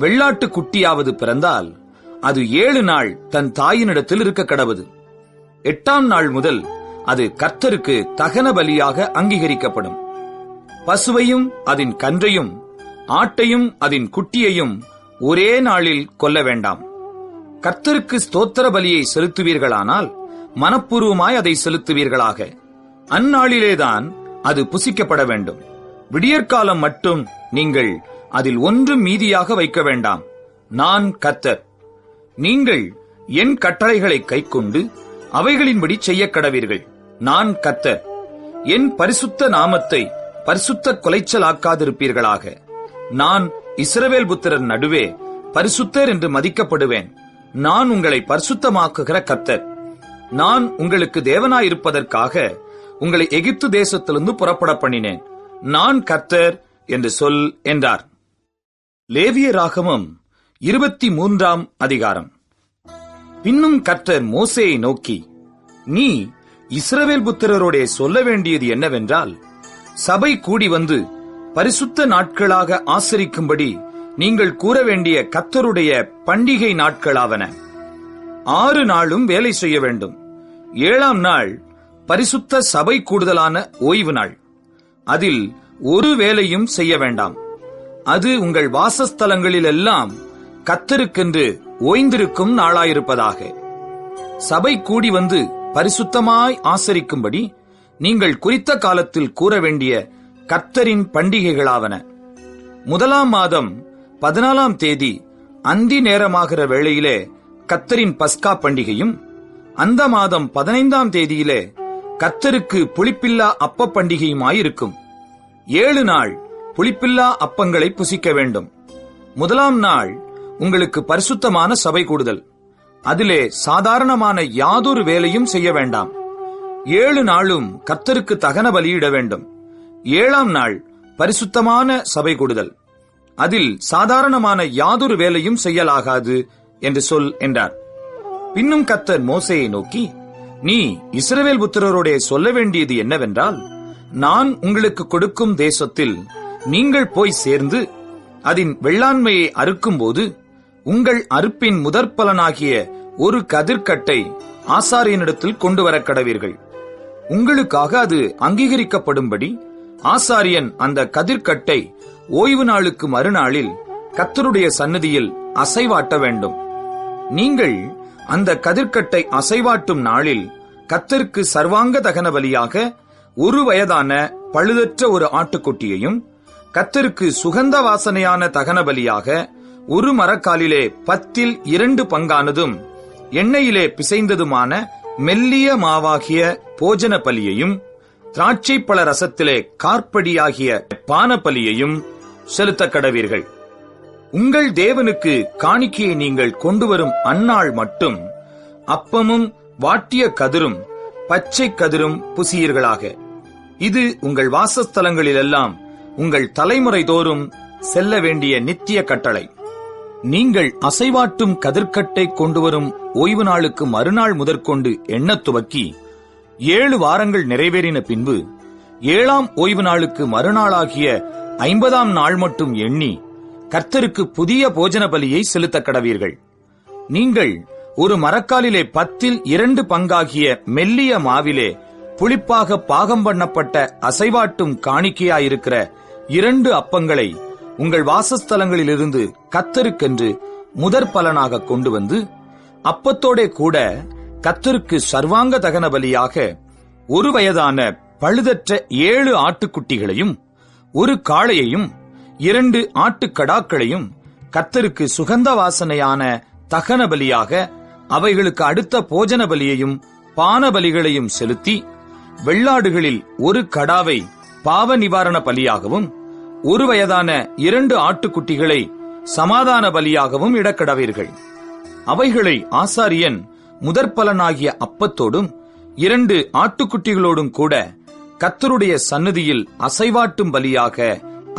வெள்ளாட்டு குட்டியாவது பிறந்தால் அது 7 நாள் தன் தாயினிடத்தில் இருக்க கடவது. 8ஆம் நாள் முதல் அது கர்த்தருக்கு தகன பலியாக அங்கீகரிக்கப்படும். பசுவையும் அதன் கன்றையும் ஆட்டையும் அதன் குட்டியையும் ஒரே நாளில் கொல்ல வேண்டாம். கர்த்தருக்கு ஸ்தோத்திர பலியை செலுத்துவீர்களானால் மனப்பூர்வமாய் அதை செலுத்துவீர்களாக. அந்நாளிலேதான் அது புசிக்கப்பட வேண்டும். விடியற்காலம் மட்டும் நீங்கள் அதில் ஒன்றும் மீதியாக வைக்க வேண்டாம். நான் கர்த்தர். நீங்கள் என் கட்டளைகளை கைக்கொண்டு அவைகளின்படி செய்ய கடவீர்கள். நான் கர்த்தர். என் பரிசுத்த நாமத்தை பரிசுத்த கொலைச்சலாக்காதிருப்பீர்களாக. நான் இஸ்ரவேல் புத்திரர் நடுவே பரிசுத்தர் என்று மதிக்கப்படுவேன். நான் உங்களை பரிசுத்தமாக்குகிற கர்த்தர். நான் உங்களுக்கு தேவனாயிருப்பதற்காக உங்களை எகிப்து தேசத்திலிருந்து புறப்பட பண்ணினேன். நான் கர்த்தர் என்று சொல் என்றார். லேவியராகமம் 23ஆம் அதிகாரம். பின்னும் கர்த்தர் மோசேயை நோக்கி, நீ இஸ்ரவேல் புத்திரரோடே சொல்ல வேண்டியது என்னவென்றால், சபை கூடி வந்து பரிசுத்த நாட்களாக ஆசரிக்கும்படி நீங்கள் கூற வேண்டிய கர்த்தருடைய பண்டிகை நாட்களாவன. 6 நாளும் வேலை செய்ய வேண்டும். 7ஆம் நாள் பரிசுத்த சபை கூடுதலான ஓய்வு நாள். அதில் ஒரு வேலையும் செய்ய வேண்டாம். அது உங்கள் வாசஸ்தலங்களிலெல்லாம் கர்த்தருக்கென்று ஓய்ந்திருக்கும் நாளாயிருப்பதாக. சபை கூடி வந்து பரிசுத்தமாய் ஆசரிக்கும்படி நீங்கள் குறித்த காலத்தில் கூற வேண்டிய கர்த்தரின் பண்டிகைகளாவன. 1ஆம் மாதம் 14ஆம் தேதி அந்தி நேரமாகிற வேளையிலே கர்த்தரின் பஸ்கா பண்டிகையும், அந்த மாதம் 15ஆம் தேதியிலே கர்த்தருக்கு புளிப்பில்லா அப்ப பண்டிகையுமாயிருக்கும். 7 நாள் புளிப்பில்லா அப்பங்களை புசிக்க வேண்டும். 1ஆம் நாள் உங்களுக்கு பரிசுத்தமான சபை கூடுதல். அதிலே சாதாரணமான யாதொரு வேலையும் செய்ய வேண்டாம். 7 நாளும் கர்த்தருக்கு தகன பலியிட வேண்டும். 7ஆம் நாள் பரிசுத்தமான சபை கூடுதல். அதில் சாதாரணமான யாதொரு வேலையும் செய்யலாகாது என்று சொல் என்றார். பின்னும் கர்த்தர் மோசேயை நோக்கி, நீ இஸ்ரவேல் புத்திரரோடே சொல்ல வேண்டியது என்னவென்றால், நான் உங்களுக்கு கொடுக்கும் தேசத்தில் நீங்கள் போய் சேர்ந்து அதன் வெள்ளாண்மையை அறுக்கும்போது உங்கள் அறுப்பின் முதற்பலனாகிய ஒரு கதிர்க்கட்டை ஆசாரியனிடத்தில் கொண்டு வர கடவீர்கள். உங்களுக்காக அது அங்கீகரிக்கப்படும்படி ஆசாரியன் அந்த கதிர்க்கட்டை ஓய்வு நாளுக்கு மறுநாளில் கர்த்தருடைய சந்நிதியில் அசைவாட்ட வேண்டும். நீங்கள் அந்த கதிர்க்கட்டை அசைவாட்டும் நாளில் கர்த்தருக்கு சர்வாங்க தகன பலியாக 1 வயதான பழுதற்ற ஒரு ஆட்டுக்குட்டியையும், கர்த்தருக்கு சுகந்த வாசனையான தகன பலியாக 1 மரக்காலிலே 10 2 பங்கானதும் எண்ணெயிலே பிசைந்ததுமான மெல்லிய மாவாகிய போஜன பலியையும் திராட்சை பழ ரசத்திலே கார்ப்படியாகிய பான பலியையும் செலுத்த கடவீர்கள். உங்கள் தேவனுக்கு காணிக்கையை நீங்கள் கொண்டு வரும் அந்நாள் மட்டும் அப்பமும் வாட்டிய கதிரும் பச்சை கதிரும் புசியீர்களாக. இது உங்கள் வாசஸ்தலங்களிலெல்லாம் உங்கள் தலைமுறை தோறும் செல்ல வேண்டிய நித்திய கட்டளை. நீங்கள் அசைவாட்டும் கதிர்க்கட்டை கொண்டு வரும் ஓய்வு நாளுக்கு மறுநாள் முதற்கொண்டு எண்ணத் துவக்கி 7 வாரங்கள் நிறைவேறின பின்பு 7ஆம் ஓய்வு நாளுக்கு மறுநாளாகிய 50ஆம் நாள் மட்டும் எண்ணி கர்த்தருக்கு புதிய போஜன பலியை செலுத்த கடவீர்கள். நீங்கள் ஒரு மரக்காலிலே 10 பங்காகிய மெல்லிய மாவிலே புளிப்பாக பாகம் பண்ணப்பட்ட அசைவாட்டும் காணிக்கையாயிருக்கிற 2 அப்பங்களை உங்கள் வாசஸ்தலங்களிலிருந்து கர்த்தருக்கென்று முதற் பலனாக கொண்டு வந்து அப்பத்தோடே கூட கர்த்தருக்கு சர்வாங்க தகன பலியாக 1 வயதான பழுதற்ற 7 ஆட்டுக்குட்டிகளையும் 1 காளையையும் 2 ஆட்டுக்கடாக்களையும் கர்த்தருக்கு சுகந்த வாசனையான தகன பலியாக அவைகளுக்கு அடுத்த போஜன பலியையும் பான பலிகளையும் செலுத்தி வெள்ளாடுகளில் 1 கடாவை பாவ நிவாரண பலியாகவும் 1 வயதான 2 ஆட்டுக்குட்டிகளை சமாதான பலியாகவும் இடக்கடவீர்கள். அவைகளை ஆசாரியன் முதற்பலனாகிய அப்பத்தோடும் 2 ஆட்டுக்குட்டிகளோடும் கூட கர்த்தருடைய சந்நிதியில் அசைவாட்டும் பலியாக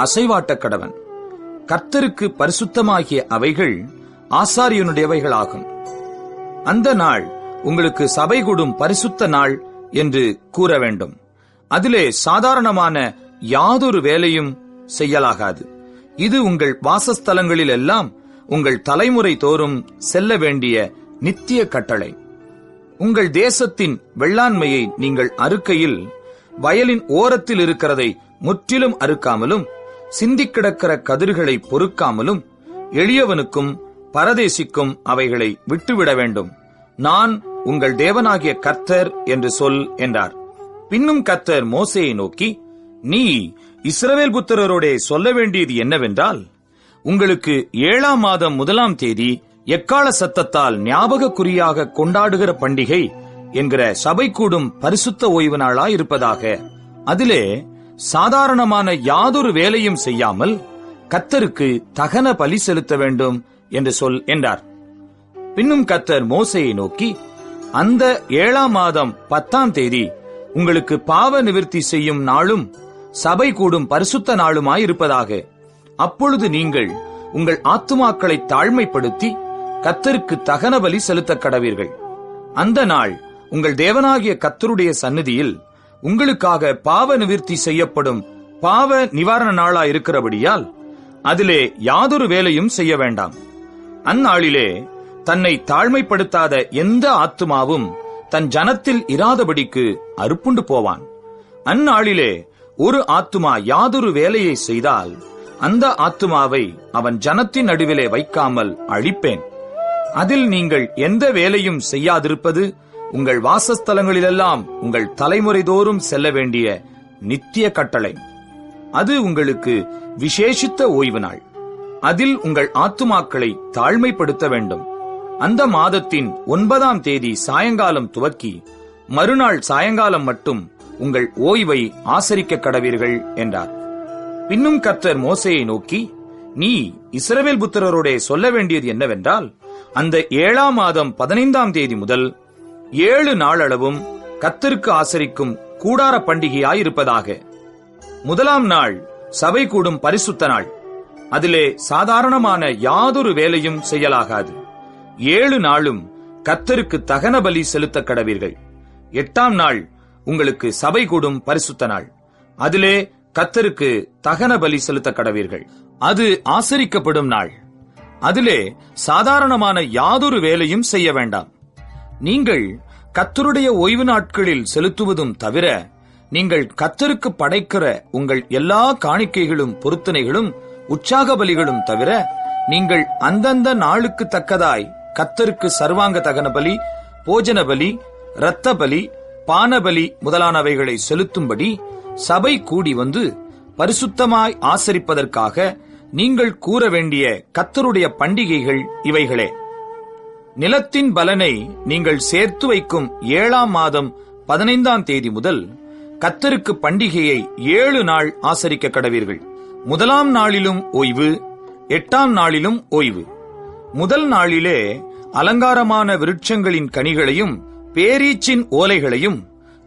அசைவாட்ட கடவன். கர்த்தருக்கு பரிசுத்தமாகிய அவைகள் ஆசாரியனுடையவைகளாகும். அந்த நாள் உங்களுக்கு சபை கூடும் பரிசுத்த நாள் என்று கூற வேண்டும். அதிலே சாதாரணமான யாதொரு வேலையும் செய்யலாகாது. இது உங்கள் வாசஸ்தலங்களில் எல்லாம் உங்கள் தலைமுறை தோறும் செல்ல வேண்டிய நித்திய கட்டளை. உங்கள் தேசத்தின் வெள்ளாண்மையை நீங்கள் அறுக்கையில் வயலின் ஓரத்தில் இருக்கிறதை முற்றிலும் அறுக்காமலும் சிந்திக் கிடக்கிற கதிர்களை பொறுக்காமலும் எளியவனுக்கும் பரதேசிக்கும் அவைகளை விட்டுவிட வேண்டும். நான் உங்கள் தேவனாகிய கர்த்தர் என்று சொல் என்றார். பின்னும் கர்த்தர் மோசேயை நோக்கி, நீ இஸ்ரவேல் புத்திரரோடே சொல்ல வேண்டியது என்னவென்றால், உங்களுக்கு 7ஆம் மாதம் 1ஆம் தேதி எக்கால சத்தத்தால் ஞாபக குறியாக கொண்டாடுகிற பண்டிகை என்கிற சபை கூடும் பரிசுத்த ஓய்வு நாளாயிருப்பதாக. அதிலே சாதாரணமான யாதொரு வேலையும் செய்யாமல் கர்த்தருக்கு தகன பலி செலுத்த வேண்டும் என்று சொல் என்றார். பின்னும் கர்த்தர் மோசேயை நோக்கி, அந்த 7ஆம் மாதம் 10ஆம் தேதி உங்களுக்கு பாவ நிவிர்த்தி செய்யும் நாளும் சபை கூடும் பரிசுத்த நாளுமாயிருப்பதாக. அப்பொழுது நீங்கள் உங்கள் ஆத்துமாக்களை தாழ்மைப்படுத்தி கர்த்தருக்கு தகன பலி செலுத்த கடவீர்கள். அந்த நாள் உங்கள் தேவனாகிய கர்த்தருடைய சந்நிதியில் உங்களுக்காக பாவ நிவிர்த்தி செய்யப்படும் பாவ நிவாரண நாளாயிருக்கிறபடியால் அதிலே யாதொரு வேலையும் செய்ய வேண்டாம். அந்நாளிலே தன்னை தாழ்மைப்படுத்தாத எந்த ஆத்துமாவும் தன் ஜனத்தில் இராதபடிக்கு அறுப்புண்டு போவான். அந்நாளிலே ஒரு ஆத்துமா யாதொரு வேலையை செய்தால் அந்த ஆத்துமாவை அவன் ஜனத்தின் நடுவிலே வைக்காமல் அழிப்பேன். அதில் நீங்கள் எந்த வேலையும் செய்யாதிருப்பது உங்கள் வாசஸ்தலங்களிலெல்லாம் உங்கள் தலைமுறை தோறும் செல்ல வேண்டிய நித்திய கட்டளை. அது உங்களுக்கு விசேஷித்த ஓய்வு நாள். அதில் உங்கள் ஆத்துமாக்களை தாழ்மைப்படுத்த வேண்டும். அந்த மாதத்தின் 9ஆம் தேதி சாயங்காலம் துவக்கி மறுநாள் சாயங்காலம் மட்டும் உங்கள் ஓய்வை ஆசரிக்க கடவீர்கள் என்றார். பின்னும் கர்த்தர் மோசேயை நோக்கி, நீ இஸ்ரவேல் புத்திரரோடே சொல்ல வேண்டியது என்னவென்றால், அந்த 7ஆம் மாதம் 15ஆம் தேதி முதல் 7 நாளளவும் கர்த்தருக்கு ஆசரிக்கும் கூடார பண்டிகையாயிருப்பதாக. 1ஆம் நாள் சபை கூடும் பரிசுத்த நாள். அதிலே சாதாரணமான யாதொரு வேலையும் செய்யலாகாது. 7 நாளும் கர்த்தருக்கு தகன பலி செலுத்த கடவீர்கள். 8ஆம் நாள் உங்களுக்கு சபை கூடும் பரிசுத்த நாள். அதிலே கர்த்தருக்கு தகன பலி செலுத்த கடவீர்கள். அது ஆசரிக்கப்படும் நாள். அதிலே சாதாரணமான யாதொரு வேலையும் செய்ய வேண்டாம். நீங்கள் கர்த்தருடைய ஓய்வு நாட்களில் செலுத்துவதும் தவிர, நீங்கள் கர்த்தருக்கு படைக்கிற உங்கள் எல்லா காணிக்கைகளும் பொருத்தனைகளும் உற்சாக பலிகளும் தவிர, நீங்கள் அந்தந்த நாளுக்கு தக்கதாய் கர்த்தருக்கு சர்வாங்க தகன பலி, போஜன பலி, இரத்த பலி, பானபலி முதலானவைகளை செலுத்தும்படி சபை கூடி வந்து பரிசுத்தமாய் ஆசரிப்பதற்காக நீங்கள் கூற வேண்டிய கர்த்தருடைய பண்டிகைகள் இவைகளே. நிலத்தின் பலனை நீங்கள் சேர்த்து வைக்கும் 7ஆம் மாதம் 15ஆம் தேதி முதல் கர்த்தருக்கு பண்டிகையை 7 நாள் ஆசரிக்க கடவீர்கள். 1ஆம் நாளிலும் ஓய்வு, 8ஆம் நாளிலும் ஓய்வு. முதல் நாளிலே அலங்காரமான விருட்சங்களின் கனிகளையும் பேரீச்சின் ஓலைகளையும்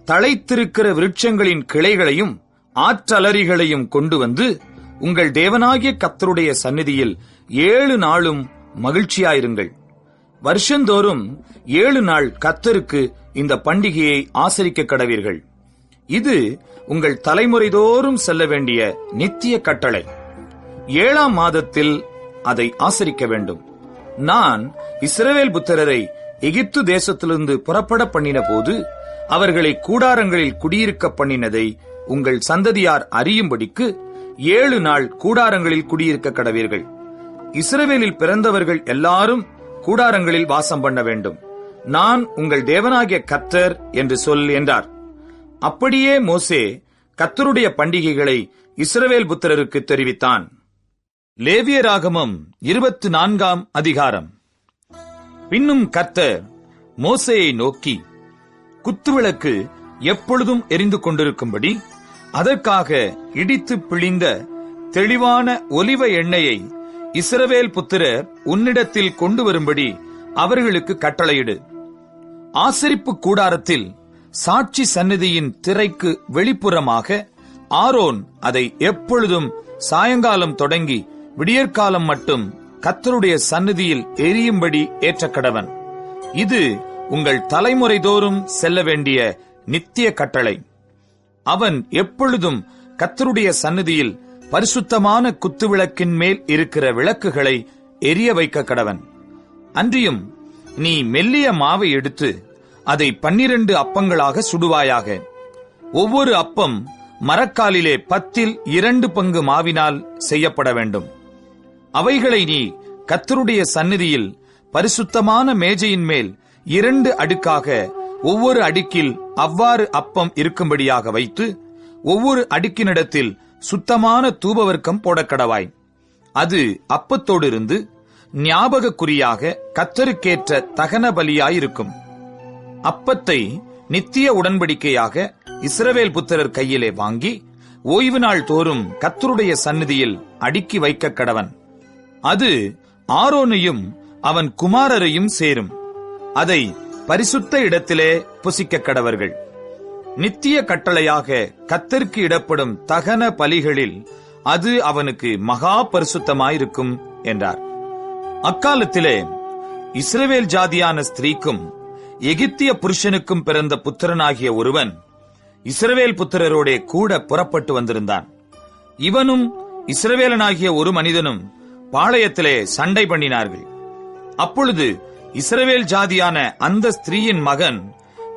தழைத்திருக்கிற விருட்சங்களின் கிளைகளையும் ஆற்றலரிகளையும் கொண்டு வந்து உங்கள் தேவனாகிய கர்த்தருடைய சந்நிதியில் 7 நாளும் மகிழ்ச்சியாயிருங்கள். வருஷந்தோறும் 7 நாள் கர்த்தருக்கு இந்த பண்டிகையை ஆசரிக்க கடவீர்கள். இது உங்கள் தலைமுறைதோறும் செல்ல வேண்டிய நித்திய கட்டளை. 7ஆம் மாதத்தில் அதை ஆசரிக்க வேண்டும். நான் இஸ்ரவேல் புத்திரரை எகிப்து தேசத்திலிருந்து புறப்பட பண்ணின போது அவர்களை கூடாரங்களில் குடியிருக்க பண்ணினதை உங்கள் சந்ததியார் அறியும்படிக்கு 7 நாள் கூடாரங்களில் குடியிருக்க கடவீர்கள். இஸ்ரவேலில் பிறந்தவர்கள் எல்லாரும் கூடாரங்களில் வாசம் பண்ண வேண்டும். நான் உங்கள் தேவனாகிய கர்த்தர் என்று சொல் என்றார். அப்படியே மோசே கர்த்தருடைய பண்டிகைகளை இஸ்ரவேல் புத்திரருக்கு தெரிவித்தான். லேவியராகமம் 24ஆம் அதிகாரம். பின்னும் கர்த்தர் மோசேயை நோக்கி, குத்துவிளக்கு எப்பொழுதும் எரிந்து கொண்டிருக்கும்படி அதற்காக இடித்து பிழிந்த தெளிவான ஒலிவ எண்ணெயை இஸ்ரவேல் புத்திரர் உன்னிடத்தில் கொண்டு வரும்படி அவர்களுக்கு கட்டளையிடு. ஆசரிப்பு கூடாரத்தில் சாட்சி சந்நிதியின் திரைக்கு வெளிப்புறமாக ஆரோன் அதை எப்பொழுதும் சாயங்காலம் தொடங்கி விடியற்காலம் மட்டும் கர்த்தருடைய சந்நிதியில் எரியும்படி ஏற்ற கடவன். இது உங்கள் தலைமுறைதோறும் செல்ல வேண்டிய நித்திய கட்டளை. அவன் எப்பொழுதும் கர்த்தருடைய சந்நிதியில் பரிசுத்தமான குத்துவிளக்கின் மேல் இருக்கிற விளக்குகளை எரிய வைக்க கடவன். அன்றியும் நீ மெல்லிய மாவை எடுத்து அதை 12 அப்பங்களாக சுடுவாயாக. ஒவ்வொரு அப்பம் மரக்காலிலே 10 பங்கு மாவினால் செய்யப்பட வேண்டும். அவைகளை நீ கர்த்தருடைய சந்நிதியில் பரிசுத்தமான மேஜையின் மேல் 2 அடுக்காக ஒவ்வொரு அடுக்கில் அவ்வாறு அப்பம் இருக்கும்படியாக வைத்து ஒவ்வொரு அடுக்கினிடத்தில் சுத்தமான தூபவர்க்கம் போடக்கடவாய். அது அப்பத்தோடு இருந்து ஞாபக குறியாக கர்த்தருக்கேற்ற தகன பலியாயிருக்கும். அப்பத்தை நித்திய உடன்படிக்கையாக இஸ்ரவேல் புத்திரர் கையிலே வாங்கி ஓய்வு நாள் தோறும் கர்த்தருடைய சந்நிதியில் அடுக்கி வைக்க கடவன். அது ஆரோனையும் அவன் குமாரரையும் சேரும். அதை பரிசுத்த இடத்திலே புசிக்க கடவர்கள். நித்திய கட்டளையாக கர்த்தருக்கு இடப்படும் தகன பலிகளில் அது அவனுக்கு மகா பரிசுத்தமாயிருக்கும் என்றார். அக்காலத்திலே இஸ்ரவேல் ஜாதியான ஸ்திரீக்கும் எகிப்திய புருஷனுக்கும் பிறந்த புத்திரனாகிய ஒருவன் இஸ்ரவேல் புத்திரரோடே கூட புறப்பட்டு வந்திருந்தான். இவனும் இஸ்ரவேலனாகிய ஒரு மனிதனும் பாளையத்திலே சண்டை பண்ணினார்கள். அப்பொழுது இஸ்ரவேல் ஜாதியான அந்த ஸ்திரீயின் மகன்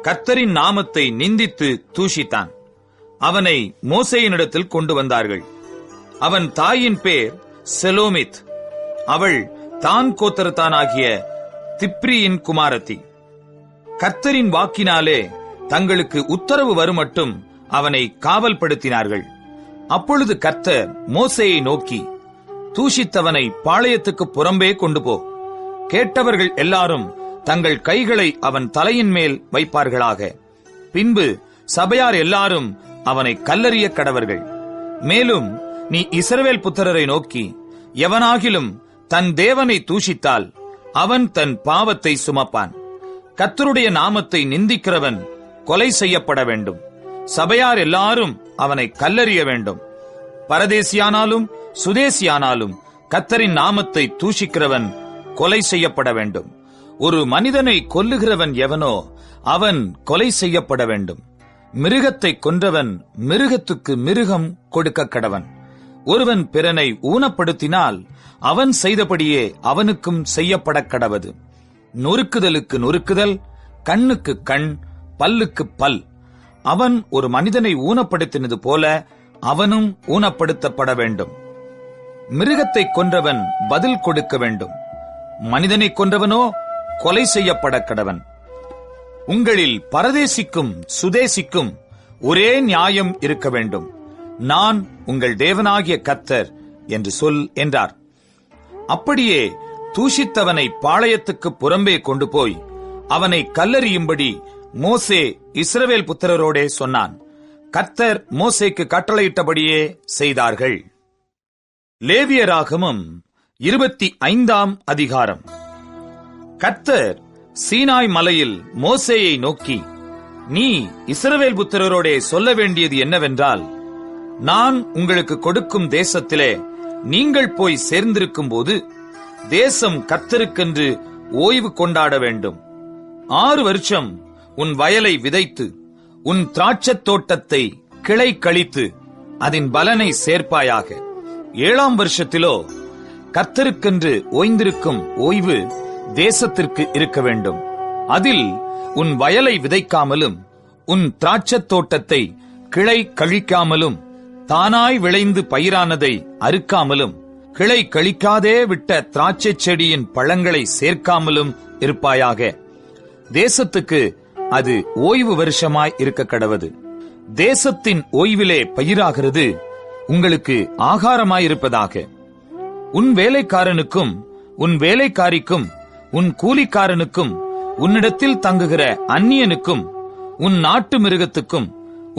கர்த்தரின் நாமத்தை நிந்தித்து தூஷித்தான். அவனை மோசேயினிடத்தில் கொண்டு வந்தார்கள். அவன் தாயின் பேர் செலோமித். அவள் தான் கோத்திரத்தானாகிய திப்ரியின் குமாரத்தி. கர்த்தரின் வாக்கினாலே தங்களுக்கு உத்தரவு வருமட்டும் அவனை காவல்படுத்தினார்கள். அப்பொழுது கர்த்தர் மோசேயை நோக்கி, தூஷித்தவனை பாளையத்துக்கு புறம்பே கொண்டு போ. கேட்டவர்கள் எல்லாரும் தங்கள் கைகளை அவன் தலையின் மேல் வைப்பார்களாக. பின்பு சபையார் எல்லாரும் அவனை கல்லெறிய கடவர்கள். மேலும் நீ இஸ்ரவேல் புத்திரரை நோக்கி, எவனாகிலும் தன் தேவனை தூஷித்தால் அவன் தன் பாவத்தை சுமப்பான். கர்த்தருடைய நாமத்தை நிந்திக்கிறவன் கொலை செய்யப்பட வேண்டும். சபையார் எல்லாரும் அவனை கல்லெறிய வேண்டும். பரதேசியானாலும் சுதேசியானாலும் கர்த்தரின் நாமத்தை தூஷிக்கிறவன் கொலை செய்யப்பட வேண்டும். ஒரு மனிதனை கொல்லுகிறவன் எவனோ அவன் கொலை செய்யப்பட வேண்டும். மிருகத்தை கொன்றவன் மிருகத்துக்கு மிருகம் கொடுக்க கடவன். ஒருவன் பிறனை ஊனப்படுத்தினால் அவன் செய்தபடியே அவனுக்கும் செய்யப்பட கடவது. நொறுக்குதலுக்கு நொறுக்குதல், கண்ணுக்கு கண், பல்லுக்கு பல். அவன் ஒரு மனிதனை ஊனப்படுத்தினது போல அவனும் ஊனப்படுத்தப்பட வேண்டும். மிருகத்தை கொன்றவன் பதில் கொடுக்க வேண்டும். மனிதனை கொன்றவனோ கொலை செய்யப்பட கடவன். உங்களில் பரதேசிக்கும் சுதேசிக்கும் ஒரே நியாயம் இருக்க வேண்டும். நான் உங்கள் தேவனாகிய கர்த்தர் என்று சொல் என்றார். அப்படியே தூஷித்தவனை பாளையத்துக்கு புறம்பே கொண்டு போய் அவனை கல்லெறியும்படி மோசே இஸ்ரவேல் புத்திரரோடே சொன்னான். கர்த்தர் மோசேக்கு கட்டளையிட்டபடியே செய்தார்கள். லேவியராகமம் 25ஆம் அதிகாரம். கர்த்தர் சீனாய் மலையில் மோசேயை நோக்கி, நீ இஸ்ரவேல் புத்திரரோடே சொல்ல வேண்டியது என்னவென்றால், நான் உங்களுக்கு கொடுக்கும் தேசத்திலே நீங்கள் போய் சேர்ந்திருக்கும் போது தேசம் கர்த்தருக்கென்று ஓய்வு கொண்டாட வேண்டும். 6 வருஷம் உன் வயலை விதைத்து உன் திராட்சத் தோட்டத்தை கிளை கழித்து அதன் பலனை சேர்ப்பாயாக. 7ஆம் வருஷத்திலோ கர்த்தருக்கென்று ஓய்ந்திருக்கும் ஓய்வு தேசத்திற்கு இருக்க வேண்டும். அதில் உன் வயலை விதைக்காமலும் உன் திராட்சத் தோட்டத்தை கிளை கழிக்காமலும் தானாய் விளைந்து பயிரானதை அறுக்காமலும் கிளை கழிக்காதே விட்ட திராட்சை செடியின் பழங்களை சேர்க்காமலும் இருப்பாயாக. தேசத்துக்கு அது ஓய்வு வருஷமாய் இருக்க கடவது. தேசத்தின் ஓய்விலே பயிராகிறது உங்களுக்கு ஆகாரமாயிருப்பதாக. உன் வேலைக்காரனுக்கும் உன் வேலைக்காரிக்கும் உன் கூலிக்காரனுக்கும் உன்னிடத்தில் தங்குகிற அந்நியனுக்கும் உன் நாட்டு மிருகத்துக்கும்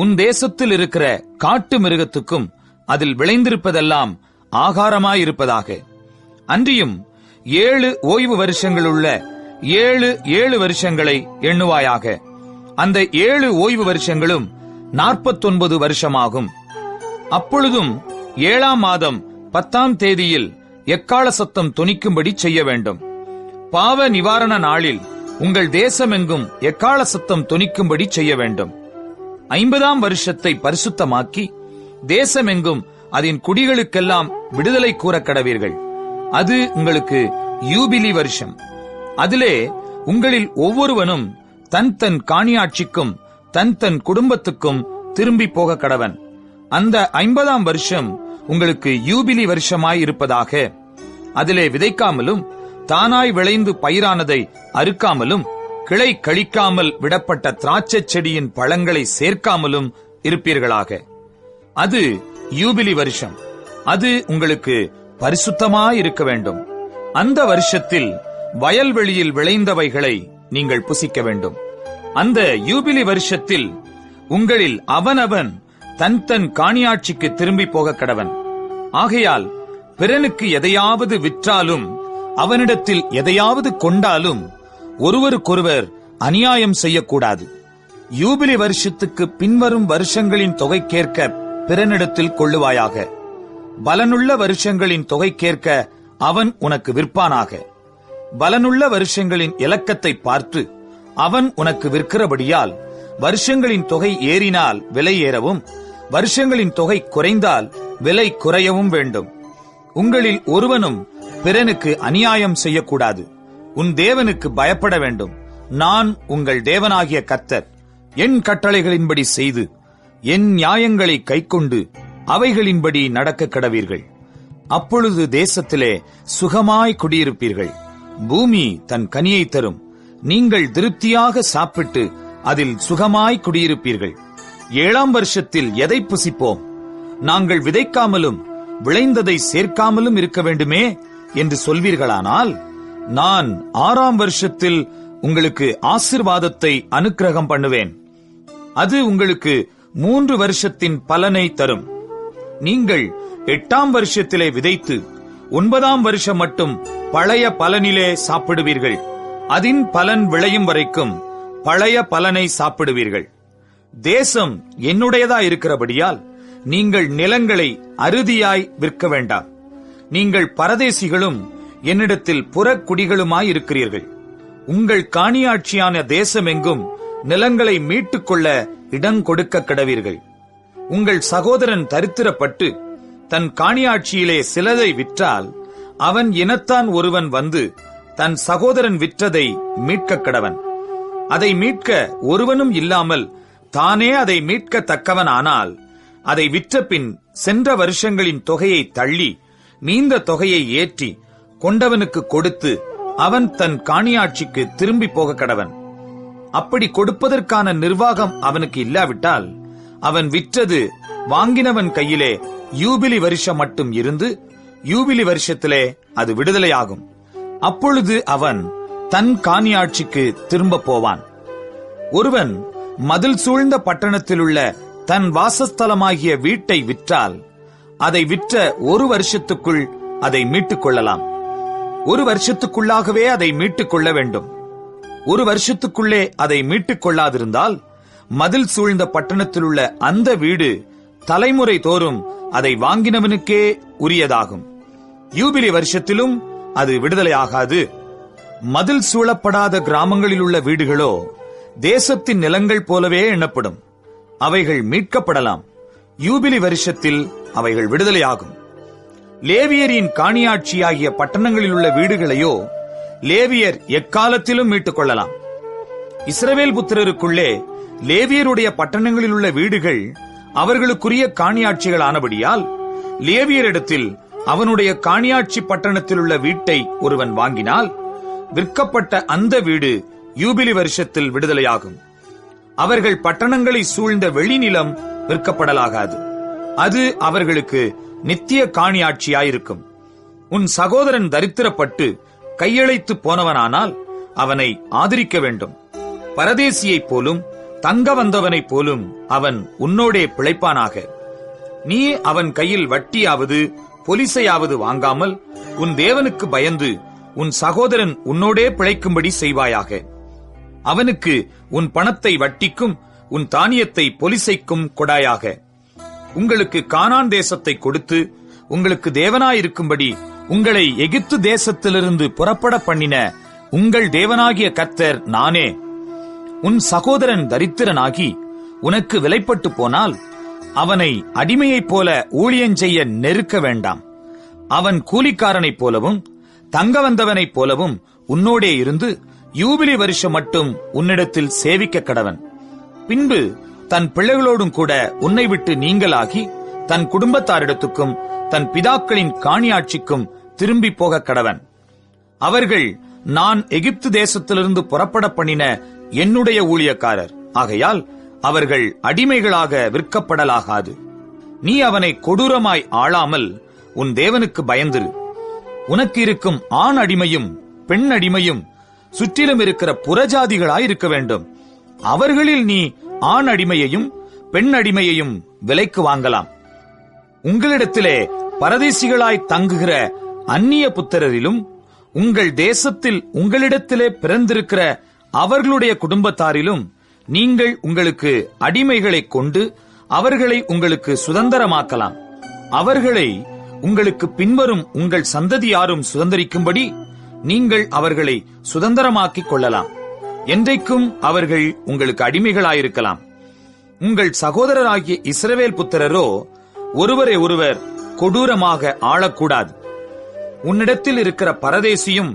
உன் தேசத்தில் இருக்கிற காட்டு மிருகத்துக்கும் அதில் விளைந்திருப்பதெல்லாம் ஆகாரமாயிருப்பதாக. அன்றியும் 7 ஓய்வு வருஷங்களுள்ள 7 வருஷங்களை எண்ணுவாயாக. அந்த 7 ஓய்வு வருஷங்களும் 49 வருஷமாகும். அப்பொழுதும் 7ஆம் மாதம் 10ஆம் தேதியில் எக்காள சத்தம் தொனிக்கும்படி செய்ய வேண்டும். பாவ நிவாரண நாளில் உங்கள் தேசமெங்கும் எக்காள சத்தம் தொனிக்கும்படி செய்ய வேண்டும். 50ஆம் வருஷத்தை பரிசுத்தமாக்கி தேசமெங்கும் அதன் குடிகளுக்கெல்லாம் விடுதலை கூற கடவீர்கள். அது உங்களுக்கு யூபிலி வருஷம். அதிலே உங்களில் ஒவ்வொருவனும் தன் தன் காணியாட்சிக்கும் தன் தன் குடும்பத்துக்கும் திரும்பி போக கடவன். அந்த 50ஆம் வருஷம் உங்களுக்கு யூபிலி வருஷமாயிருப்பதாக. அதிலே விதைக்காமலும் தானாய் விளைந்து பயிரானதை அறுக்காமலும் கிளை கழிக்காமல் விடப்பட்ட திராட்சை செடியின் பழங்களை சேர்க்காமலும் இருப்பீர்களாக. அது யூபிலி வருஷம். அது உங்களுக்கு பரிசுத்தமாயிருக்க வேண்டும். அந்த வருஷத்தில் வயல்வெளியில் விளைந்தவைகளை நீங்கள் புசிக்க வேண்டும். அந்த யூபிலி வருஷத்தில் உங்களில் அவனவன் தன் தன் காணியாட்சிக்கு திரும்பி போக கடவன். ஆகையால் பிறனுக்கு எதையாவது விற்றாலும் அவனிடத்தில் எதையாவது கொண்டாலும் ஒருவருக்கொருவர் அநியாயம் செய்யக்கூடாது. யூபிலி வருஷத்துக்கு பின்வரும் வருஷங்களின் தொகைக்கேற்க பிறனிடத்தில் கொள்ளுவாயாக. பலனுள்ள வருஷங்களின் தொகைக்கேற்க அவன் உனக்கு விற்பானாக. பலனுள்ள வருஷங்களின் இலக்கத்தை பார்த்து அவன் உனக்கு விற்கிறபடியால் வருஷங்களின் தொகை ஏறினால் விலை ஏறவும் வருஷங்களின் தொகை குறைந்தால் விலை குறையவும் வேண்டும். உங்களில் ஒருவனும் பிறனுக்கு அநியாயம் செய்யக்கூடாது. உன் தேவனுக்கு பயப்பட வேண்டும். நான் உங்கள் தேவனாகிய கர்த்தர். என் கட்டளைகளின்படி செய்து என் நியாயங்களை கைக்கொண்டு அவைகளின்படி நடக்க கடவீர்கள். அப்பொழுது தேசத்திலே சுகமாய் குடியிருப்பீர்கள். பூமி தன் கனியை தரும். நீங்கள் திருப்தியாக சாப்பிட்டு அதில் சுகமாய் குடியிருப்பீர்கள். 7ஆம் வருஷத்தில் எதை புசிப்போம்? நாங்கள் விதைக்காமலும் விளைந்ததை சேர்க்காமலும் இருக்க வேண்டுமே என்று சொல்வீர்களானால், நான் 6ஆம் வருஷத்தில் உங்களுக்கு ஆசீர்வாதத்தை அனுக்கிரகம் பண்ணுவேன். அது உங்களுக்கு 3 வருஷத்தின் பலனை தரும். நீங்கள் 8ஆம் வருஷத்திலே விதைத்து 9ஆம் வருஷம் மட்டும் பழைய பலனிலே சாப்பிடுவீர்கள். அதின் பலன் விளையும் வரைக்கும் பழைய பலனை சாப்பிடுவீர்கள். தேசம் என்னுடையதா இருக்கிறபடியால் நீங்கள் நிலங்களை அறுதியாய் விற்க வேண்டாம். நீங்கள் பரதேசிகளும் என்னிடத்தில் புறக்குடிகளுமாயிருக்கிறீர்கள். உங்கள் காணியாட்சியான தேசமெங்கும் நிலங்களை மீட்டுக் கொள்ள இடம் கொடுக்க கடவீர்கள். உங்கள் சகோதரன் தரித்திரப்பட்டு தன் காணியாட்சியிலே சிலதை விற்றால் அவன் இனத்தான் ஒருவன் வந்து தன் சகோதரன் விற்றதை மீட்க கடவன். அதை மீட்க ஒருவனும் இல்லாமல் தானே அதை மீட்க தக்கவன் ஆனால் அதை விற்ற பின் சென்ற வருஷங்களின் தொகையை தள்ளி மீந்த தொகையை ஏற்றி கொண்டவனுக்கு கொடுத்து அவன் தன் காணியாட்சிக்கு திரும்பி போக கடவன். அப்படி கொடுப்பதற்கான நிர்வாகம் அவனுக்கு இல்லாவிட்டால் அவன் விற்றது வாங்கினவன் கையிலே யூபிலி வருஷம் மட்டும் இருந்து யூபிலி வருஷத்திலே அது விடுதலையாகும். அப்பொழுது அவன் தன் காணியாட்சிக்கு திரும்ப போவான். ஒருவன் மதில் சூழ்ந்த பட்டணத்திலுள்ள தன் வாசஸ்தலமாகிய வீட்டை விற்றால் அதை விற்ற 1 வருஷத்துக்குள் அதை மீட்டுக் கொள்ளலாம். 1 வருஷத்துக்குள்ளாகவே அதை மீட்டுக் கொள்ள வேண்டும். 1 வருஷத்துக்குள்ளே அதை மீட்டுக் கொள்ளாதிருந்தால் மதில் சூழ்ந்த பட்டணத்தில் உள்ள அந்த வீடு தலைமுறை தோறும் அதை வாங்கினவனுக்கே உரியதாகும். யூபிலி வருஷத்திலும் அது விடுதலையாகாது. மதில் சூழப்படாத கிராமங்களில் உள்ள வீடுகளோ தேசத்தின் நிலங்கள் போலவே எண்ணப்படும். அவைகள் மீட்கப்படலாம். யூபிலி வருஷத்தில் அவைகள் விடுதலையாகும். லேவியரின் காணியாட்சியாகிய பட்டணங்களில் உள்ள வீடுகளையோ லேவியர் எக்காலத்திலும் மீட்டுக் கொள்ளலாம். இஸ்ரவேல் புத்திரருக்குள்ளே லேவியருடைய பட்டணங்களில் உள்ள வீடுகள் அவர்களுக்குரிய காணியாட்சிகள் ஆனபடியால் லேவியரிடத்தில் அவனுடைய காணியாட்சி பட்டணத்தில் உள்ள வீட்டை ஒருவன் வாங்கினால் விற்கப்பட்ட அந்த வீடு யூபிலி வருஷத்தில் விடுதலையாகும். அவர்கள் பட்டணங்களை சூழ்ந்த வெளிநிலம் விற்கப்படலாகாது. அது அவர்களுக்கு நித்திய காணியாட்சியாயிருக்கும். உன் சகோதரன் தரித்திரப்பட்டு கையழைத்து போனவனானால் அவனை ஆதரிக்க வேண்டும். பரதேசியைப் போலும் தங்க வந்தவனைப் போலும் அவன் உன்னோடே பிழைப்பானாக. நீ அவன் கையில் வட்டியாவது பொலிசையாவது வாங்காமல் உன் தேவனுக்கு பயந்து உன் சகோதரன் உன்னோடே பிழைக்கும்படி செய்வாயாக. அவனுக்கு உன் பணத்தை வட்டிக்கும் உன் தானியத்தை பொலிசைக்கும் கொடாயாக. உங்களுக்கு கானான் தேசத்தை கொடுத்து உங்களுக்கு தேவனாயிருக்கும்படி உங்களை எகிப்து தேசத்திலிருந்து புறப்பட பண்ணின உங்கள் தேவனாகிய கர்த்தர் நானே. உன் சகோதரன் தரித்திரனாகி உனக்கு விலைப்பட்டு போனால் அவனை அடிமையைப் போல ஊழியஞ்செய்ய நெருக்க வேண்டாம். அவன் கூலிக்காரனைப் போலவும் தங்க வந்தவனைப் போலவும் உன்னோடே இருந்து யூபிலி வருஷம் மட்டும் உன்னிடத்தில் சேவிக்க கடவன். பின்பு தன் பிள்ளைகளோடும் கூட உன்னை விட்டு நீங்களாகி தன் குடும்பத்தாரிடத்துக்கும் தன் பிதாக்களின் காணியாட்சிக்கும் திரும்பி போக கடவன். அவர்கள் நான் எகிப்து தேசத்திலிருந்து புறப்பட பண்ணின என்னுடைய ஊழியக்காரர் ஆகையால் அவர்கள் அடிமைகளாக விற்கப்படலாகாது. நீ அவனை கொடூரமாய் ஆளாமல் உன் தேவனுக்கு பயந்திரு. உனக்கு இருக்கும் ஆண் அடிமையும் பெண் அடிமையும் சுற்றிலும் இருக்கிற புறஜாதிகளாயிருக்க வேண்டும். அவர்களில் நீ ஆண் அடிமையையும் பெண் அடிமையையும் விலைக்கு வாங்கலாம். உங்களிடத்திலே பரதேசிகளாய் தங்குகிற அந்நிய புத்திரரிலும் உங்கள் தேசத்தில் உங்களிடத்திலே பிறந்திருக்கிற அவர்களுடைய குடும்பத்தாரிலும் நீங்கள் உங்களுக்கு அடிமைகளைக் கொண்டு அவர்களை உங்களுக்கு சுதந்திரமாக்கலாம். அவர்களை உங்களுக்கு பின்வரும் உங்கள் சந்ததியாரும் சுதந்திரிக்கும்படி நீங்கள் அவர்களை சுதந்திரமாக்கிக் கொள்ளலாம். என்றைக்கும் அவர்கள் உங்களுக்கு அடிமைகளாயிருக்கலாம். உங்கள் சகோதரராகிய இஸ்ரவேல் புத்திரரோ ஒருவரை ஒருவர் கொடூரமாக ஆளக்கூடாது. உன்னிடத்தில் இருக்கிற பரதேசியும்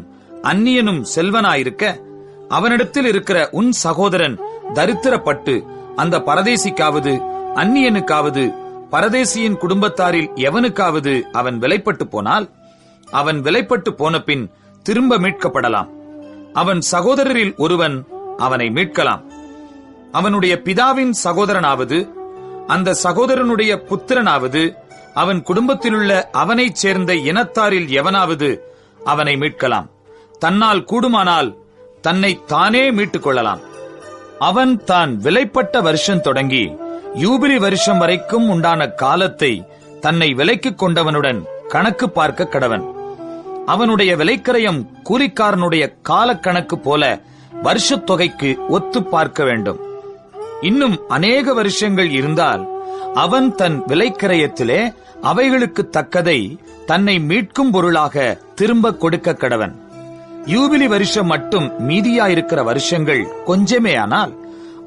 அந்நியனும் செல்வனாயிருக்க அவனிடத்தில் இருக்கிற உன் சகோதரன் தரித்திரப்பட்டு அந்த பரதேசிக்காவது அந்நியனுக்காவது பரதேசியின் குடும்பத்தாரில் எவனுக்காவது அவன் விலைப்பட்டு போனால் அவன் விலைப்பட்டு போன பின் திரும்ப மீட்கப்படலாம். அவன் சகோதரரில் ஒருவன் அவனை மீட்கலாம். அவனுடைய பிதாவின் சகோதரனாவது அந்த சகோதரனுடைய புத்திரனாவது அவன் குடும்பத்திலுள்ள அவனைச் சேர்ந்த இனத்தாரில் எவனாவது அவனை மீட்கலாம். தன்னால் கூடுமானால் தன்னை தானே மீட்டுக் கொள்ளலாம். அவன் தான் விலைப்பட்ட வருஷம் தொடங்கி யூபிலி வருஷம் வரைக்கும் உண்டான காலத்தை தன்னை விலைக்கு கொண்டவனுடன் கணக்கு பார்க்க கடவன். அவனுடைய விலைக்கரையம் கூலிக்காரனுடைய கால கணக்கு போல வருஷத் தொகைக்கு ஒத்து பார்க்க வேண்டும். இன்னும் அநேக வருஷங்கள் இருந்தால் அவன் தன் விலைக்கரையத்திலே அவைகளுக்கு தக்கதை தன்னை மீட்கும் பொருளாக திரும்ப கொடுக்க கடவன். யூபிலி வருஷம் மட்டும் மீதியாயிருக்கிற வருஷங்கள் கொஞ்சமே ஆனால்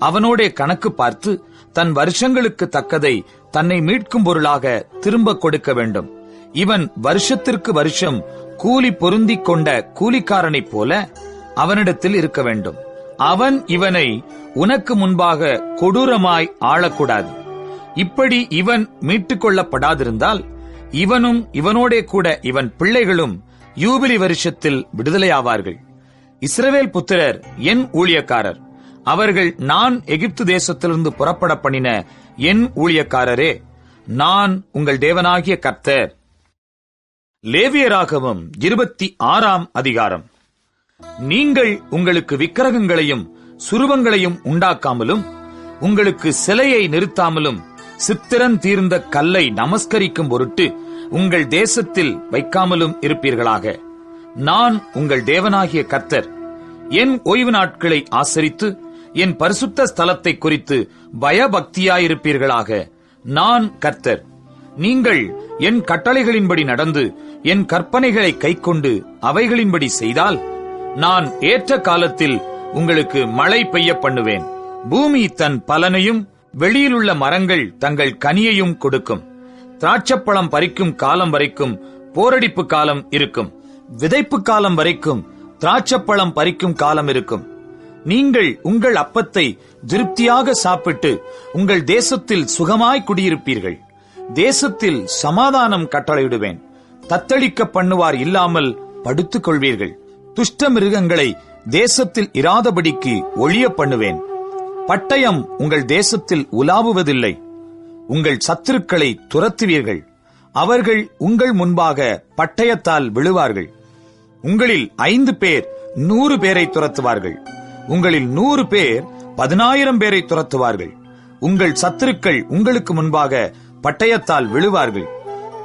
அவனோட கணக்கு பார்த்து தன் வருஷங்களுக்கு தக்கதை தன்னை மீட்கும் பொருளாக திரும்ப கொடுக்க வேண்டும். இவன் வருஷத்திற்கு வருஷம் கூலி பொருந்திக் கொண்ட கூலிக்காரனைப் போல அவனிடத்தில் இருக்க வேண்டும். அவன் இவனை உனக்கு முன்பாக கொடூரமாய் ஆளக்கூடாது. இப்படி இவன் மீட்டுக் கொள்ளப்படாதிருந்தால் இவனும் இவனோடே கூட இவன் பிள்ளைகளும் யூபிலி வருஷத்தில் விடுதலையாவார்கள். இஸ்ரவேல் புத்திரர் என் ஊழியக்காரர். அவர்கள் நான் எகிப்து தேசத்திலிருந்து புறப்பட பண்ணின என் ஊழியக்காரரே. நான் உங்கள் தேவனாகிய கர்த்தர். லேவியராகமம் 26ஆம் அதிகாரம். நீங்கள் உங்களுக்கு விக்கிரகங்களையும் சுரூபங்களையும் உண்டாக்காமலும் உங்களுக்கு சிலையை நிறுத்தாமலும் சித்திரன் தீர்ந்த கல்லை நமஸ்கரிக்கும் பொருட்டு உங்கள் தேசத்தில் வைக்காமலும் இருப்பீர்களாக. நான் உங்கள் தேவனாகிய கர்த்தர். என் ஓய்வு நாட்களை ஆசரித்து என் பரிசுத்த ஸ்தலத்தை குறித்து பயபக்தியாயிருப்பீர்களாக. நான் கர்த்தர். நீங்கள் என் கட்டளைகளின்படி நடந்து என் கற்பனைகளை கைக்கொண்டு அவைகளின்படி செய்தால் நான் ஏற்ற காலத்தில் உங்களுக்கு மழை பெய்ய பண்ணுவேன். பூமி தன் பலனையும் வெளியிலுள்ள மரங்கள் தங்கள் கனியையும் கொடுக்கும். திராட்சப்பழம் பறிக்கும் காலம் வரைக்கும் போரடிப்பு காலம் இருக்கும். விதைப்பு காலம் வரைக்கும் திராட்சப்பழம் பறிக்கும் காலம் இருக்கும். நீங்கள் உங்கள் அப்பத்தை திருப்தியாக சாப்பிட்டு உங்கள் தேசத்தில் சுகமாய் குடியிருப்பீர்கள். தேசத்தில் சமாதானம் கட்டளையிடுவேன். தத்தளிக்க பண்ணுவார் இல்லாமல் படுத்துக் கொள்வீர்கள். துஷ்ட மிருகங்களை தேசத்தில் இராதபடிக்கு ஒழிய பண்ணுவேன். பட்டயம் உங்கள் தேசத்தில் உலாவுவதில்லை. உங்கள் சத்துருக்களை துரத்துவீர்கள். அவர்கள் உங்கள் முன்பாக பட்டயத்தால் விழுவார்கள். உங்களில் 5 பேர் 100 பேரை துரத்துவார்கள். உங்களில் 100 பேர் 10,000 பேரை துரத்துவார்கள். உங்கள் சத்துருக்கள் உங்களுக்கு முன்பாக பட்டயத்தால் விழுவார்கள்.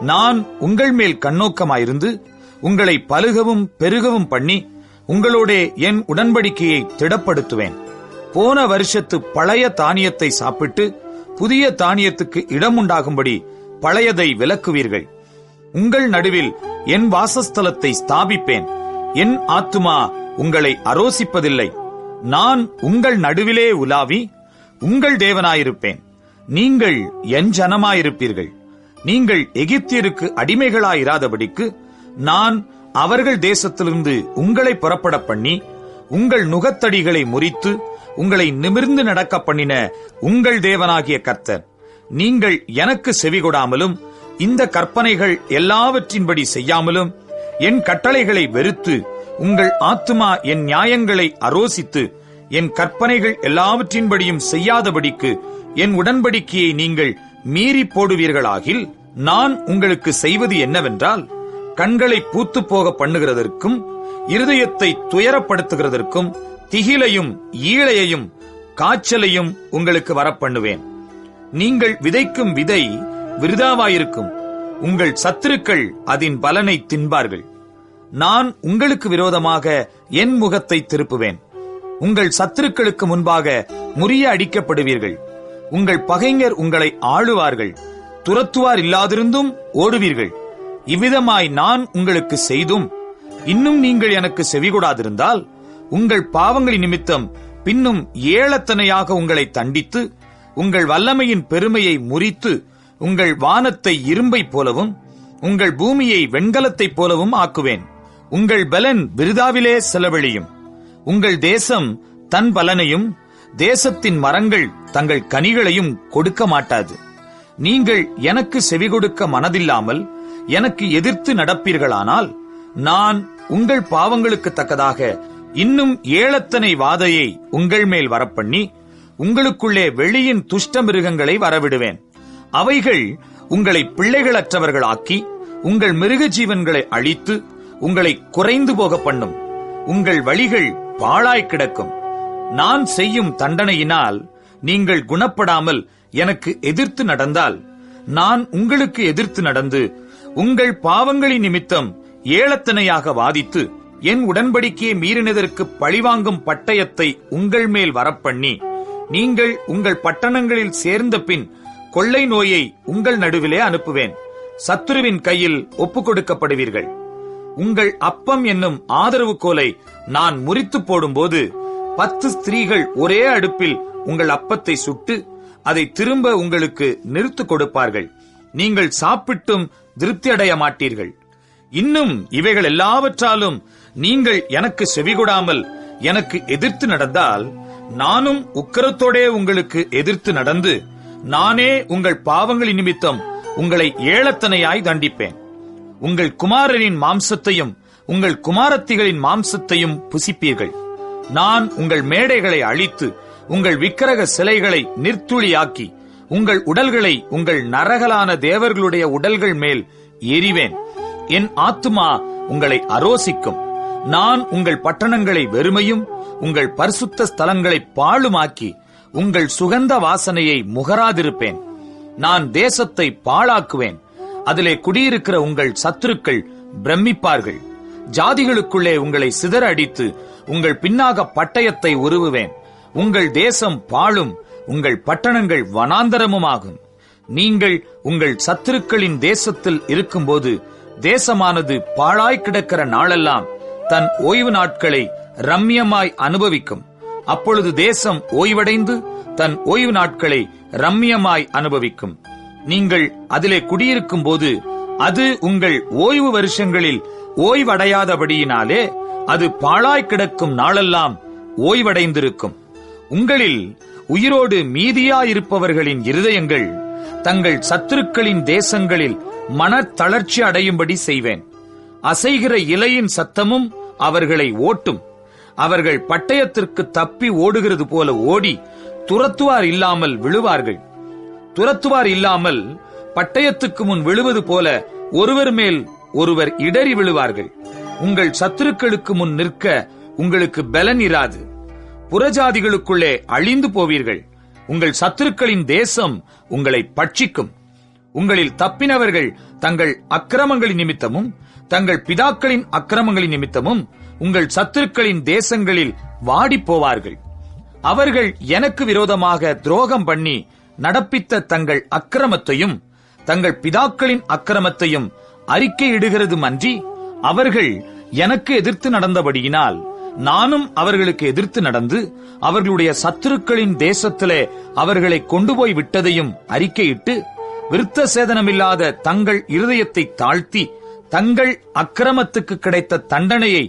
நான் உங்கள் மேல் கண்ணோக்கமாயிருந்து உங்களை பலுகவும் பெருகவும் பண்ணி உங்களோடே என் உடன்படிக்கையை திடப்படுத்துவேன். போன வருஷத்து பழைய தானியத்தை சாப்பிட்டு புதிய தானியத்துக்கு இடம் உண்டாகும்படி பழையதை விலக்குவீர்கள். உங்கள் நடுவில் என் வாசஸ்தலத்தை ஸ்தாபிப்பேன். என் ஆத்துமா உங்களை அரோசிப்பதில்லை. நான் உங்கள் நடுவிலே உலாவி உங்கள் தேவனாயிருப்பேன். நீங்கள் என் ஜனமாயிருப்பீர்கள். நீங்கள் எகிப்தியருக்கு அடிமைகளாயிராதபடிக்கு நான் அவர்கள் தேசத்திலிருந்து உங்களை புறப்பட பண்ணி உங்கள் நுகத்தடிகளை முறித்து உங்களை நிமிர்ந்து நடக்க பண்ணின உங்கள் தேவனாகிய கர்த்தர். நீங்கள் எனக்கு செவிகொடாமலும் இந்த கற்பனைகள் எல்லாவற்றின்படி செய்யாமலும் என் கட்டளைகளை வெறுத்து உங்கள் ஆத்துமா என் நியாயங்களை அரோசித்து என் கற்பனைகள் எல்லாவற்றின்படியும் செய்யாதபடிக்கு என் உடன்படிக்கையை நீங்கள் மீறி போடுவீர்களாகில் நான் உங்களுக்கு செய்வது என்னவென்றால், கண்களை பூத்து போக பண்ணுகிறதற்கும் இருதயத்தை துயரப்படுத்துகிறதற்கும் திகிலையும் ஈழையையும் காய்ச்சலையும் உங்களுக்கு வரப்பண்ணுவேன். நீங்கள் விதைக்கும் விதை விருதாவாயிருக்கும். உங்கள் சத்துருக்கள் அதன் பலனை தின்பார்கள். நான் உங்களுக்கு விரோதமாக என் முகத்தை திருப்புவேன். உங்கள் சத்துருக்களுக்கு முன்பாக முறிய அடிக்கப்படுவீர்கள். உங்கள் பகைஞர் உங்களை ஆளுவார்கள். துரத்துவார் இல்லாதிருந்தும் ஓடுவீர்கள். இவ்விதமாய் நான் உங்களுக்கு செய்தும் இன்னும் நீங்கள் எனக்கு செவிகொடாதிருந்தால் உங்கள் பாவங்களின் நிமித்தம் பின்னும் ஏளத்தனையாக உங்களை தண்டித்து உங்கள் வல்லமையின் பெருமையை முறித்து உங்கள் வானத்தை இரும்பை போலவும் உங்கள் பூமியை வெண்கலத்தைப் போலவும் ஆக்குவேன். உங்கள் பலன் விருதாவிலே செலவழியும். உங்கள் தேசம் தன் பலனையும் தேசத்தின் மரங்கள் தங்கள் கனிகளையும் கொடுக்க மாட்டாது. நீங்கள் எனக்கு செவி கொடுக்க மனதில்லாமல் எனக்கு எதிர்த்து நடப்பீர்களானால் நான் உங்கள் பாவங்களுக்கு தக்கதாக இன்னும் ஏளத்தனை வாதையை உங்கள் மேல் வரப்பண்ணி உங்களுக்குள்ளே வெளியின் துஷ்ட மிருகங்களை வரவிடுவேன். அவைகள் உங்களை பிள்ளைகளற்றவர்களாக்கி உங்கள் மிருக ஜீவன்களை அழித்து உங்களை குறைந்து போக பண்ணும். உங்கள் வழிகள் பாழாய் கிடக்கும். நான் செய்யும் தண்டனையினால் நீங்கள் குணப்படாமல் எனக்கு எதிர்த்து நடந்தால் நான் உங்களுக்கு எதிர்த்து நடந்து உங்கள் பாவங்களின் நிமித்தம் ஏளத்தனையாக வாதித்து என் உடன்படிக்கையை மீறினதற்கு பழிவாங்கும் பட்டயத்தை உங்கள் மேல் வரப்பண்ணி நீங்கள் உங்கள் பட்டணங்களில் சேர்ந்த பின் கொள்ளை நோயை உங்கள் நடுவிலே அனுப்புவேன். சத்துருவின் கையில் ஒப்புக் கொடுக்கப்படுவீர்கள். உங்கள் அப்பம் என்னும் ஆதரவு கோலை நான் முறித்து போடும்போது 10 ஸ்திரீகள் ஒரே அடுப்பில் உங்கள் அப்பத்தை சுட்டு அதை திரும்ப உங்களுக்கு நிறுத்து கொடுப்பார்கள். நீங்கள் சாப்பிட்டும் திருப்தி அடைய மாட்டீர்கள். இன்னும் இவைகள் எல்லாவற்றாலும் நீங்கள் எனக்கு செவிகொடாமல் எனக்கு எதிர்த்து நடந்தால் நானும் உக்கிரத்தோடே உங்களுக்கு எதிர்த்து நடந்து நானே உங்கள் பாவங்களின் நிமித்தம் உங்களை ஏளத்தனையாய் தண்டிப்பேன். உங்கள் குமாரரின் மாம்சத்தையும் உங்கள் குமாரத்திகளின் மாம்சத்தையும் புசிப்பீர்கள். நான் உங்கள் மேடைகளை அழித்து உங்கள் விக்கிரக சிலைகளை நிர்த்துளியாக்கி உங்கள் உடல்களை உங்கள் நரகலான தேவர்களுடைய உடல்கள் மேல் எறிவேன். என் ஆத்துமா உங்களை அரோசிக்கும். நான் உங்கள் பட்டணங்களை வெறுமையும் உங்கள் பரிசுத்த ஸ்தலங்களை பாழுமாக்கி உங்கள் சுகந்த வாசனையை முகராதிருப்பேன். நான் தேசத்தை பாழாக்குவேன். அதிலே குடியிருக்கிற உங்கள் சத்துருக்கள் பிரமிப்பார்கள். ஜாதிகளுக்குள்ளே உங்களை சிதற அடித்து உங்கள் பின்னாக பட்டயத்தை உருவுவேன். உங்கள் தேசம் பாழும், உங்கள் பட்டணங்கள் வனாந்தரமுமாகும். நீங்கள் உங்கள் சத்துருக்களின் தேசத்தில் இருக்கும்போது தேசமானது பாழாய் கிடக்கிற நாளெல்லாம் தன் ஓய்வு நாட்களை ரம்மியமாய் அனுபவிக்கும். அப்பொழுது தேசம் ஓய்வடைந்து தன் ஓய்வு நாட்களை ரம்மியமாய் அனுபவிக்கும். நீங்கள் அதிலே குடியிருக்கும் போது அது உங்கள் ஓய்வு வருஷங்களில் ஓய்வடையாதபடியினாலே அது பாழாய் கிடக்கும் நாளெல்லாம் ஓய்வடைந்திருக்கும். உங்களில் உயிரோடு மீதியாயிருப்பவர்களின் இருதயங்கள் தங்கள் சத்துருக்களின் தேசங்களில் மனத்தளர்ச்சி அடையும்படி செய்வேன். அசைகிற இலையின் சத்தமும் அவர்களை ஓட்டும். அவர்கள் பட்டயத்திற்கு தப்பி ஓடுகிறது போல ஓடி துரத்துவார் இல்லாமல் விழுவார்கள். துரத்துவார் இல்லாமல் பட்டயத்துக்கு முன் விழுவது போல ஒருவர் மேல் ஒருவர் இடறி விழுவார்கள். உங்கள் சத்துருக்களுக்கு முன் நிற்க உங்களுக்கு பலன் இராது. புறஜாதிகளுக்குள்ளே அழிந்து போவீர்கள். உங்கள் சத்துருக்களின் தேசம் உங்களை பட்சிக்கும். உங்களில் தப்பினவர்கள் தங்கள் அக்கிரமங்களின் நிமித்தமும் தங்கள் பிதாக்களின் அக்கிரமங்களின் நிமித்தமும் உங்கள் சத்துருக்களின் தேசங்களில் வாடிப் போவார்கள். அவர்கள் எனக்கு விரோதமாக துரோகம் பண்ணி நடப்பித்த தங்கள் அக்கிரமத்தையும் தங்கள் பிதாக்களின் அக்கிரமத்தையும் அறிக்கையிடுகிறதும் அன்றி அவர்கள் எனக்கு எதிர்த்து நடந்தபடியினால் நானும் அவர்களுக்கு எதிர்த்து நடந்து அவர்களுடைய சத்துருக்களின் தேசத்திலே அவர்களை கொண்டு போய் விட்டதையும் அறிக்கையிட்டு விருத்த சேதனமில்லாத தங்கள் இருதயத்தை தாழ்த்தி தங்கள் அக்கிரமத்துக்கு கிடைத்த தண்டனையை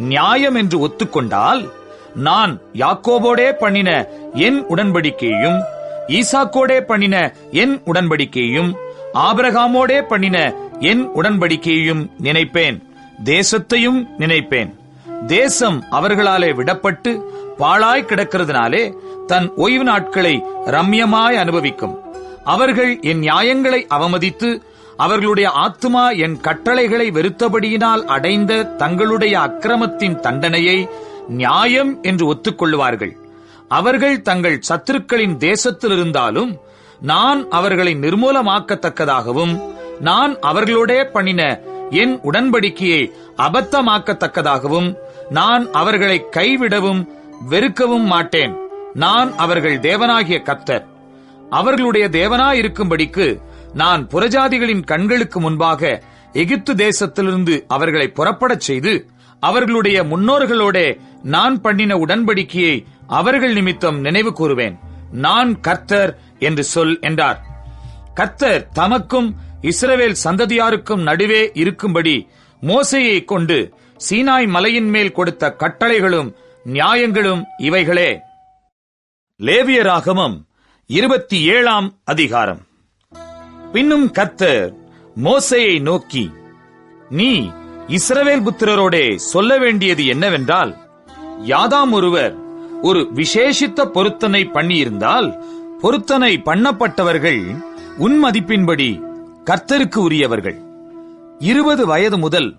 நியாயம் என்று ஒத்துக்கொண்டால் நான் யாக்கோபோடே பண்ணின என் உடன்படிக்கையும் ஈசாக்கோடே பண்ணின என் உடன்படிக்கையும் ஆபிரகாமோடே பண்ணின என் உடன்படிக்கையும் நினைப்பேன். தேசத்தையும் நினைப்பேன். தேசம் அவர்களாலே விடப்பட்டு பாழாய் கிடக்கிறதுனாலே தன் ஓய்வு நாட்களை ரம்யமாய் அனுபவிக்கும். அவர்கள் என் நியாயங்களை அவமதித்து அவர்களுடைய ஆத்துமா என் கட்டளைகளை வெறுத்தபடியினால் அடைந்த தங்களுடைய அக்கிரமத்தின் தண்டனையை நியாயம் என்று ஒத்துக்கொள்வார்கள். அவர்கள் தங்கள் சத்துருக்களின் தேசத்தில் இருந்தாலும் நான் அவர்களை நிர்மூலமாக்கத்தக்கதாகவும் நான் அவர்களோடே பண்ணின என் உடன்படிக்கையை அபத்தமாக்கத்தக்கதாகவும் நான் அவர்களை கைவிடவும் வெறுக்கவும் மாட்டேன். நான் அவர்கள் தேவனாகிய கர்த்தர். அவர்களுடைய தேவனாயிருக்கும்படிக்கு நான் புறஜாதிகளின் கண்களுக்கு முன்பாக எகிப்து தேசத்திலிருந்து அவர்களை புறப்படச் செய்து அவர்களுடைய முன்னோர்களோடே நான் பண்ணின உடன்படிக்கையை அவர்கள் நிமித்தம் நினைவு கூறுவேன். நான் கர்த்தர் என்று சொல் என்றார். கர்த்தர் தமக்கும் இஸ்ரவேல் சந்ததியாருக்கும் நடுவே இருக்கும்படி மோசேயை கொண்டு சீனாய் மலையின் மேல் கொடுத்த கட்டளைகளும் நியாயங்களும் இவைகளே. லேவியராகமம் 27ஆம் அதிகாரம். பின்னும் கர்த்தர் மோசேயை நோக்கி, நீ இஸ்ரவேல் புத்திரரோடே சொல்ல வேண்டியது என்னவென்றால், யாதாம் ஒருவர் ஒரு விசேஷித்த பொருத்தனை பண்ணியிருந்தால் பொருத்தனை பண்ணப்பட்டவர்கள் உன் மதிப்பின்படி கர்த்தருக்கு உரியவர்கள். 20 வயது முதல்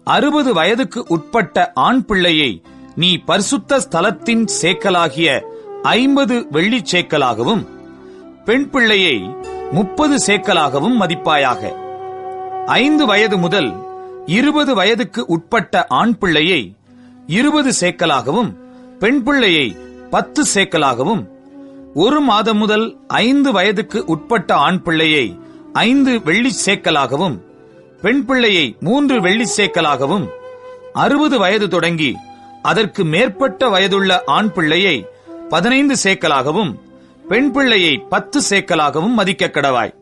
60 வயதுக்கு உட்பட்ட ஆண் பிள்ளையை நீ பரிசுத்த ஸ்தலத்தின் சேக்கலாகிய 50 வெள்ளிச் சேக்கலாகவும் பெண் பிள்ளையை 30 சேக்கலாகவும் மதிப்பாயாக. 5 வயது முதல் 20 வயதுக்கு உட்பட்ட ஆண் பிள்ளையை 20 சேக்கலாகவும் பெண் பிள்ளையை 10 சேக்கலாகவும், 1 மாதம் முதல் 5 வயதுக்கு உட்பட்ட ஆண் பிள்ளையை 5 வெள்ளிச் சேக்கலாகவும் பெண் பிள்ளையை 3 வெள்ளிச் சேக்கலாகவும், 60 வயது தொடங்கி அதற்கு மேற்பட்ட வயதுள்ள ஆண் பிள்ளையை 15 சேக்கலாகவும் பெண் பிள்ளையை 10 சேக்கலாகவும் மதிக்க கடவாய்.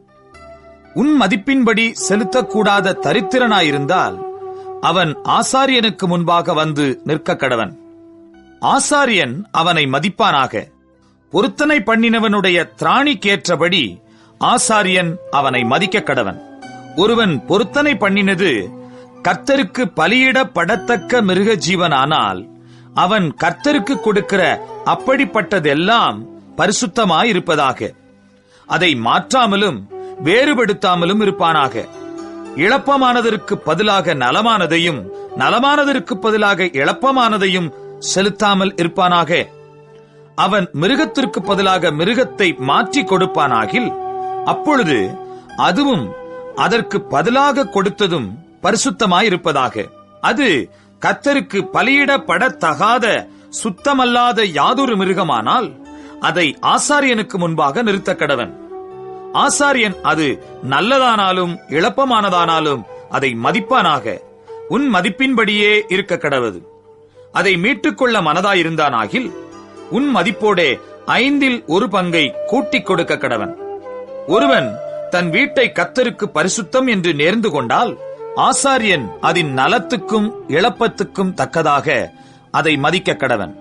உன் மதிப்பின்படி செலுத்தக்கூடாத தரித்திரனாயிருந்தால் அவன் ஆசாரியனுக்கு முன்பாக வந்து நிற்க கடவன். ஆசாரியன் அவனை மதிப்பானாக. பொருத்தனை பண்ணினவனுடைய திராணிக்கேற்றபடி ஆசாரியன் அவனை மதிக்க கடவன். ஒருவன் பொருத்தனை பண்ணினது கர்த்தருக்கு பலியிடப்படத்தக்க மிருக ஜீவனானால் அவன் கர்த்தருக்கு கொடுக்கிற அப்படிப்பட்டதெல்லாம் பரிசுத்தமாயிருப்பதாக. அதை மாற்றாமலும் வேறுபடுத்தாமலும் இருப்பானாக. இழப்பமானதற்கு பதிலாக நலமானதையும் நலமானதற்கு பதிலாக இழப்பமானதையும் செலுத்தாமல் இருப்பானாக. அவன் மிருகத்திற்கு பதிலாக மிருகத்தை மாற்றி கொடுப்பானாகில் அப்பொழுது அதுவும் அதற்கு பதிலாக கொடுத்ததும் பரிசுத்தமாயிருப்பதாக. அது கர்த்தருக்கு பலியிடப்படத்தகாத சுத்தமல்லாத யாதொரு மிருகமானால் அதை ஆசாரியனுக்கு முன்பாக நிறுத்த கடவன். ஆசாரியன் அது நல்லதானாலும் இழப்பமானதானாலும் அதை மதிப்பானாக. உன் மதிப்பின்படியே இருக்க கடவது. அதை மீட்டுக்கொள்ள மனதாயிருந்தானாகில் உன் மதிப்போடே 1/5 கூட்டிக் கொடுக்க கடவன். ஒருவன் தன் வீட்டை கர்த்தருக்கு பரிசுத்தம் என்று நேர்ந்து கொண்டால் ஆசாரியன் அதன் நலத்துக்கும் இழப்பத்துக்கும் தக்கதாக அதை மதிக்க கடவன்.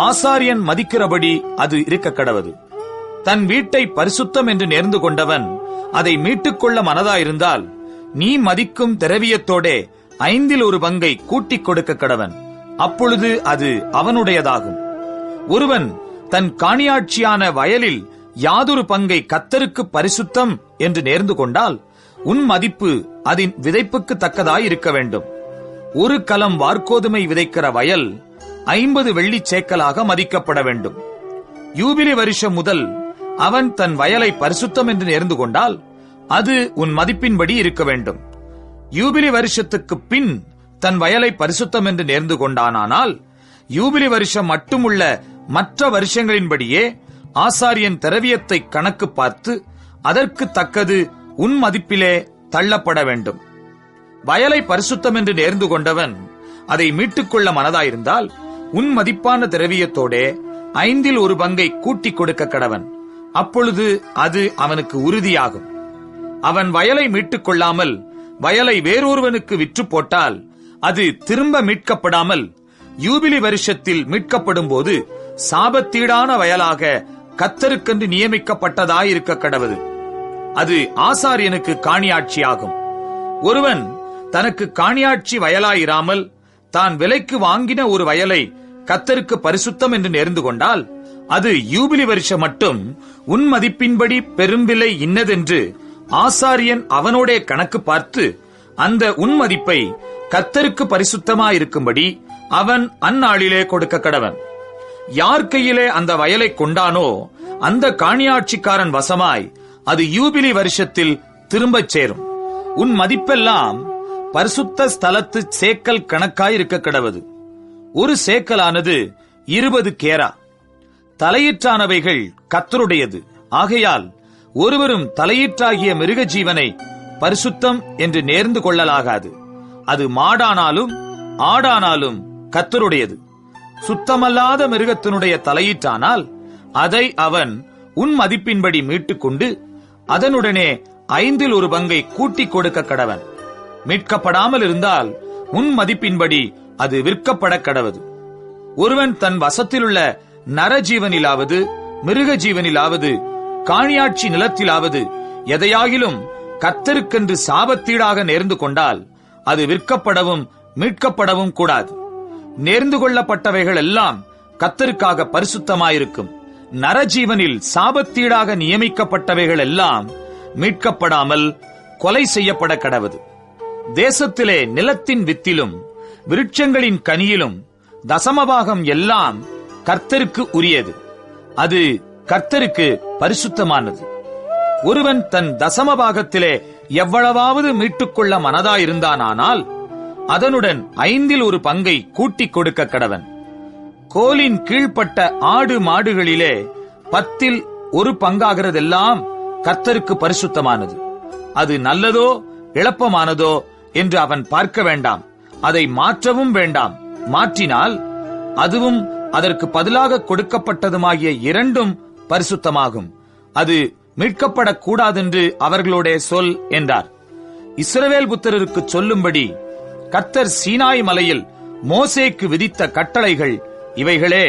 ஆசாரியன் மதிக்கிறபடி அது இருக்க கடவது. தன் வீட்டை பரிசுத்தம் என்று நேர்ந்து கொண்டவன் அதை மீட்டுக்கொள்ள மனதாயிருந்தால் நீ மதிக்கும் திரவியத்தோடே 1/5 கூட்டிக் கொடுக்க கடவன். அப்பொழுது அது அவனுடையதாகும். ஒருவன் தன் காணியாட்சியான வயலில் யாதொரு பங்கை கர்த்தருக்கு பரிசுத்தம் என்று நேர்ந்து கொண்டால் உன் மதிப்பு அதன் விதைப்புக்கு தக்கதாய் இருக்க வேண்டும். 1 கலம் வார்கோதுமை விதைக்கிற வயல் 50 வெள்ளிச் சேக்கலாக மதிக்கப்பட வேண்டும். யூபிலி வருஷம் முதல் அவன் தன் வயலை பரிசுத்தம் என்று நேர்ந்து கொண்டால் அது உன் மதிப்பின்படி இருக்க வேண்டும். யூபிலி வருஷத்துக்கு பின் தன் வயலை பரிசுத்தம் என்று நேர்ந்து கொண்டானால் யூபிலி வருஷம் மட்டுமுள்ள மற்ற வருஷங்களின்படியே ஆசாரியன் திரவியத்தை கணக்கு பார்த்து அதற்கு தக்கது உன் மதிப்பிலே தள்ளப்பட வேண்டும். வயலை பரிசுத்தம் என்று நேர்ந்து கொண்டவன் அதை மீட்டுக்கொள்ள மனதாயிருந்தால் உன் மதிப்பான திரவியத்தோடே 1/5 கூட்டிக் கொடுக்க கடவன். அப்பொழுது அது அவனுக்கு உறுதியாகும். அவன் வயலை மீட்டுக் கொள்ளாமல் வயலை வேறொருவனுக்கு விற்று போட்டால் அது திரும்ப மீட்கப்படாமல் யூபிலி வருஷத்தில் மீட்கப்படும் போது சாபத்தீடான வயலாக கர்த்தருக்கென்று நியமிக்கப்பட்டதாயிருக்க கடவது. அது ஆசாரியனுக்கு காணியாட்சியாகும். ஒருவன் தனக்கு காணியாட்சி வயலாயிராமல் தான் விலைக்கு வாங்கின ஒரு வயலை கர்த்தருக்கு பரிசுத்தம் என்று நேர்ந்து கொண்டால் அது யூபிலி வருஷம் மட்டும் உன் மதிப்பின்படி பெரும் விலை இன்னதென்று ஆசாரியன் அவனோடே கணக்கு பார்த்து அந்த உன் மதிப்பை கர்த்தருக்கு பரிசுத்தமாயிருக்கும்படி அவன் அந்நாளிலே கொடுக்க கடவன். யார் கையிலே அந்த வயலை கொண்டானோ அந்த காணியாட்சிக்காரன் வசமாய் அது யூபிலி வருஷத்தில் திரும்பச் சேரும். உன் மதிப்பெல்லாம் பரிசுத்த ஸ்தலத்து சேக்கல் கணக்காயிருக்க கடவது. 1 சேக்கலானது 20 கேரா. தலையீற்றானவைகள் கர்த்தருடையது. ஆகையால் ஒருவரும் தலையீற்றாகிய மிருக ஜீவனை பரிசுத்தம் என்று நேர்ந்து கொள்ளலாகாது. அது மாடானாலும் ஆடானாலும் கர்த்தருடையது. சுத்தமல்லாத மிருகத்தினுடைய தலையீற்றானால் அதை அவன் உன் மதிப்பின்படி மீட்டுக்கொண்டு அதனுடனே 1/5 கூட்டிக் கொடுக்க கடவன். மீட்கப்படாமல் இருந்தால் உன் மதிப்பின்படி அது விற்கப்பட கடவது. ஒருவன் தன் வசத்திலுள்ள நரஜீவனிலாவது மிருக ஜீவனிலாவது காணியாட்சி நிலத்திலாவது எதையாகிலும் கர்த்தருக்கென்று சாபத்தீடாக நேர்ந்து கொண்டால் அது விற்கப்படவும் மீட்கப்படவும் கூடாது. நேர்ந்து கொள்ளப்பட்டவைகள் எல்லாம் கர்த்தருக்காக பரிசுத்தமாயிருக்கும். நரஜீவனில் சாபத்தீடாக நியமிக்கப்பட்டவைகள் எல்லாம் மீட்கப்படாமல் கொலை செய்யப்பட கடவது. தேசத்திலே நிலத்தின் வித்திலும் விருட்சங்களின் கனியிலும் தசமபாகம் எல்லாம் கர்த்தருக்கு உரியது. அது கர்த்தருக்கு பரிசுத்தமானது. ஒருவன் தன் தசமபாகத்திலே எவ்வளவாவது மீட்டுக்கொள்ள மனதாயிருந்தானால் அதனுடன் 1/5 கூட்டிக் கொடுக்க கடவன். கோலின் கீழ்ப்பட்ட ஆடு மாடுகளிலே 10 பங்காகிறதெல்லாம் கர்த்தருக்கு பரிசுத்தமானது. அது நல்லதோ இழப்பமானதோ என்று அவன் பார்க்க வேண்டாம். அதை மாற்றவும் வேண்டாம். மாற்றினால் அதுவும் அதற்கு பதிலாக கொடுக்கப்பட்டதுமாகிய 2 பரிசுத்தமாகும். அது மீட்கப்படக்கூடாதென்று அவர்களோட சொல் என்றார். இஸ்ரவேல் புத்திரருக்கு சொல்லும்படி கர்த்தர் சீனாய் மலையில் மோசேக்கு விதித்த கட்டளைகள் இவைகளே.